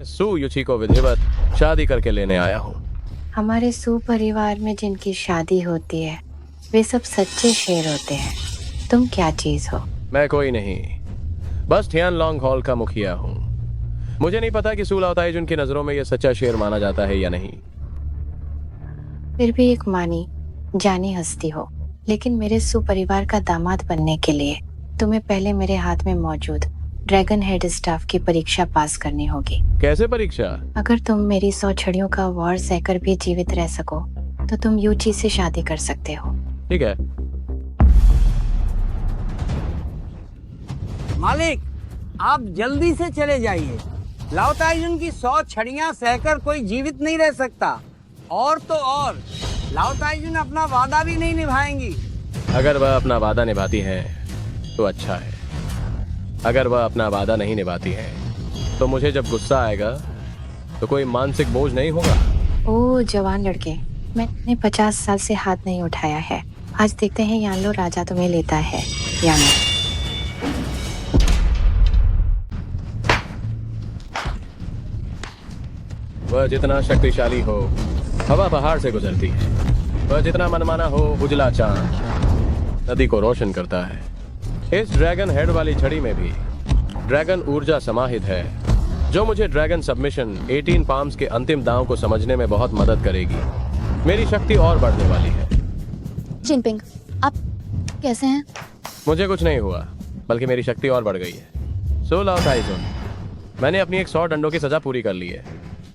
सू यूची को विधिवत शादी करके लेने आया हूँ। हमारे सुपरिवार में जिनकी शादी होती है वे सब सच्चे शेर होते हैं। तुम क्या चीज हो? मैं कोई नहीं, बस तियानलोंग हॉल का मुखिया हूँ। मुझे नहीं पता कि सू लाओताई जिनकी नजरों में यह सच्चा शेर माना जाता है या नहीं। फिर भी एक मानी जानी हस्ती हो, लेकिन मेरे सुपरिवार का दामाद बनने के लिए तुम्हें पहले मेरे हाथ में मौजूद ड्रैगन हेड स्टाफ की परीक्षा पास करनी होगी। कैसे परीक्षा? अगर तुम मेरी 100 छड़ियों का वार सहकर भी जीवित रह सको तो तुम यूची से शादी कर सकते हो। ठीक है। मालिक, आप जल्दी से चले जाइए। लाओ ताइजुन की 100 छड़ियां सहकर कोई जीवित नहीं रह सकता। और तो और लाओ ताइजुन अपना वादा भी नहीं निभाएंगी। अगर वह अपना वादा निभाती हैं तो अच्छा है, अगर वह अपना वादा नहीं निभाती हैं तो मुझे जब गुस्सा आएगा तो कोई मानसिक बोझ नहीं होगा। ओ जवान लड़के, मैंने 50 साल से हाथ नहीं उठाया है। आज देखते हैं यानलो राजा तुम्हें लेता है या नहीं। वह जितना शक्तिशाली हो हवा पहाड़ से गुजरती है, वह जितना मनमाना हो उजला चांद नदी को रोशन करता है। इस ड्रैगन हेड वाली छड़ी में भी ड्रैगन ऊर्जा समाहित है जो मुझे ड्रैगन सबमिशन 18 पाम्स के अंतिम दांव को समझने में बहुत मदद करेगी। मेरी शक्ति और बढ़ने वाली है। जिनपिंग, आप कैसे हैं? मुझे कुछ नहीं हुआ, बल्कि मेरी शक्ति और बढ़ गई है। सो लाओ ताइजुन, मैंने अपनी एक 100 डंडों की सजा पूरी कर ली है।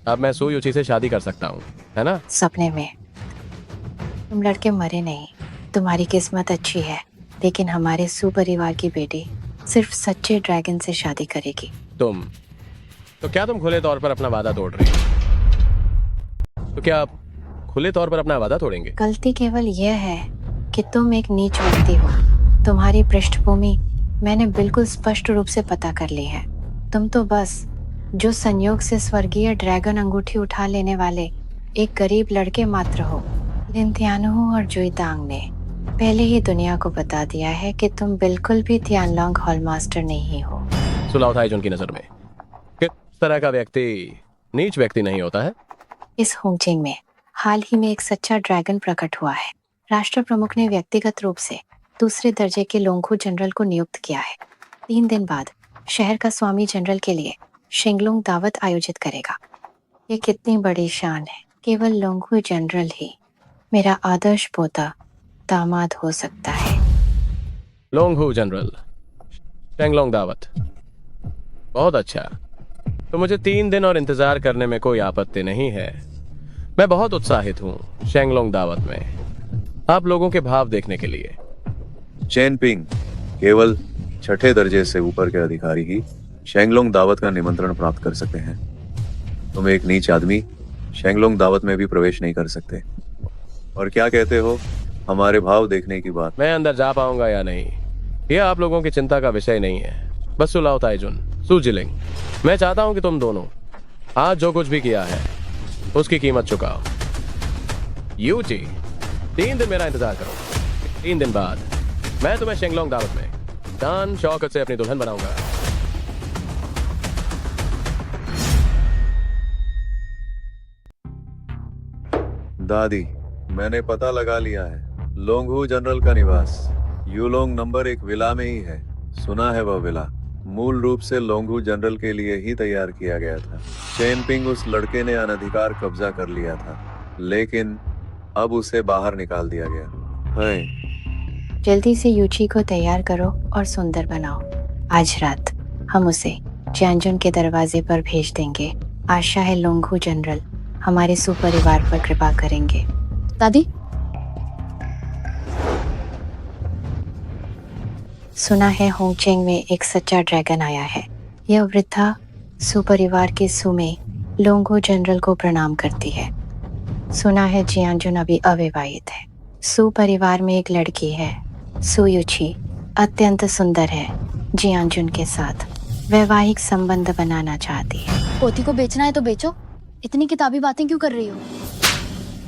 अब मैं सू यूची से शादी कर सकता हूँ, है ना? सपने में। तुम लड़के मरे नहीं, तुम्हारी किस्मत अच्छी है, लेकिन हमारे सू परिवार की बेटी सिर्फ सच्चे ड्रैगन से शादी करेगी। तो क्या तुम खुले तौर पर अपना वादा तोड़ रही हो? तो क्या आप खुले तौर पर अपना वादा तोड़ेंगे? गलती केवल यह है कि तुम एक नीच व्यक्ति हो। तुम्हारी पृष्ठभूमि मैंने बिल्कुल स्पष्ट रूप से पता कर ली है। तुम तो बस जो संयोग से स्वर्गीय ड्रैगन अंगूठी उठा लेने वाले एक गरीब लड़के मात्र हो। लिनथियानहू और जुईतांग ने पहले ही दुनिया को बता दिया है कि तुम बिल्कुल भी तियानलोंग हॉल मास्टर नहीं हो। सुलाओ ताइजुन की नजर में किस तरह का व्यक्ति नीच व्यक्ति नहीं होता है? इस होंगजिंग में हाल ही में एक सच्चा ड्रैगन प्रकट हुआ है। राष्ट्र प्रमुख ने व्यक्तिगत रूप से दूसरे दर्जे के लोंगहू जनरल को नियुक्त किया है। 3 दिन बाद शहर का स्वामी जनरल के लिए शिंगलुंग दावत आयोजित करेगा। ये कितनी बड़ी शान है। केवल लोंगहू जनरल ही मेरा आदर्श पोता दामाद हो सकता है। लोंगहू जनरल, शेंगलोंग दावत, बहुत अच्छा। तो मुझे 3 दिन और इंतजार करने में कोई आपत्ति नहीं है। मैं बहुत उत्साहित हूँ शेंगलोंग दावत में आप लोगों के भाव देखने के लिए। चेनपिंग, केवल 6ठे दर्जे से ऊपर के अधिकारी ही शेंगलोंग दावत का निमंत्रण प्राप्त कर सकते हैं। तुम एक नीच आदमी शेंगलोंग दावत में भी प्रवेश नहीं कर सकते। और क्या कहते हो हमारे भाव देखने की बात? मैं अंदर जा पाऊंगा या नहीं, यह आप लोगों की चिंता का विषय नहीं है। बस सुलाओ ताइजुन, सू जिलिंग, मैं चाहता हूं कि तुम दोनों आज जो कुछ भी किया है उसकी कीमत चुकाओ। यूची, 3 दिन मेरा इंतजार करो। 3 दिन बाद मैं तुम्हें शेंगलोंग दावत में शान शौकत से अपनी दुल्हन बनाऊंगा। दादी, मैंने पता लगा लिया है। लोंगहू जनरल का निवास यूलोंग नंबर 1 विला में ही है। सुना है वह विला मूल रूप से लोंगहू जनरल के लिए ही तैयार किया गया था। चेनपिंग उस लड़के ने अनधिकार कब्जा कर लिया था, लेकिन अब उसे बाहर निकाल दिया गया है। जल्दी से यूची को तैयार करो और सुंदर बनाओ। आज रात हम उसे जियांजुन के दरवाजे पर भेज देंगे। आशा है लोंगहू जनरल हमारे सुपरिवार पर कृपा करेंगे। दादी, सुना है होंगचेंग में एक सच्चा ड्रैगन आया है। यह वृद्धा सुपरिवार के सू में लोंगहू जनरल को प्रणाम करती है। सुना है जियांजुन अभी अविवाहित है। सू परिवार में एक लड़की है, सू यूची, अत्यंत सुंदर है। जियांजुन के साथ वैवाहिक संबंध बनाना चाहती है। पोती को बेचना है तो बेचो। इतनी किताबी बातें क्यों कर रही हो?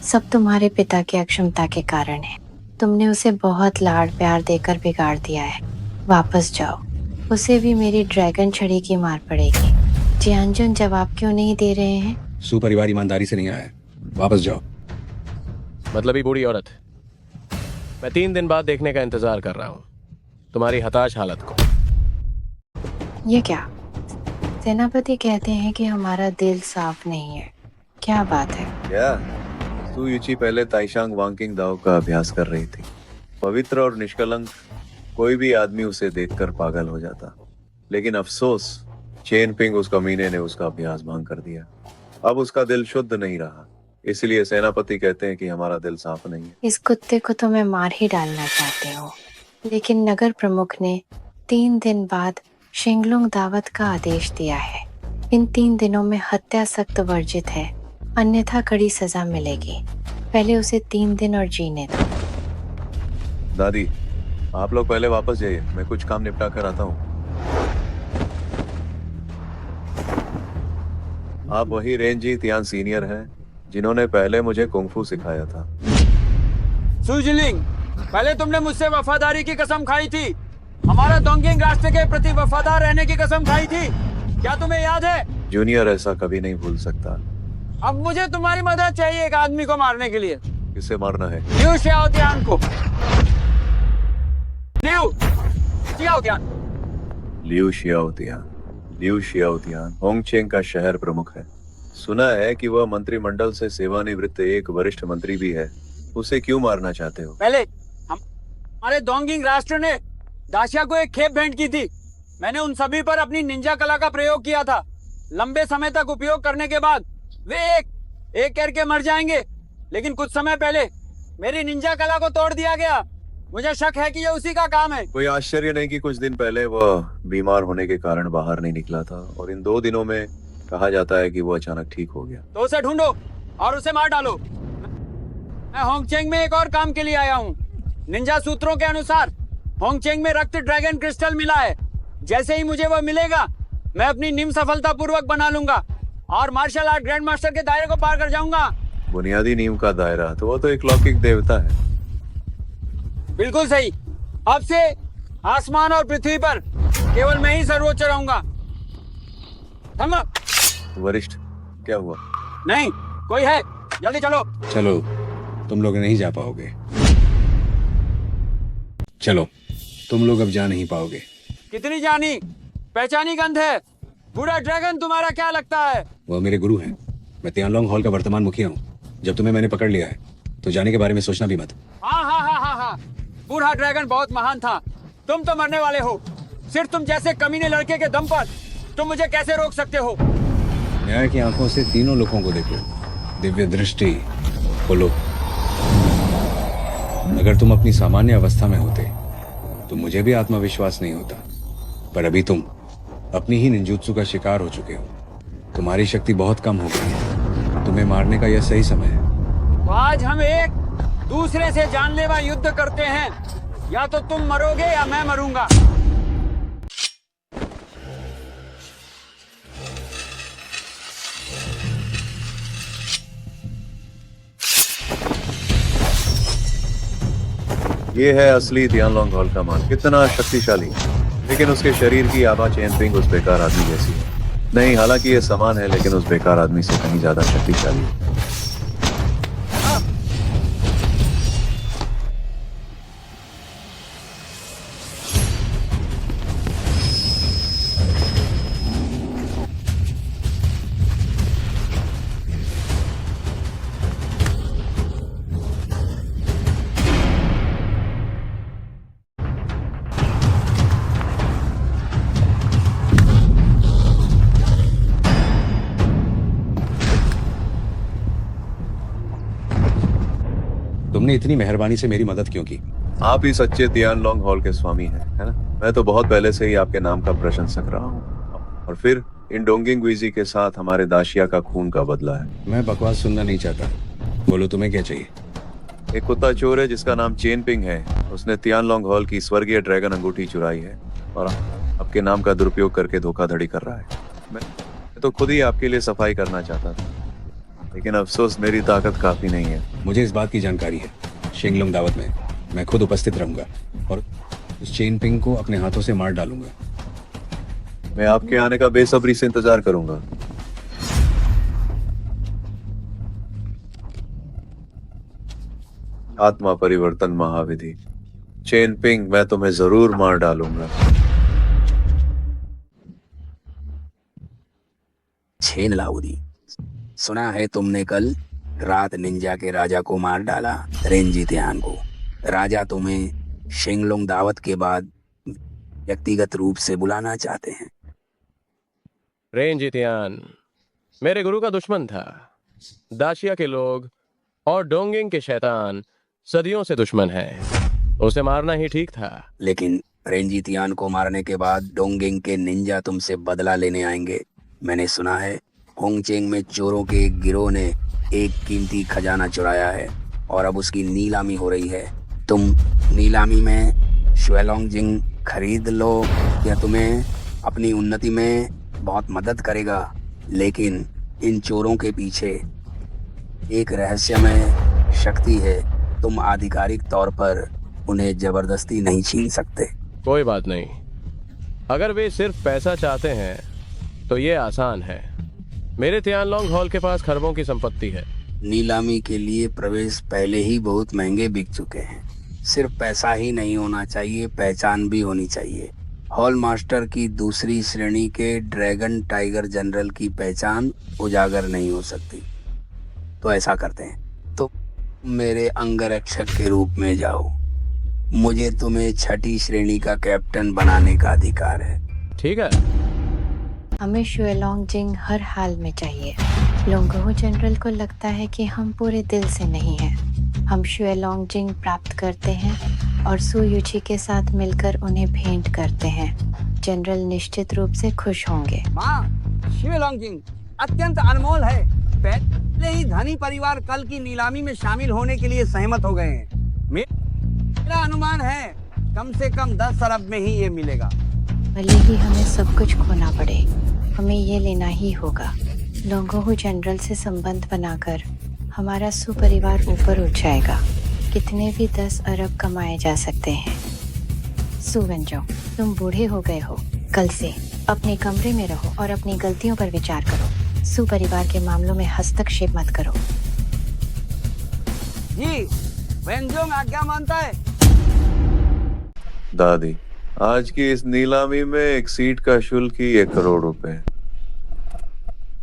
सब तुम्हारे पिता की अक्षमता के कारण है। तुमने उसे बहुत लाड़ प्यार देकर बिगाड़ दिया है। वापस जाओ, उसे भी मेरी ड्रैगन छड़ी की मार पड़ेगी। जियांजुन जवाब क्यों नहीं दे रहे हैं? सू परिवार ईमानदारी से नहीं आया है। वापस जाओ। मतलब ही बूढ़ी औरत, मैं 3 दिन बाद देखने का इंतजार कर रहा हूँ तुम्हारी हताश हालत को। ये क्या? सेनापति कहते हैं कि हमारा दिल साफ नहीं है। क्या बात है? क्या? सू यूची पहले ताइशांग वांकिंग दाव का अभ्यास कर रही थी। पवित्र और निष्कलंक कोई भी आदमी उसे देखकर पागल हो जाता। लेकिन अफसोस चेन पिंग उस कमीने ने उसका अभ्यास भंग कर दिया। अब उसका दिल शुद्ध नहीं रहा, इसलिए सेनापति कहते हैं कि हमारा दिल साफ नहीं है। इस कुत्ते को तो मैं मार ही डालना चाहती हूँ, लेकिन नगर प्रमुख ने 3 दिन बाद शिंगलुंग दावत का आदेश दिया है। इन 3 दिनों में हत्या सख्त वर्जित है, अन्यथा कड़ी सजा मिलेगी। पहले उसे 3 दिन और जीने दो। दादी, आप लोग पहले वापस जाइए, मैं कुछ काम निपटा कर आता हूँ। आप वही रेंजी तियान सीनियर हैं जिन्होंने पहले मुझे कुंफू सिखाया था। सुजिलिंग, पहले तुमने मुझसे वफादारी की कसम खाई थी, हमारा डोंगिंग राष्ट्र के प्रति वफादार रहने की कसम खाई थी, क्या तुम्हें याद है? जूनियर ऐसा कभी नहीं भूल सकता। अब मुझे तुम्हारी मदद चाहिए एक आदमी को मारने के लिए। किसे मारना है? लिu xiaotian को। लिu xiaotian। लिu शियाओतियान होंगचेंग का शहर प्रमुख है। सुना है कि वह मंत्रिमंडल से सेवानिवृत्त एक वरिष्ठ मंत्री भी है। उसे क्यों मारना चाहते हो? पहले हमारे डोंगिंग राष्ट्र ने दाशिया को एक खेप भेंट की थी। मैंने उन सभी पर अपनी निंजा कला का प्रयोग किया था। लंबे समय तक उपयोग करने के बाद वे एक करके मर जाएंगे, लेकिन कुछ समय पहले मेरी निंजा कला को तोड़ दिया गया। मुझे शक है कि ये उसी का काम है। कोई आश्चर्य नहीं कि कुछ दिन पहले वह बीमार होने के कारण बाहर नहीं निकला था और इन 2 दिनों में कहा जाता है कि वो अचानक ठीक हो गया। तो उसे ढूंढो और उसे मार डालो। मैं होंगचेंग में एक और काम के लिए आया हूँ। निंजा सूत्रों के अनुसार होंगचेंग में रक्त ड्रैगन क्रिस्टल मिला है। जैसे ही मुझे वह मिलेगा, मैं अपनी नीम सफलतापूर्वक बना लूंगा और मार्शल आर्ट ग्रैंड मास्टर के दायरे को पार कर जाऊंगा। बुनियादी नीम का दायरा, तो वो तो एक लौकिक देवता है। बिल्कुल सही। अब से आसमान और पृथ्वी पर केवल मैं ही सर्वोच्च रहूंगा। वरिष्ठ, क्या हुआ? नहीं, कोई है, जल्दी चलो। चलो, तुम लोग नहीं जा पाओगे। चलो, तुम लोग अब जा नहीं पाओगे। कितनी जानी पहचानी गंध है। बूढ़ा ड्रैगन तुम्हारा क्या लगता है? वो मेरे गुरु हैं। मैं तियानलोंग हॉल का वर्तमान मुखिया हूँ। जब तुम्हें मैंने पकड़ लिया है तो जाने के बारे में सोचना भी मत। हाँ। बूढ़ा ड्रैगन बहुत महान था। तुम तो मरने वाले हो। सिर्फ तुम जैसे कमीने लड़के के दम पर तुम मुझे कैसे रोक सकते हो? न्याय की आंखों से तीनों लोगों को देखो, दिव्य दृष्टि खोलो। अगर तुम अपनी सामान्य अवस्था में होते तो मुझे भी आत्मविश्वास नहीं होता, पर अभी तुम अपनी ही निंजुत्सु का शिकार हो चुके हो। तुम्हारी शक्ति बहुत कम हो गई है। तुम्हें मारने का यह सही समय है। तो आज हम एक दूसरे से जानलेवा युद्ध करते हैं। या तो तुम मरोगे या मैं मरूंगा। ये है असली तियानलोंग हॉल का मान। कितना शक्तिशाली, लेकिन उसके शरीर की आभा चेन पिंग उस बेकार आदमी जैसी है। नहीं, हालांकि ये समान है, लेकिन उस बेकार आदमी से कहीं ज्यादा शक्तिशाली है। तुमने इतनी मेहरबानी से मेरी मदद क्यों की? आप ही सच्चे तियानलोंग हॉल के स्वामी हैं, है ना? मैं तो बहुत पहले से ही आपके नाम का प्रशंसक रहा हूँ, और फिर इन डोंगिंग गुइजी के साथ हमारे दाशिया का खून का बदला है। मैं बकवास सुनना नहीं चाहता। बोलो, तुम्हें क्या चाहिए? एक कुत्ता चोर है जिसका नाम चेन पिंग है। उसने तियानलोंग हॉल की स्वर्गीय ड्रैगन अंगूठी चुराई है और आपके नाम का दुरुपयोग करके धोखाधड़ी कर रहा है। मैं तो खुद ही आपके लिए सफाई करना चाहता था, लेकिन अफसोस मेरी ताकत काफी नहीं है। मुझे इस बात की जानकारी है। शिंगलुंग दावत में मैं खुद उपस्थित रहूंगा और उस चेन पिंग को अपने हाथों से मार डालूंगा। मैं आपके आने का बेसब्री से इंतजार करूंगा। आत्मा परिवर्तन महाविधि। चेन पिंग, मैं तुम्हें जरूर मार डालूंगा। छेन लाउदी, सुना है तुमने कल रात निंजा के राजा को मार डाला, रेंजी तियान को। राजा तुम्हें शिंगलुंग दावत के बाद व्यक्तिगत रूप से बुलाना चाहते हैं। रेन जितियान मेरे गुरु का दुश्मन था। दाशिया के लोग और डोंगिंग के शैतान सदियों से दुश्मन हैं। उसे मारना ही ठीक था। लेकिन रेंजितियान को मारने के बाद डोंगिंग के निंजा तुमसे बदला लेने आएंगे। मैंने सुना है होंगचेंग में चोरों के एक गिरोह ने एक कीमती खजाना चुराया है और अब उसकी नीलामी हो रही है। तुम नीलामी में शुएलोंगजिंग खरीद लो, यह तुम्हें अपनी उन्नति में बहुत मदद करेगा। लेकिन इन चोरों के पीछे एक रहस्यमय शक्ति है। तुम आधिकारिक तौर पर उन्हें जबरदस्ती नहीं छीन सकते। कोई बात नहीं, अगर वे सिर्फ पैसा चाहते हैं तो ये आसान है। मेरे तियानलोंग हॉल के पास खरबों की संपत्ति है। नीलामी के लिए प्रवेश पहले ही बहुत महंगे बिक चुके हैं। सिर्फ पैसा ही नहीं होना चाहिए, पहचान भी होनी चाहिए। हॉल मास्टर की दूसरी श्रेणी के ड्रैगन टाइगर जनरल की पहचान उजागर नहीं हो सकती। तो ऐसा करते हैं, तो मेरे अंगरक्षक के रूप में जाओ। मुझे तुम्हें छठी श्रेणी का कैप्टन बनाने का अधिकार है। ठीक है। हमें शुएलोंगजिंग हर हाल में चाहिए। लोंगहो जनरल को लगता है कि हम पूरे दिल से नहीं हैं। हम शुएलोंगजिंग प्राप्त करते हैं और सु यूची के साथ मिलकर उन्हें भेंट करते हैं। जनरल निश्चित रूप से खुश होंगे। माँ, शुएलोंगजिंग अत्यंत अनमोल है। पहले ही धनी परिवार कल की नीलामी में शामिल होने के लिए सहमत हो गए हैं। मेरा अनुमान है कम से कम 10 अरब में ही ये मिलेगा। भले ही हमें सब कुछ खोना पड़े, हमें ये लेना ही होगा। लोंगहो जनरल से संबंध बनाकर हमारा सुपरिवार ऊपर उठ जाएगा। कितने भी 10 अरब कमाए जा सकते हैं। सुवेंजो, तुम बूढ़े हो गए हो। कल से अपने कमरे में रहो और अपनी गलतियों पर विचार करो। सुपरिवार के मामलों में हस्तक्षेप मत करो। जी, वेंजोंग आज्ञा मानता है। दादी, आज की इस नीलामी में एक सीट का शुल्क ही 1 करोड़ रुपए।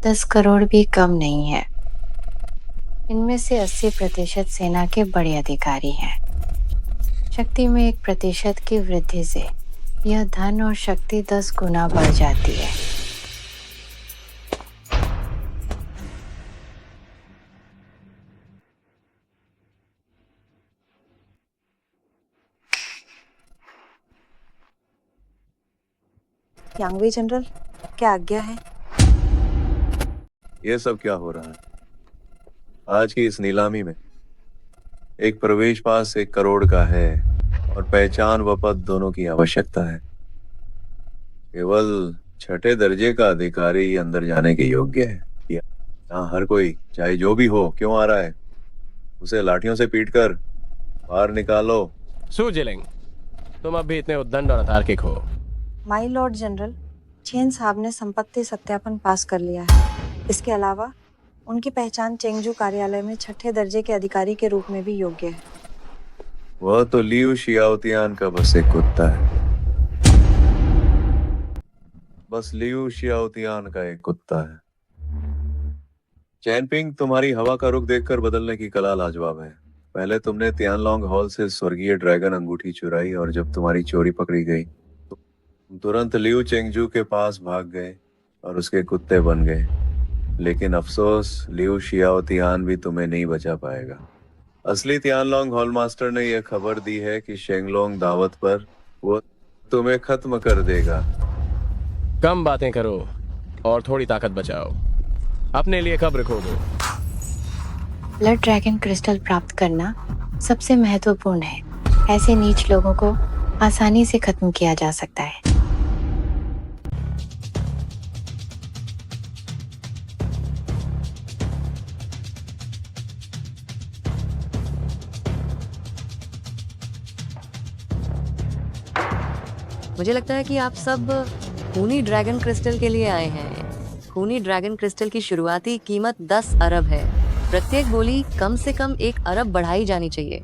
10 करोड़ भी कम नहीं है। इनमें से 80% सेना के बड़े अधिकारी हैं। शक्ति में 1% की वृद्धि से यह धन और शक्ति 10 गुना बढ़ जाती है। यांगवी जनरल, क्या आज्ञा है? ये सब क्या हो रहा है? आज की इस नीलामी में एक प्रवेश पास 1 करोड़ का है और पहचान व पद दोनों की आवश्यकता है। केवल छठे दर्जे का अधिकारी ही अंदर जाने के योग्य है। यहाँ हर कोई, चाहे जो भी हो, क्यों आ रहा है? उसे लाठियों से पीटकर बाहर निकालो। सु जिलिंग, तुम अब भी इतने उद्दंड और अतार्किक हो। माई लॉर्ड जनरल, चेन साहब ने संपत्ति सत्यापन पास कर लिया है। इसके अलावा उनकी पहचान चेंगजू कार्यालय में छठे दर्जे के अधिकारी के रूप में भी योग्य है। वह तो लियू शियाओतियान का बस एक कुत्ता है। बस लियू शियाओतियान का एक कुत्ता है। चैनपिंग, तुम्हारी हवा का रुख देखकर बदलने की कला लाजवाब है। पहले तुमने तियानलोंग हॉल से स्वर्गीय ड्रैगन अंगूठी चुराई और जब तुम्हारी चोरी पकड़ी गई तो तुरंत लियू चेंगजू के पास भाग गए और उसके कुत्ते बन गए। लेकिन अफसोस, लियू शियाओतियान भी तुम्हें नहीं बचा पाएगा। असली तियानलोंग हॉल मास्टर ने यह खबर दी है कि शेंगलोंग दावत पर वो तुम्हें खत्म कर देगा। कम बातें करो और थोड़ी ताकत बचाओ। अपने लिए कब्र खोदो। ब्लड ड्रैगन क्रिस्टल प्राप्त करना सबसे महत्वपूर्ण है। ऐसे नीच लोगों को आसानी से खत्म किया जा सकता है। मुझे लगता है कि आप सब खूनी ड्रैगन क्रिस्टल के लिए आए हैं। खूनी ड्रैगन क्रिस्टल की शुरुआती कीमत 10 अरब है। प्रत्येक बोली कम से कम 1 अरब बढ़ाई जानी चाहिए।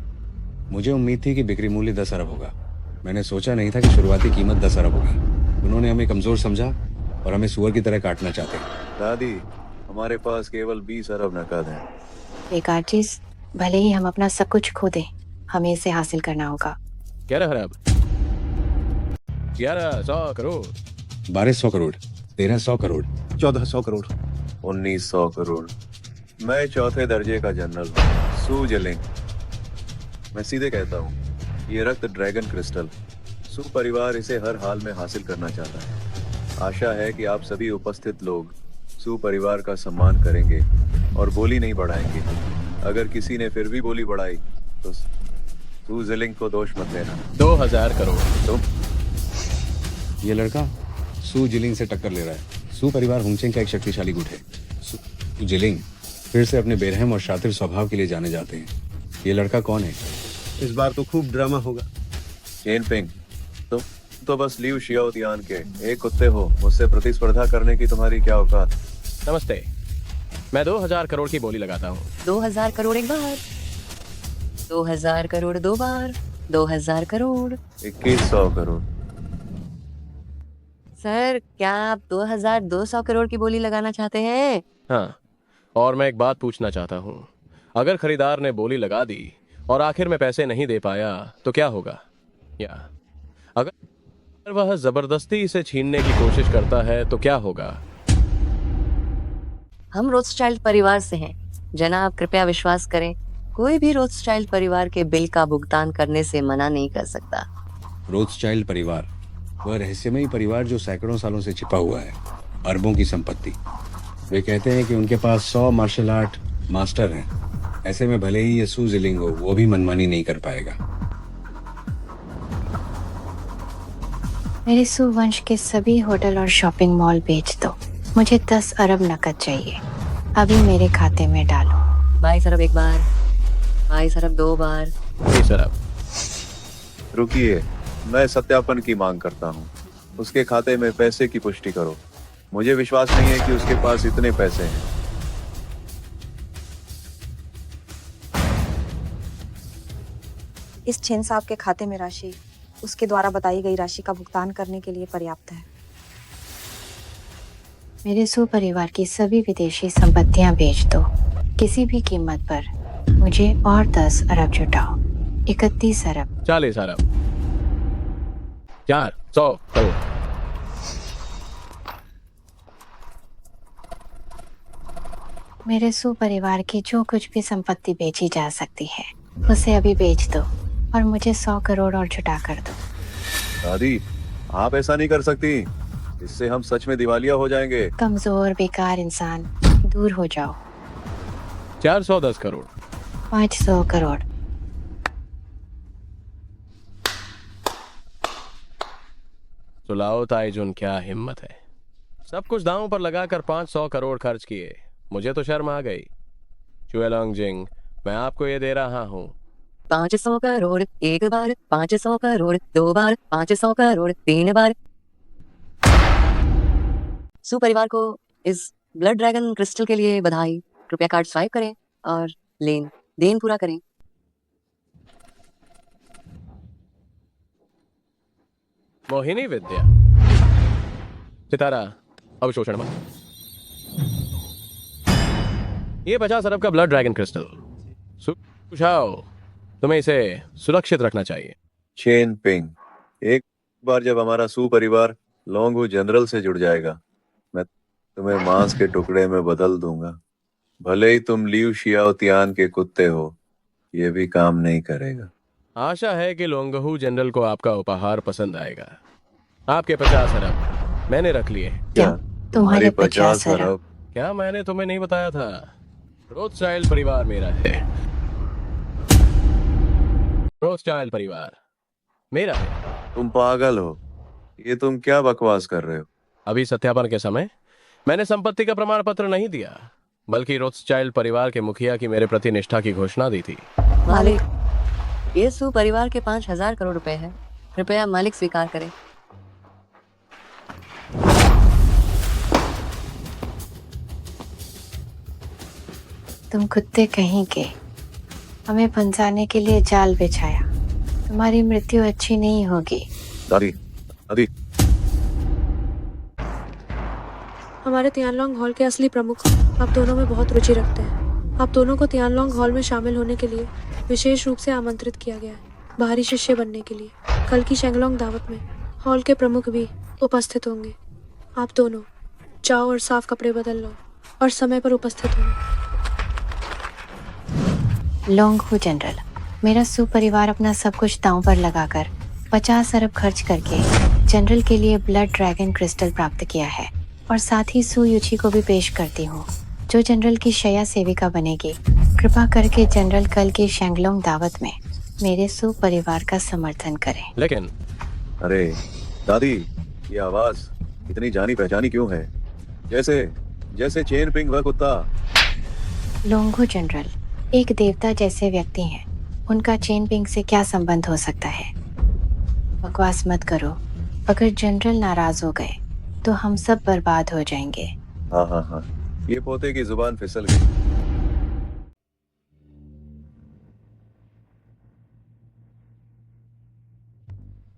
मुझे उम्मीद थी कि बिक्री मूल्य 10 अरब होगा। मैंने सोचा नहीं था कि शुरुआती कीमत 10 अरब होगी। उन्होंने हमें कमजोर समझा और हमें सुअर की तरह काटना चाहते हैं। दादी, हमारे पास केवल 20 अरब नकद है। बेकार चीज, भले ही हम अपना सब कुछ खो दें, हमें इसे हासिल करना होगा। 11 अरब। 1100 करोड़, 1200 करोड़, 1300 करोड़, 1400 करोड़, 1900 करोड़। मैं चौथे दर्जे का जनरल हूँ, सू जिलिंग। मैं सीधे कहता हूँ, ये रक्त ड्रैगन क्रिस्टल, सू परिवार इसे हर हाल में हासिल करना चाहता है। आशा है कि आप सभी उपस्थित लोग सू परिवार का सम्मान करेंगे और बोली नहीं बढ़ाएंगे। अगर किसी ने फिर भी बोली बढ़ाई तो सू जिलिंग को दोष मत देना। 2000 करोड़। तो ये लड़का सू जिलिंग से टक्कर ले रहा है। सू परिवार हुंगचेंग का एक शक्तिशाली गुट है। सू जिलिंग फिर से अपने बेरहम और शातिर स्वभाव के लिए जाने जाते हैं। ये लड़का कौन है? इस बार तो खूब ड्रामा होगा। चेन पिंग, तुम तो बस लियू शियाओतियान के एक कुत्ते हो। मुझसे प्रतिस्पर्धा करने की तुम्हारी क्या औकात? नमस्ते, मैं 2000 करोड़ की बोली लगाता हूँ। 2000 करोड़ एक बार, 2000 करोड़ दो बार, 2000 करोड़। 2100 करोड़। सर, क्या आप 2200 करोड़ की बोली लगाना चाहते हैं? हाँ, और मैं एक बात पूछना चाहता हूँ। अगर खरीदार ने बोली लगा दी और आखिर में पैसे नहीं दे पाया तो क्या होगा? या अगर वह जबरदस्ती इसे छीनने की कोशिश करता है तो क्या होगा? हम रोथस्चाइल्ड परिवार से हैं। जनाब, कृपया विश्वास करें, कोई भी रोथस्चाइल्ड परिवार के बिल का भुगतान करने से मना नहीं कर सकता। रोथस्चाइल्ड परिवार वह रहस्यमयी परिवार जो सैकड़ों सालों से छिपा हुआ है, अरबों की संपत्ति। वे कहते हैं कि उनके पास 100 मार्शल आर्ट मास्टर हैं। ऐसे में भले ही ये सू जिलिंग हो, वो भी मनमानी नहीं कर पाएगा। मेरे सू वंश के सभी होटल और शॉपिंग मॉल बेच दो। मुझे 10 अरब नकद चाहिए। अभी मेरे खाते में डालो। 22 अरब एक बार, 22 अरब दो बार, 20 अरब। रुकिए, मैं सत्यापन की मांग करता हूँ। उसके खाते में पैसे की पुष्टि करो। मुझे विश्वास नहीं है कि उसके पास इतने पैसे हैं। इस छेन साहब के खाते में राशि उसके द्वारा बताई गई राशि का भुगतान करने के लिए पर्याप्त है। मेरे सू परिवार की सभी विदेशी संपत्तियां बेच दो। किसी भी कीमत पर मुझे और 10 अरब जुटाओ। 31 अरब। 40 अरब। 400 करोड़। मेरे सू परिवार की जो कुछ भी संपत्ति बेची जा सकती है उसे अभी बेच दो और मुझे 100 करोड़ और जुटा कर दो। दादी, आप ऐसा नहीं कर सकती। इससे हम सच में दिवालिया हो जाएंगे। कमजोर बेकार इंसान, दूर हो जाओ। 410 करोड़। 500 करोड़। सुलाओ ताइजुन, क्या हिम्मत है। सब कुछ दांव पर लगाकर 500 करोड़ खर्च किए। मुझे तो शर्म आ गई। चुएलोंगजिंग, मैं आपको ये दे रहा हूँ। 500 करोड़ एक बार, 500 करोड़ दो बार, 500 करोड़ 3 बार। सू परिवार को इस ब्लड ड्रैगन क्रिस्टल के लिए बधाई। कृपया कार्ड स्वाइप करें और लेन देन पूरा करें। मोहिनी विद्या। सितारा, अवशोषण मत। ये 50 अरब का ब्लड ड्रैगन क्रिस्टल। सुझाव, तुम्हें इसे सुरक्षित रखना चाहिए। चेन पिंग, एक बार जब हमारा सू परिवार लोंगू जनरल से जुड़ जाएगा, मैं तुम्हें मांस के टुकड़े में बदल दूंगा। भले ही तुम लियू शियाओतियान के कुत्ते हो, ये भी काम नहीं करेगा। आशा है कि लोंगहू जनरल को आपका उपहार पसंद आएगा। आपके 50 अरब मैंने रख लिए। क्या तुम्हारे 50 अरब? क्या मैंने तुम्हें नहीं बताया था? रोथस्चाइल्ड परिवार मेरा है। रोथस्चाइल्ड परिवार मेरा है। तुम पागल हो। ये तुम क्या बकवास कर रहे हो? अभी सत्यापन के समय मैंने संपत्ति का प्रमाण पत्र नहीं दिया, बल्कि रोथस्चाइल्ड परिवार के मुखिया की मेरे प्रति निष्ठा की घोषणा दी थी। मालिक, ये सू परिवार के 5000 करोड़ रुपए हैं। कृपया मालिक स्वीकार करें। तुम कुत्ते कहीं के, हमें फंसाने के लिए जाल बिछाया। तुम्हारी मृत्यु अच्छी नहीं होगी। दादी, दादी। हमारे तियानलोंग हॉल के असली प्रमुख आप दोनों में बहुत रुचि रखते हैं। आप दोनों को तियानलोंग हॉल में शामिल होने के लिए विशेष रूप से आमंत्रित किया गया है, बाहरी शिष्य बनने के लिए। कल की शेंगलोंग दावत में हॉल के प्रमुख भी उपस्थित होंगे। आप दोनों जाओ और साफ कपड़े बदल लो और समय पर उपस्थित हो। लोंगहू जनरल, मेरा सू परिवार अपना सब कुछ दांव पर लगाकर 50 अरब खर्च करके जनरल के लिए ब्लड ड्रैगन क्रिस्टल प्राप्त किया है और साथ ही सू यूची को भी पेश करती हूँ, जो जनरल की शया सेविका बनेगी। कृपा करके जनरल कल की शेंगलोंग दावत में मेरे सू परिवार का समर्थन करें। लेकिन अरे दादी, ये आवाज इतनी जानी पहचानी क्यों है? जैसे जैसे चेन पिंग वह कुत्ता। लोंगहू जनरल एक देवता जैसे व्यक्ति हैं, उनका चेन पिंग से क्या संबंध हो सकता है? बकवास मत करो। अगर जनरल नाराज हो गए तो हम सब बर्बाद हो जाएंगे। हाँ हाँ हाँ, ये पोते की जुबान फिसल गई।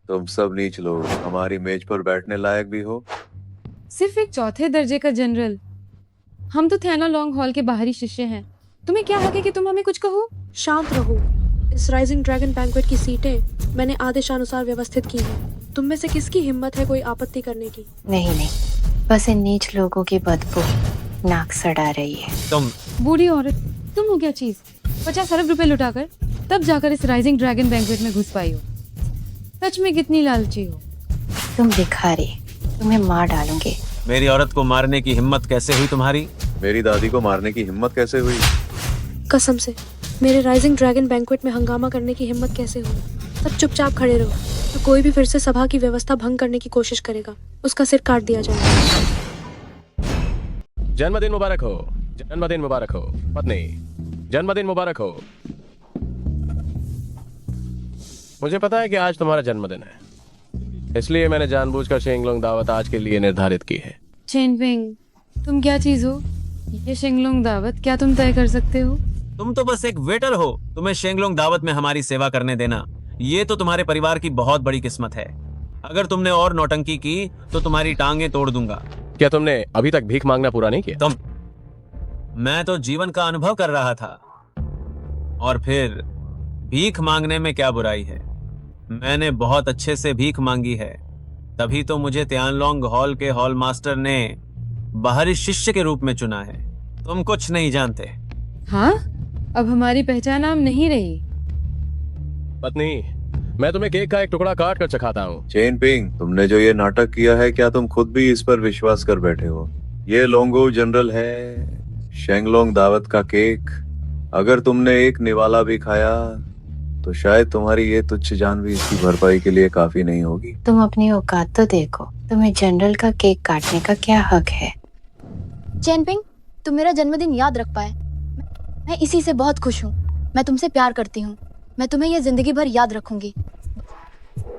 तुम सब नीच लोग हमारी मेज पर बैठने लायक भी हो। सिर्फ एक चौथे दर्जे का जनरल। हम तो थियाना लॉन्ग हॉल के बाहरी शिष्य हैं। तुम्हें क्या हक है कि तुम हमें कुछ कहो? शांत रहो। इस राइजिंग ड्रैगन बैंक्वेट की सीटें मैंने आदेशानुसार व्यवस्थित की हैं। तुम में से किसकी हिम्मत है कोई आपत्ति करने की? नहीं, बस इन नीच लोगों की बदबू नाक सड़ा रही है। तुम बूढ़ी औरत, तुम हो क्या चीज? 50 अरब रुपए लुटाकर तब जाकर इस राइजिंग ड्रैगन बैंक्वेट में घुस पाई हो। सच में कितनी लालची हो तुम भिखारी, तुम्हें मार डालूंगी। मेरी औरत को मारने की हिम्मत कैसे हुई तुम्हारी? मेरी दादी को मारने की हिम्मत कैसे हुई? कसम से मेरे राइजिंग ड्रैगन बैंक्वेट में हंगामा करने की हिम्मत कैसे हुई? सब चुपचाप खड़े रहो, तो कोई भी फिर से सभा की व्यवस्था भंग करने की कोशिश करेगा, उसका सिर काट दिया जाएगा। जन्मदिन मुबारक हो, जन्मदिन मुबारक हो पत्नी, जन्मदिन मुबारक हो। मुझे पता है कि आज तुम्हारा जन्मदिन है, इसलिए मैंने जानबूझकर शेंगलोंग दावत आज के लिए निर्धारित की है। चेनपिंग, तुम क्या चीज हो? ये शेंगलोंग दावत क्या तुम तय कर सकते हो? तुम तो बस एक वेटर हो। तुम्हें शेंगलोंग दावत में हमारी सेवा करने देना, ये तो तुम्हारे परिवार की बहुत बड़ी किस्मत है। अगर तुमने और नौटंकी की तो तुम्हारी टांगे तोड़ दूंगा। क्या तुमने अभी तक भीख मांगना पूरा नहीं किया? मैं तो जीवन का अनुभव कर रहा था, और फिर भीख मांगने में क्या बुराई है? मैंने बहुत अच्छे से भीख मांगी है, तभी तो मुझे त्यानलोंग हॉल के हॉल मास्टर ने बाहरी शिष्य के रूप में चुना है। तुम कुछ नहीं जानते। हाँ, अब हमारी पहचान आम नहीं रही। पत्नी, मैं तुम्हें केक का एक टुकड़ा काट कर चखाता हूँ। चेन पिंग, तुमने जो ये नाटक किया है, क्या तुम खुद भी इस पर विश्वास कर बैठे हो? ये लोंगहू जनरल है, शेंगलोंग दावत का केक। अगर तुमने एक निवाला भी खाया तो शायद तुम्हारी ये तुच्छ जान भी इसकी भरपाई के लिए काफी नहीं होगी। तुम अपनी औकात तो देखो, तुम्हें जनरल का केक काटने का क्या हक है? चेनपिंग, तुम मेरा जन्मदिन याद रख पाए, मैं इसी से बहुत खुश हूँ। मैं तुमसे प्यार करती हूँ, मैं तुम्हें ये जिंदगी भर याद रखूंगी।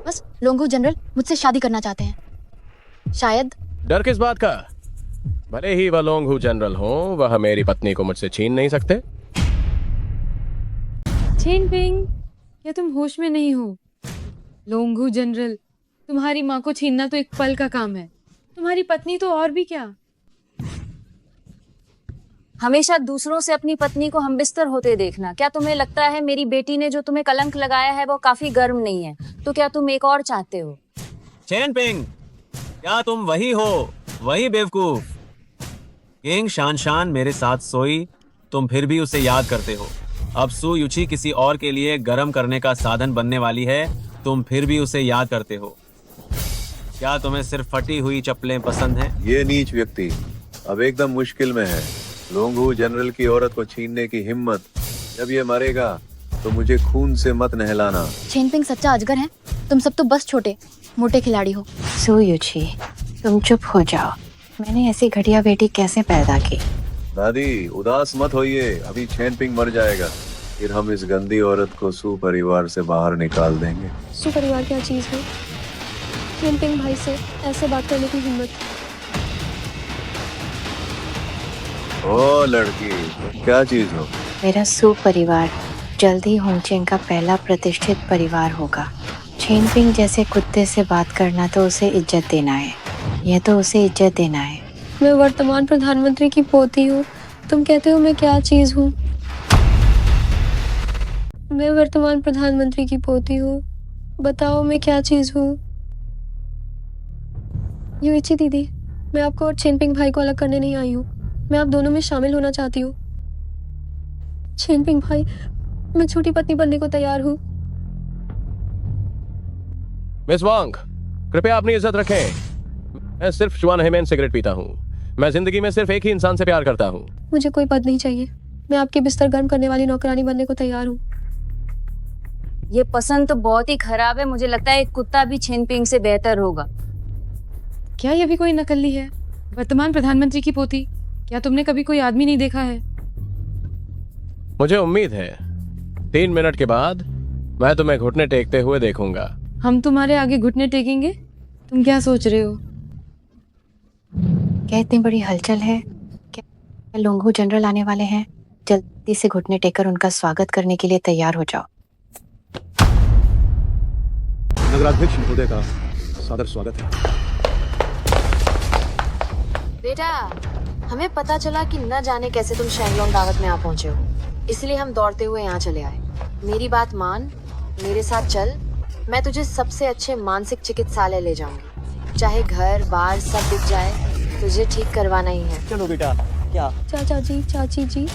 बस लोंगहू जनरल मुझसे शादी करना चाहते हैं। शायद। डर किस बात का? भले ही वह लोंगहू जनरल हो, वह मेरी पत्नी को मुझसे छीन नहीं सकते। चेनपिंग, क्या तुम होश में नहीं हो? लोंगहू जनरल, तुम्हारी माँ को छीनना तो एक पल का काम है, तुम्हारी पत्नी तो और भी क्या। हमेशा दूसरों से अपनी पत्नी को हमबिस्तर होते देखना। क्या तुम्हें लगता है मेरी बेटी ने जो तुम्हें कलंक लगाया है वो काफी गर्म नहीं है? तो क्या तुम एक और चाहते हो? चेनपिंग, क्या तुम वही हो, वही बेवकूफ? किंग शानशान मेरे साथ सोई, तुम फिर भी उसे याद करते हो। अब सू यूची किसी और के लिए गर्म करने का साधन बनने वाली है, तुम फिर भी उसे याद करते हो। क्या तुम्हें सिर्फ फटी हुई चप्पलें पसंद हैं? ये नीच व्यक्ति अब एकदम मुश्किल में है। लोंगहू जनरल की औरत को छीनने की हिम्मत। जब ये मरेगा तो मुझे खून से मत नहलाना। चेनपिंग सच्चा अजगर है, तुम सब तो बस छोटे मोटे खिलाड़ी हो। सू यूची, तुम चुप हो जाओ। मैंने ऐसी घटिया बेटी कैसे पैदा की? दादी, उदास मत होइए, अभी चेन पिंग मर जाएगा, फिर हम इस गंदी औरत को सू परिवार से बाहर निकाल देंगे। सू परिवार क्या चीज है? चेनपिंग भाई से ऐसे बात करने की हिम्मत? ओ लड़की, तुम क्या चीज हो? मेरा सू परिवार जल्द ही होंगचेंग का पहला प्रतिष्ठित परिवार होगा। चेनपिंग जैसे कुत्ते से बात करना तो उसे इज्जत देना है, यह तो उसे इज्जत देना है। मैं वर्तमान प्रधानमंत्री की पोती हूँ, तुम कहते हो मैं क्या चीज हूँ? मैं वर्तमान प्रधानमंत्री की पोती हूँ, बताओ मैं क्या चीज हूँ? यूइची दीदी, मैं आपको और चेनपिंग भाई को अलग करने नहीं आई हूँ। मैं आप दोनों में शामिल होना चाहती हूँ। चेनपिंग भाई, मैं छोटी पत्नी बनने को तैयार हूँ। मिस वांग, कृपया अपनी इज्जत रखें। मैं सिर्फ शुआन हेमेन सिगरेट पीता हूँ। मैं जिंदगी में सिर्फ एक ही इंसान से प्यार करता हूँ। मुझे कोई पद नहीं चाहिए। मैं आपके बिस्तर गर्म करने वाली नौकरानी बनने को तैयार हूँ। ये पसंद तो बहुत ही खराब है। मुझे लगता है एक कुत्ता भी छेनपिंग से बेहतर होगा। क्या ये भी कोई नकल्ली है? वर्तमान प्रधानमंत्री की पोती। क्या तुमने कभी कोई आदमी नहीं देखा है? मुझे उम्मीद है 3 मिनट के बाद मैं तुम्हें घुटने टेकते हुए देखूंगा। हम तुम्हारे आगे घुटने टेकेंगे? तुम क्या सोच रहे हो? क्या इतनी बड़ी हलचल है? क्या लोंगहू जनरल आने वाले हैं? जल्दी से घुटने टेककर उनका स्वागत करने के लिए तैयार हो जाओ। नगराध्यक्ष महोदय का सादर स्वागत है। बेटा, हमें पता चला कि न जाने कैसे तुम शेंगलोंग दावत में आ पहुंचे हो, इसलिए हम दौड़ते हुए यहाँ चले आए। मेरी बात मान, मेरे साथ चल। मैं तुझे सबसे अच्छे मानसिक चिकित्सालय ले जाऊंगी। चाहे घर बार सब बिक जाए, तुझे ठीक करवाना ही है। चलो बेटा। क्या? चाचा जी, चाची जी,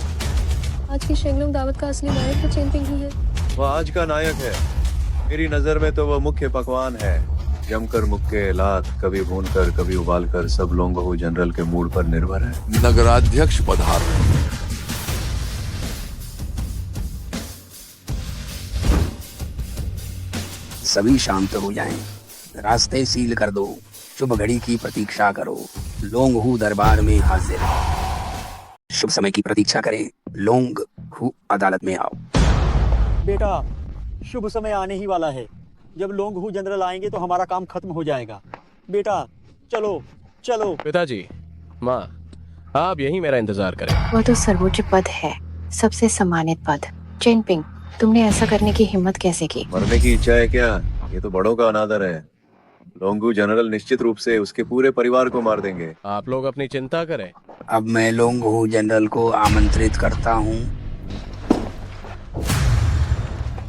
आज की शेंगलोंग दावत का असली नायक तो चेनपिंग ही है। वह आज का नायक है। मेरी नजर में तो वह मुख्य पकवान है। जमकर मुक्के लात, कभी भूनकर कभी उबालकर, सब लोंगहू जनरल के मूड पर निर्भर है। नगराध्यक्ष पधार रहे हैं। सभी शांत हो जाएं, रास्ते सील कर दो, शुभ घड़ी की प्रतीक्षा करो। लोंगहू दरबार में हाजिर। शुभ समय की प्रतीक्षा करें। लोंगहू अदालत में आओ। बेटा, शुभ समय आने ही वाला है। जब लोंगहू जनरल आएंगे तो हमारा काम खत्म हो जाएगा। बेटा, चलो चलो। पिताजी, माँ, आप यहीं मेरा इंतजार करें। वह तो सर्वोच्च पद है, सबसे सम्मानित पद। चेनपिंग, तुमने ऐसा करने की हिम्मत कैसे की? मरने की इच्छा है क्या? ये तो बड़ों का अनादर है। लोंगहू जनरल निश्चित रूप से उसके पूरे परिवार को मार देंगे। आप लोग अपनी चिंता करें। अब मैं लोंगहू जनरल को आमंत्रित करता हूँ।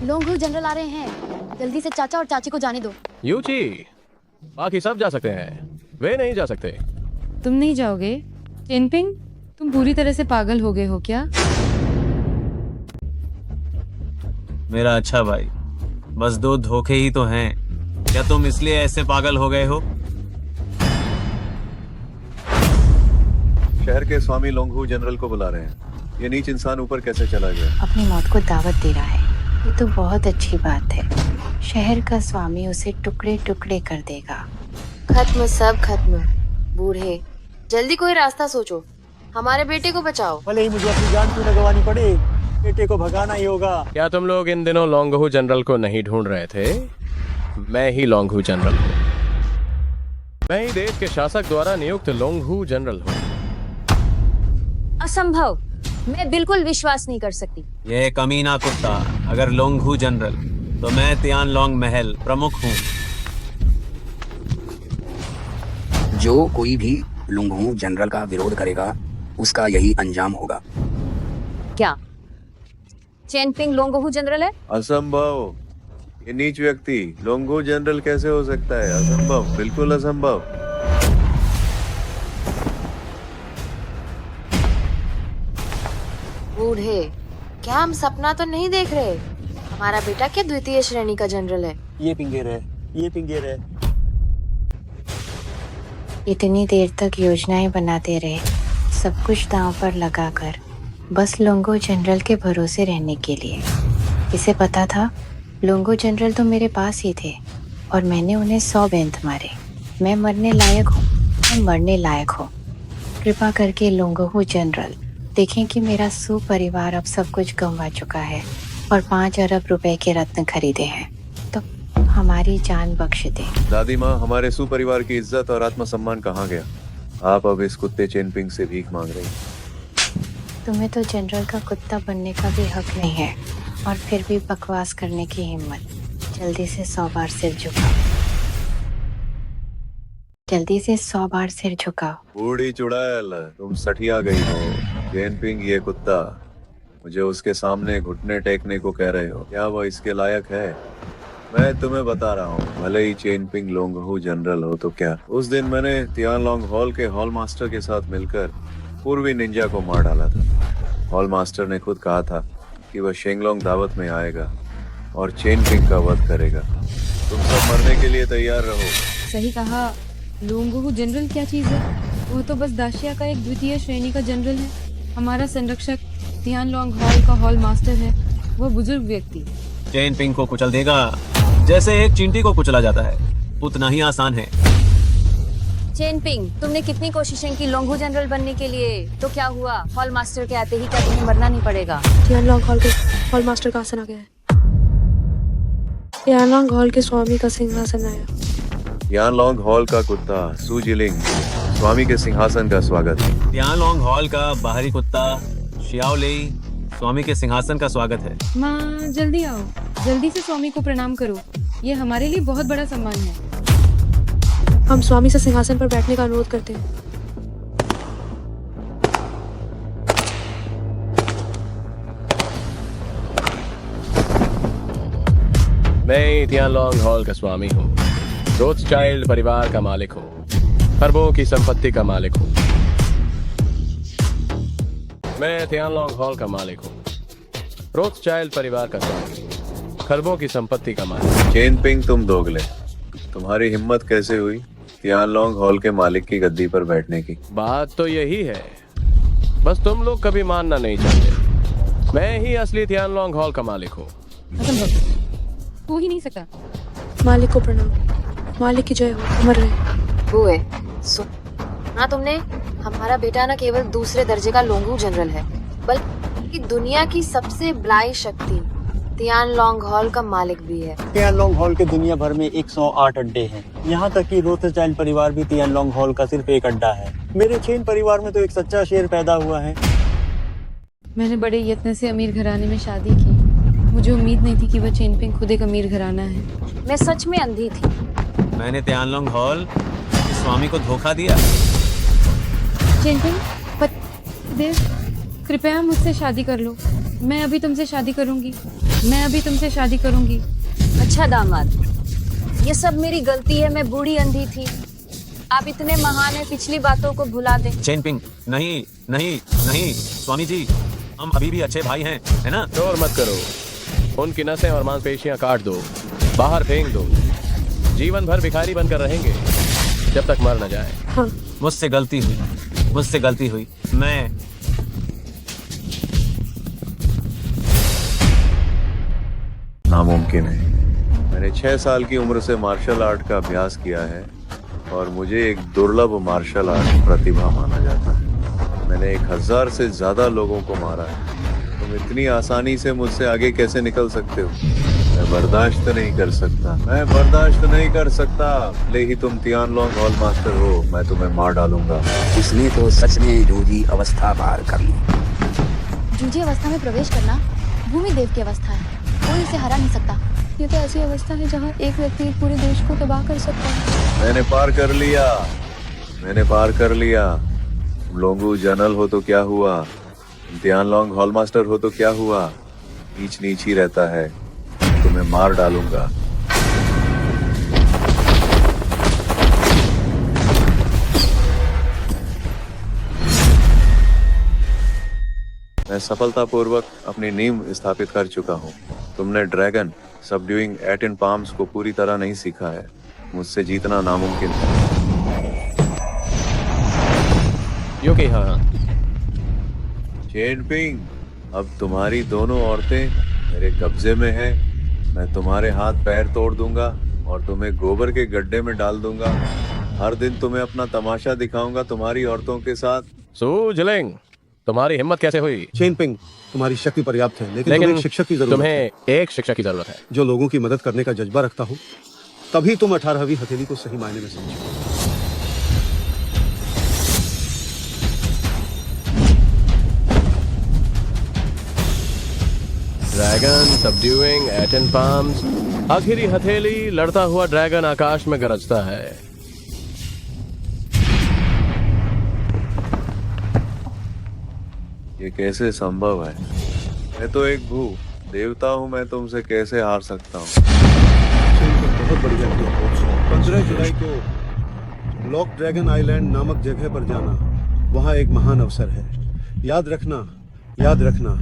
लोंगहू जनरल आ रहे हैं। जल्दी से चाचा और चाची को जाने दो। यूची, बाकी सब जा सकते हैं, वे नहीं जा सकते। तुम नहीं जाओगे? चेनपिंग, तुम पूरी तरह से पागल हो गए हो क्या? मेरा अच्छा भाई, बस 2 धोखे ही तो हैं। क्या तुम इसलिए ऐसे पागल हो गए हो? शहर के स्वामी लोंगहू जनरल को बुला रहे हैं। ये नीच इंसान ऊपर कैसे चला गया? अपनी मौत को दावत दे रहा है। ये तो बहुत अच्छी बात है। शहर का स्वामी उसे टुकड़े टुकड़े कर देगा। खत्म, सब खत्म। बूढ़े, जल्दी कोई रास्ता सोचो। हमारे बेटे को बचाओ। भले ही मुझे अपनी जान क्यों न गंवानी पड़े, बेटे को भगाना ही होगा। क्या तुम लोग इन दिनों लोंगहू जनरल को नहीं ढूंढ रहे थे? मैं ही लोंगहू जनरल हूँ। मैं ही देश के शासक द्वारा नियुक्त लोंगहू जनरल हूँ। असंभव। मैं बिल्कुल विश्वास नहीं कर सकती। ये कमीना कुत्ता अगर लोंगहू जनरल, तो मैं तियानलोंग महल प्रमुख हूँ। जो कोई भी लोंगहू जनरल का विरोध करेगा, उसका यही अंजाम होगा। क्या चेनपिंग लोंगहू जनरल है? असंभव। ये नीच व्यक्ति लोंगहू जनरल कैसे हो सकता है? असंभव, बिल्कुल असंभव। बूढ़े, क्या हम सपना तो नहीं देख रहे? हमारा बेटा क्या द्वितीय श्रेणी का जनरल है? ये पिंगेर है, ये पिंगेर है। इतनी देर तक योजनाएं बनाते रहे, सब कुछ दांव पर लगाकर, बस लोंगो जनरल के भरोसे रहने के लिए। इसे पता था लोंगो जनरल तो मेरे पास ही थे और मैंने उन्हें 100 बेंत मारे। मैं मरने लायक हूँ, मैं मरने लायक हूँ। कृपा करके लोंगो जनरल, देखें कि मेरा सुपरिवार अब सब कुछ गंवा चुका है और 5 अरब रुपए के रत्न खरीदे हैं, तो हमारी जान बख्श दे। दादी माँ, हमारे सुपरिवार की इज्जत और आत्मसम्मान कहाँ गया? आप अब इस कुत्ते चेनपिंग से भीख मांग रही। तुम्हें तो जनरल का कुत्ता बनने का भी हक नहीं है और फिर भी बकवास करने की हिम्मत। जल्दी से 100 बार सिर झुकाओ। जल्दी से 100 बार सिर झुकाओ। बूढ़ी चुड़ैल, तुम सठिया गई हो। चेनपिंग ये कुत्ता, मुझे उसके सामने घुटने टेकने को कह रहे हो? क्या वह इसके लायक है? मैं तुम्हें बता रहा हूँ, भले ही चेनपिंग लोंगहू जनरल हो तो क्या। उस दिन मैंने तियानलोंग हॉल के हॉल मास्टर के साथ मिलकर पूर्वी निंजा को मार डाला था। हॉल मास्टर ने खुद कहा था कि वह शेंगलोंग दावत में आएगा और चेनपिंग का वध करेगा। तुम सब मरने के लिए तैयार रहो। सही कहा। लोंगहू जनरल क्या चीज है? वो तो बस दाशिया का एक द्वितीय श्रेणी का जनरल है। हमारा संरक्षक तियानलोंग हॉल का हॉल मास्टर है, वो बुजुर्ग व्यक्ति। चेनपिंग को कुचल देगा जैसे एक चींटी को कुचला जाता है, उतना ही आसान है। चेनपिंग, तुमने कितनी कोशिशें की लोंगहू जनरल बनने के लिए, तो क्या हुआ? हॉल मास्टर के आते ही क्या तुम्हें मरना नहीं पड़ेगा? तियानलोंग हॉल के हॉल मास्टर का आसन आ गया है। तियानलोंग हॉल के स्वामी का सिंहासन आया। तियानलोंग हॉल का कुत्ता सूजिलिंग, स्वामी के सिंहासन का स्वागत है। तियानलोंग हॉल का बाहरी कुत्ता शियाओलेई, स्वामी के सिंहासन का स्वागत है। माँ जल्दी आओ, जल्दी से स्वामी को प्रणाम करो, ये हमारे लिए बहुत बड़ा सम्मान है। हम स्वामी से सिंहासन पर बैठने का अनुरोध करते हैं। मैं तियानलोंग हॉल का स्वामी हूँ, रोथस्चाइल्ड परिवार का मालिक हूँ, खरबों की संपत्ति का मालिक हूँ। मैं तियानलोंग हॉल का मालिक हूँ, रोथस्चाइल्ड परिवार का स्वामी, खरबों की संपत्ति का मालिक। चेनपिंग, तुम दोगले, तुम्हारी हिम्मत कैसे हुई तियानलोंग हॉल के मालिक की गद्दी पर बैठने की? बात तो यही है, बस तुम लोग कभी मानना नहीं चाहते। मैं ही असली तियानलोंग हॉल का मालिक हूँ। असंभव, हो ही नहीं सकता। मालिक को प्रणाम। मालिक की जय हो, अमर रहे। बुए, सुना तुमने? हमारा बेटा न केवल दूसरे दर्जे का लोंगहू जनरल है, बल्कि दुनिया की सबसे बलाई शक्ति तियानलोंग हॉल का मालिक भी है। तियानलोंग हॉल के दुनिया भर में 108 अड्डे हैं। यहाँ तक कि रोथस्चाइल्ड परिवार भी तियानलोंग हॉल का सिर्फ एक अड्डा है। मेरे चेन परिवार में तो एक सच्चा शेर पैदा हुआ है। मैंने बड़े यत्न से अमीर घराने में शादी की। मुझे उम्मीद नहीं थी कि वह चेनपिंग खुद एक अमीर घराना है। मैं सच में अंधी थी। मैंने तियानलोंग हॉल के स्वामी को धोखा दिया। चेनपिंग, देव, कृपया मुझसे शादी कर लो। मैं अभी तुमसे शादी करूंगी। मैं अभी तुमसे शादी करूंगी। अच्छा दामाद, ये सब मेरी गलती है, मैं बूढ़ी अंधी थी। आप इतने महान हैं, पिछली बातों को भुला दें। चेनपिंग, नहीं नहीं नहीं, स्वामी जी, हम अभी भी अच्छे भाई हैं, है ना? शोर मत करो, उनकी नसें और मांसपेशियां काट दो, बाहर फेंक दो। जीवन भर भिखारी बनकर रहेंगे जब तक मर न जाए। हाँ। मुझसे गलती हुई, मुझसे गलती हुई। मैं नामुमकिन है। मैंने 6 साल की उम्र से मार्शल आर्ट का अभ्यास किया है और मुझे एक दुर्लभ मार्शल आर्ट प्रतिभा माना जाता है। मैंने 1000 से ज्यादा लोगों को मारा है। तुम इतनी आसानी से मुझसे आगे कैसे निकल सकते हो? मैं बर्दाश्त नहीं कर सकता, मैं बर्दाश्त नहीं कर सकता। भले ही तुम तियानलोंग हॉल मास्टर हो, मैं तुम्हें मार डालूंगा। इसने तो सच में जूझी अवस्था पार कर ली। जूझी अवस्था में प्रवेश करना भूमि देव की अवस्था है, कोई इसे हरा नहीं सकता। ये तो ऐसी अवस्था है जहाँ एक व्यक्ति एक पूरे देश को तबाह कर सकता है। मैंने पार कर लिया, मैंने पार कर लिया। तुम लोंगहू जनरल हो तो क्या हुआ, तुम तियानलोंग हॉल मास्टर हो तो क्या हुआ? नीच नीच ही रहता है। तुम्हें मार डालूंगा। मैं सफलतापूर्वक अपनी नींव स्थापित कर चुका हूँ। तुमने ड्रैगन सबड्यूइंग एट पाम्स को पूरी तरह नहीं सीखा है। मुझसे जीतना नामुमकिन है। योगी, हाँ। चेनपिंग, अब तुम्हारी दोनों औरतें मेरे कब्जे में हैं। मैं तुम्हारे हाथ पैर तोड़ दूंगा और तुम्हें गोबर के गड्ढे में डाल दूंगा। हर दिन तुम्हें अपना तमाशा दिखाऊंगा तुम्हारी औरतों के साथ। सूजिलिंग, तुम्हारी हिम्मत कैसे हुई? चेनपिंग, तुम्हारी शक्ति पर्याप्त है, लेकिन तुम्हें एक शिक्षक की जरूरत है। तुम्हें एक शिक्षक की जरूरत है जो लोगों की मदद करने का जज्बा रखता हो, तभी तुम 18वीं हथेली को सही मायने में समझो। ड्रैगन सबड्यूइंग एट पाम्स, आखिरी हथेली, लड़ता हुआ ड्रैगन आकाश में गरजता है। ये कैसे संभव है? मैं तो एक भू देवता हूँ, मैं तुमसे कैसे हार सकता हूँ? बहुत बढ़िया किया। 15 जुलाई को लॉक ड्रैगन आइलैंड नामक जगह पर जाना, वहाँ एक महान अवसर है। याद रखना, याद रखना।